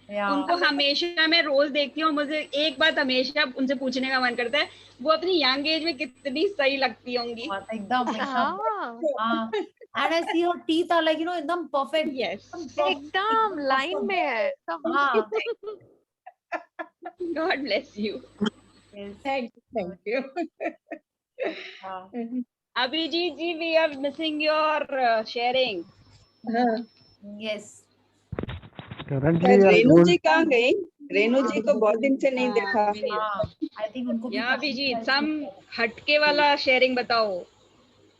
उनको हमेशा मैं रोज देखती हूँ, मुझे एक बात हमेशा उनसे पूछने का मन करता है, वो अपनी यंग एज में कितनी सही लगती होंगी। एकदम and I see her teeth are like, एकदम perfect. Yes. एकदम लाइन में है सब। God bless you. Thank you. Abhijit ji, we are missing your sharing. Yes. Renu जी कहाँ गई? रेनू जी को बहुत दिन से नहीं देखा। I think उनको भी अभिजीत some हटके वाला sharing बताओ।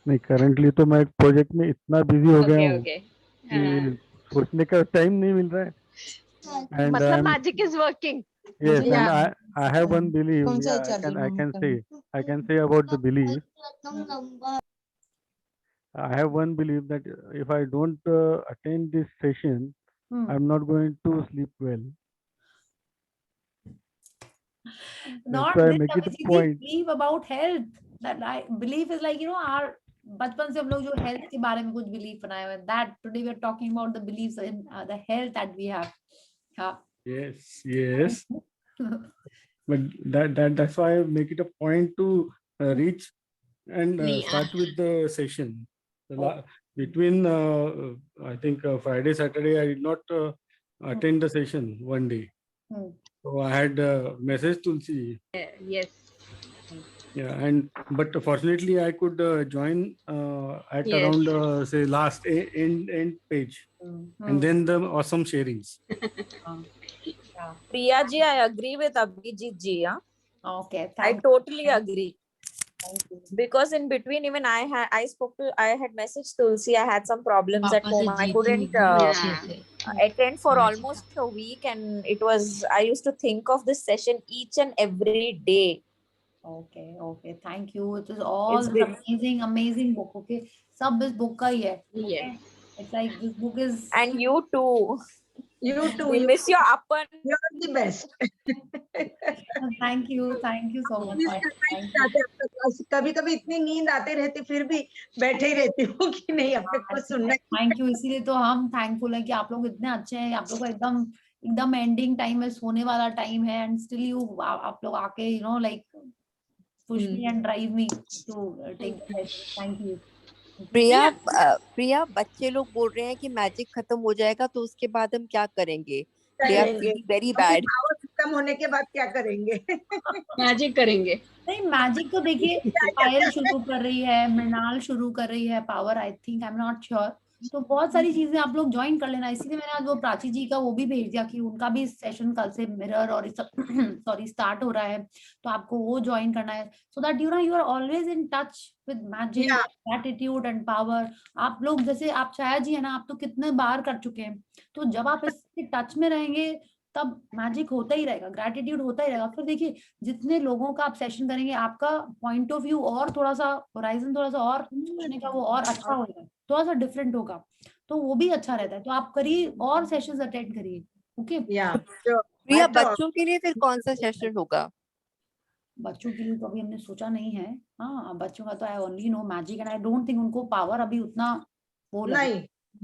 नहीं, करंटली तो मैं एक प्रोजेक्ट में इतना बिजी हो गया हूँ कि सोचने का टाइम नहीं मिल रहा है। And मतलब magic is working. Yes, and I have one belief. I can say about the belief. I have one belief that if I don't attend this session, I'm not going to sleep well. Not so I this, make it a Abhijit, point. believe about health. That I belief is like, our बचपन से हम लोग जो हेल्थ के बारे में कुछ बिलीव बनाए हुए हैं, that today we are talking about the beliefs in the health that we have. Yes. But that's why I make it a point to reach and start with the session. Between I think Friday, Saturday, I did not attend the session one day. So I had messaged Tulsi. Yes. Yeah, but fortunately I could join at around say last end page, and then the awesome sharings. Priya ji, I agree with Abhijit ji. Okay, I totally agree. Because in between, even I had messaged Tulsi. I had some problems at home. I couldn't attend for almost a week, and I used to think of this session each and every day. Okay. Thank you. It is all amazing book. Okay, सब इस book का ही है. Yes. It's like this book is. And you too. You too. We miss your upper. You're the best. Thank you so much. कभी-कभी इतनी नींद आते रहती फिर भी बैठे ही रहती हूँ कि नहीं अपने को सुनना। Thank you. इसीलिए तो हम thankful हैं कि आप लोग इतने अच्छे हैं, आप लोग का एकदम एंडिंग टाइम है, सोने वाला टाइम है, and still आप लोग आके like push me and drive me to take the test. Thank you. प्रिया, बच्चे लोग बोल रहे हैं कि मैजिक खत्म हो जाएगा तो उसके बाद हम क्या करेंगे? They are feeling very bad. खत्म होने के बाद क्या करेंगे? मैजिक करेंगे। नहीं, मैजिक तो देखिए पायल शुरू कर रही है, मृणाल शुरू कर रही है, power I think, I am not sure. तो बहुत सारी चीजें आप लोग ज्वाइन कर लेना। इसीलिए मैंने आज वो प्राची जी का वो भी भेज दिया कि उनका भी सेशन कल से मिरर और स्टार्ट हो रहा है, तो आपको वो ज्वाइन करना है, so that you are always in touch with magic, attitude and power. आप लोग जैसे आप छाया जी है ना, आप तो कितने बार कर चुके हैं, तो जब आप इसके टच में रहेंगे तब मैजिक होता ही रहेगा, ग्रैटिट्यूड होता ही रहेगा। फिर देखिए जितने लोगों का आप सेशन करेंगे, आपका पॉइंट ऑफ व्यू और थोड़ा सा होराइजन थोड़ा सा और सोचने का वो और अच्छा होगा, थोड़ा सा डिफरेंट होगा, तो वो भी अच्छा रहता है। तो आप करिए और सेशंस अटेंड करिए। ओके प्रिया, बच्चों के लिए फिर कौन सा सेशन होगा? बच्चों के लिए तो अभी हमने सोचा नहीं है। हाँ, बच्चों का तो I only know magic and I don't think उनको पावर अभी उतना वो नहीं,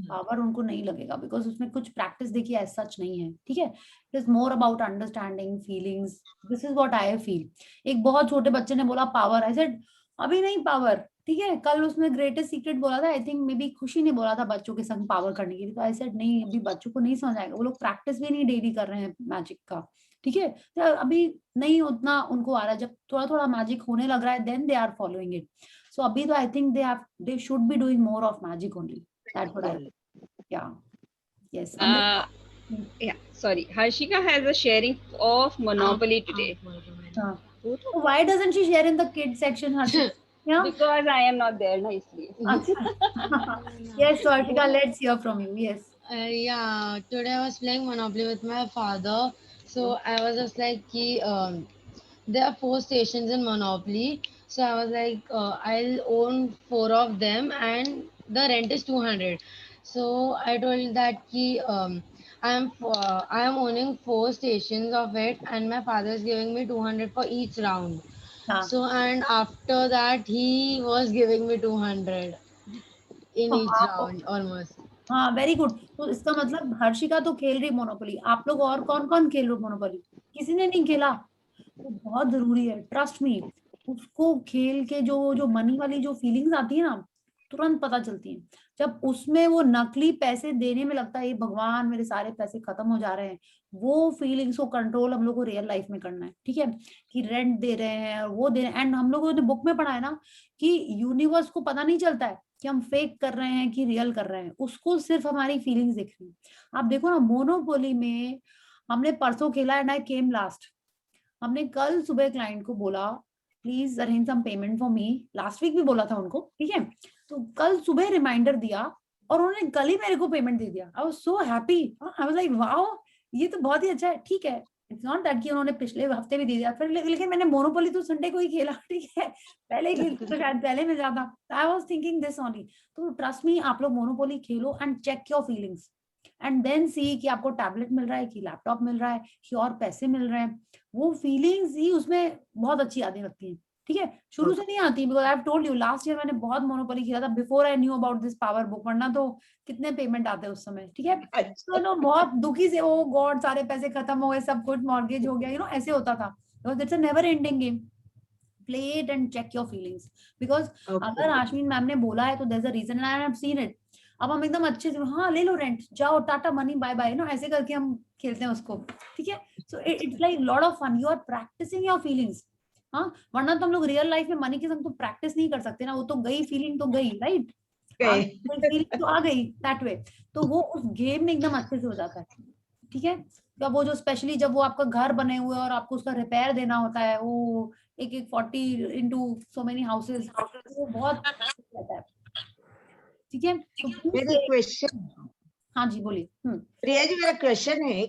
पावर उनको नहीं लगेगा, बिकॉज उसमें कुछ प्रैक्टिस देखिए एज सच नहीं है। ठीक है, it is more about understanding feelings, this is what I feel. एक बहुत छोटे बच्चे ने बोला पावर, आई सेड अभी नहीं पावर, ठीक है। कल उसने ग्रेटेस्ट सीक्रेट बोला था, आई थिंक मे बी खुशी ने बोला था बच्चों के संग पावर करने के लिए, तो आई सेड नहीं, अभी बच्चों को नहीं समझ आएगा, वो लोग प्रैक्टिस भी नहीं डेली कर रहे हैं मैजिक का। ठीक है, तो अभी नहीं उतना उनको आ रहा है, जब थोड़ा थोड़ा मैजिक होने लग रहा है then they are following it. So अभी तो I think they should be doing more of magic only, that's what I yes yeah, sorry, Harshika has a sharing of Monopoly today. So why doesn't she share in the kids section, Harshika? Yeah, because I am not there, na isliye. Yes, so Harshika, let's hear from you. Yes. Yeah, today I was playing Monopoly with my father, so I was just like there are 4 stations in Monopoly, so I was like I'll own 4 of them and the rent is 200. So I told that I am owning 4 stations of it and my father is giving me 200 for each round. So and after that he was giving me 200 in each round almost. हाँ, वेरी गुड। तो इसका मतलब हर्षिका तो खेल रही मोनोपोली, आप लोग और कौन कौन खेल रहे हो मोनोपोली? किसी ने नहीं खेला, तो बहुत जरूरी है, ट्रस्ट मी। उसको खेल के जो मनी वाली जो फीलिंग्स आती है ना, तुरंत पता चलती हैं। जब उसमें वो नकली पैसे देने में लगता है ये भगवान मेरे सारे पैसे खत्म हो जा रहे हैं, वो फीलिंग्स को कंट्रोल हम लोग को रियल लाइफ में करना है, ठीक है, कि रेंट दे रहे हैं और वो दे रहे हैं। एंड हम लोगों ने बुक में पढ़ा है ना कि यूनिवर्स को पता नहीं चलता है कि हम फेक कर रहे हैं कि रियल कर रहे हैं, उसको सिर्फ हमारी फीलिंग्स दिख रही है। आप देखो ना मोनोपोली में हमने परसों खेला एंड आई केम लास्ट। हमने कल सुबह क्लाइंट को बोला please arrange some payment for me, last week भी बोला था उनको, ठीक है, तो कल सुबह रिमाइंडर दिया और उन्होंने कल ही मेरे को पेमेंट दे दिया। I was so happy, I was like wow ये तो बहुत ही अच्छा है, ठीक है, इट्स नॉट दैट कि उन्होंने पिछले हफ्ते भी दे दिया फिर, लेकिन मैंने मोनोपोली तो संडे को ही खेला, ठीक है, पहले ही खेलते तो शायद पहले मिल जाता। I was thinking this only. तो ट्रस्ट मी, आप लोग मोनोपोली खेलो and check your feelings and then see कि आपको टैबलेट मिल रहा है कि लैपटॉप मिल रहा है कि और पैसे मिल रहे हैं, वो फीलिंग्स ही उसमें बहुत अच्छी आने लगती है, ठीक है, शुरू से नहीं आती। Because I have told you last year मैंने बहुत मोनोपोली खेला था before I knew about this power book, वरना तो कितने पेमेंट आते उस समय, ठीक है, तो नो बहुत दुखी से ओ गॉड सारे पैसे खत्म हो गए, सब कुछ मॉर्गेज हो गया, यू नो ऐसे होता था। Because it's a never ending game, play it and check your feelings. Because अगर आश्विन मैम ने बोला है तो there is a reason, I have seen it. अब हम एकदम अच्छे से हाँ ले लो रेंट, जाओ टाटा मनी बाय बाय, ना ऐसे करके हम खेलते हैं उसको, ठीक है, so it's like lot of fun, you are practising your feelings. हाँ, वरना तो हम लोग रियल लाइफ में मनी के संग तो प्रैक्टिस नहीं कर सकते ना, वो तो गई फीलिंग तो गई, राइट, फीलिंग तो आ गई दैट वे, तो वो उस गेम में एकदम अच्छे से हो जाता है, ठीक है। तो वो जो स्पेशली जब वो आपका घर बने हुए और आपको उसका रिपेयर देना होता है, वो एक 40 into so many houses, वो बहुत रहता है, ठीक है। मेरे क्वेश्चन, हाँ जी बोलिए। प्रिया जी मेरा क्वेश्चन है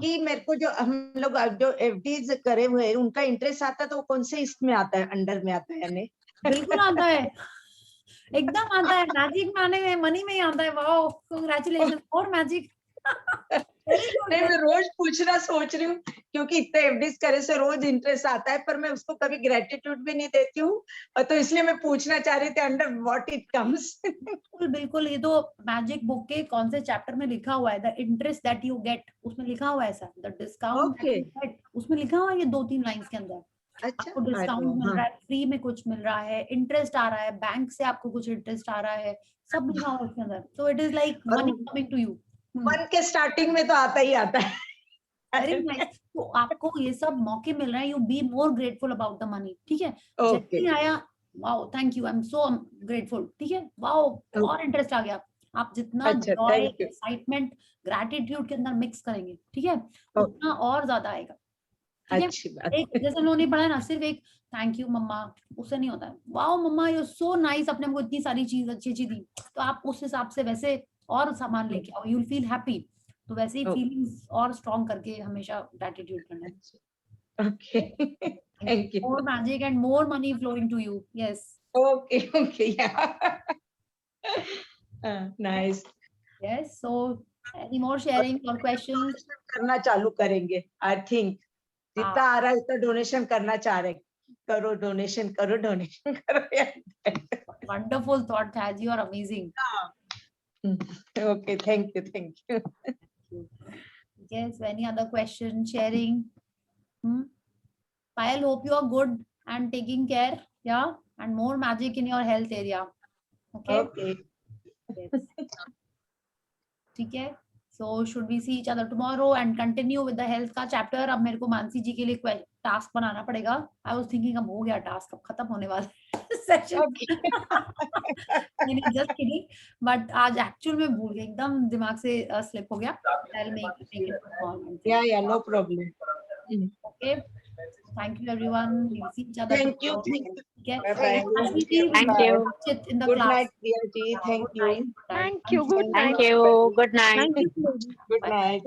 कि मेरे को जो हम लोग जो एफडीज करे हुए हैं उनका इंटरेस्ट आता है तो कौन से इसमें आता है, अंडर में आता है यानी? बिल्कुल आता है, एकदम आता है, मैजिक में आने में, मनी में ही आता है। वाओ कांग्रेचुलेशन, और मैजिक। नहीं मैं रोज पूछना सोच रही हूँ क्योंकि इतने एफडीज करे से रोज इंटरेस्ट आता है, पर मैं उसको कभी ग्रेटिट्यूड भी नहीं देती हूँ, और तो इसलिए मैं पूछना चाह रही थी अंडर व्हाट इट कम्स। बिल्कुल बिल्कुल, ये तो मैजिक बुक के कौन से चैप्टर में लिखा हुआ है, the interest that you get, उसमें लिखा हुआ है ऐसा, द डिस्काउंट उसमें लिखा हुआ है, ये 2-3 लाइंस के अंदर। आपको डिस्काउंट मिल रहा है, फ्री में कुछ मिल रहा है, इंटरेस्ट आ रहा है, बैंक से आपको कुछ इंटरेस्ट आ रहा है, सब लिखा हुआ है उसके अंदर। So it is like money coming to you. मन के स्टार्टिंग में तो आता ही आता है। वेरी नाइस, तो आपको ये सब मौके मिल रहे हैं, you be more grateful about the money, ठीक है। जैसे आया wow thank you, I am so grateful, ठीक है, वाओ और इंटरेस्ट आ गया, आप जितना जॉय, एक्साइटमेंट, ग्रैटिट्यूड के अंदर मिक्स करेंगे, ठीक है, उतना और ज्यादा आएगा, ठीक है। एक जैसे हम लोगों ने पढ़ा है ना, सिर्फ एक थैंक यू मम्मा, उससे नहीं होता है। Wow mama you so nice, आपने हमको इतनी सारी चीज अच्छी अच्छी दी, तो आप उस हिसाब से वैसे और सामान लेके आओ, यू विल फील हैप्पी। तो वैसे ही फीलिंग्स और स्ट्रॉन्ग करके हमेशा ग्रैटिट्यूड करना है। Okay, thank you. More magic and more money flowing to you. Yes, okay okay, yeah nice. Yes, so any more sharing और क्वेश्चंस? करना चालू करेंगे, आई थिंक जितना आ रहा है उतना डोनेशन करना चाह रहे, करो डोनेशन करो, डोनेशन करो। Wonderful thought Taz, you are amazing. Okay, thank you, thank you. Yes, any other question, sharing? Payal, hope you are good and taking care, yeah, and more magic in your health area. Okay. Okay. Yes. ठीक है, so should we see each other tomorrow and continue with the health का chapter? अब मेरे को मानसी जी के लिए टास्क बनाना पड़ेगा। I was thinking अब हो गया टास्क, अब खत्म होने वाला सेशन। जस्ट किडिंग, बट आज एक्चुअल में भूल गई, एकदम दिमाग से स्लिप हो गया। Yeah, no problem. Okay, thank you everyone, we'll see each other Thank you, tomorrow. Okay, Thank you. In the Good class. night, Priya ji. Thank you. Thank you. Good night. Good night.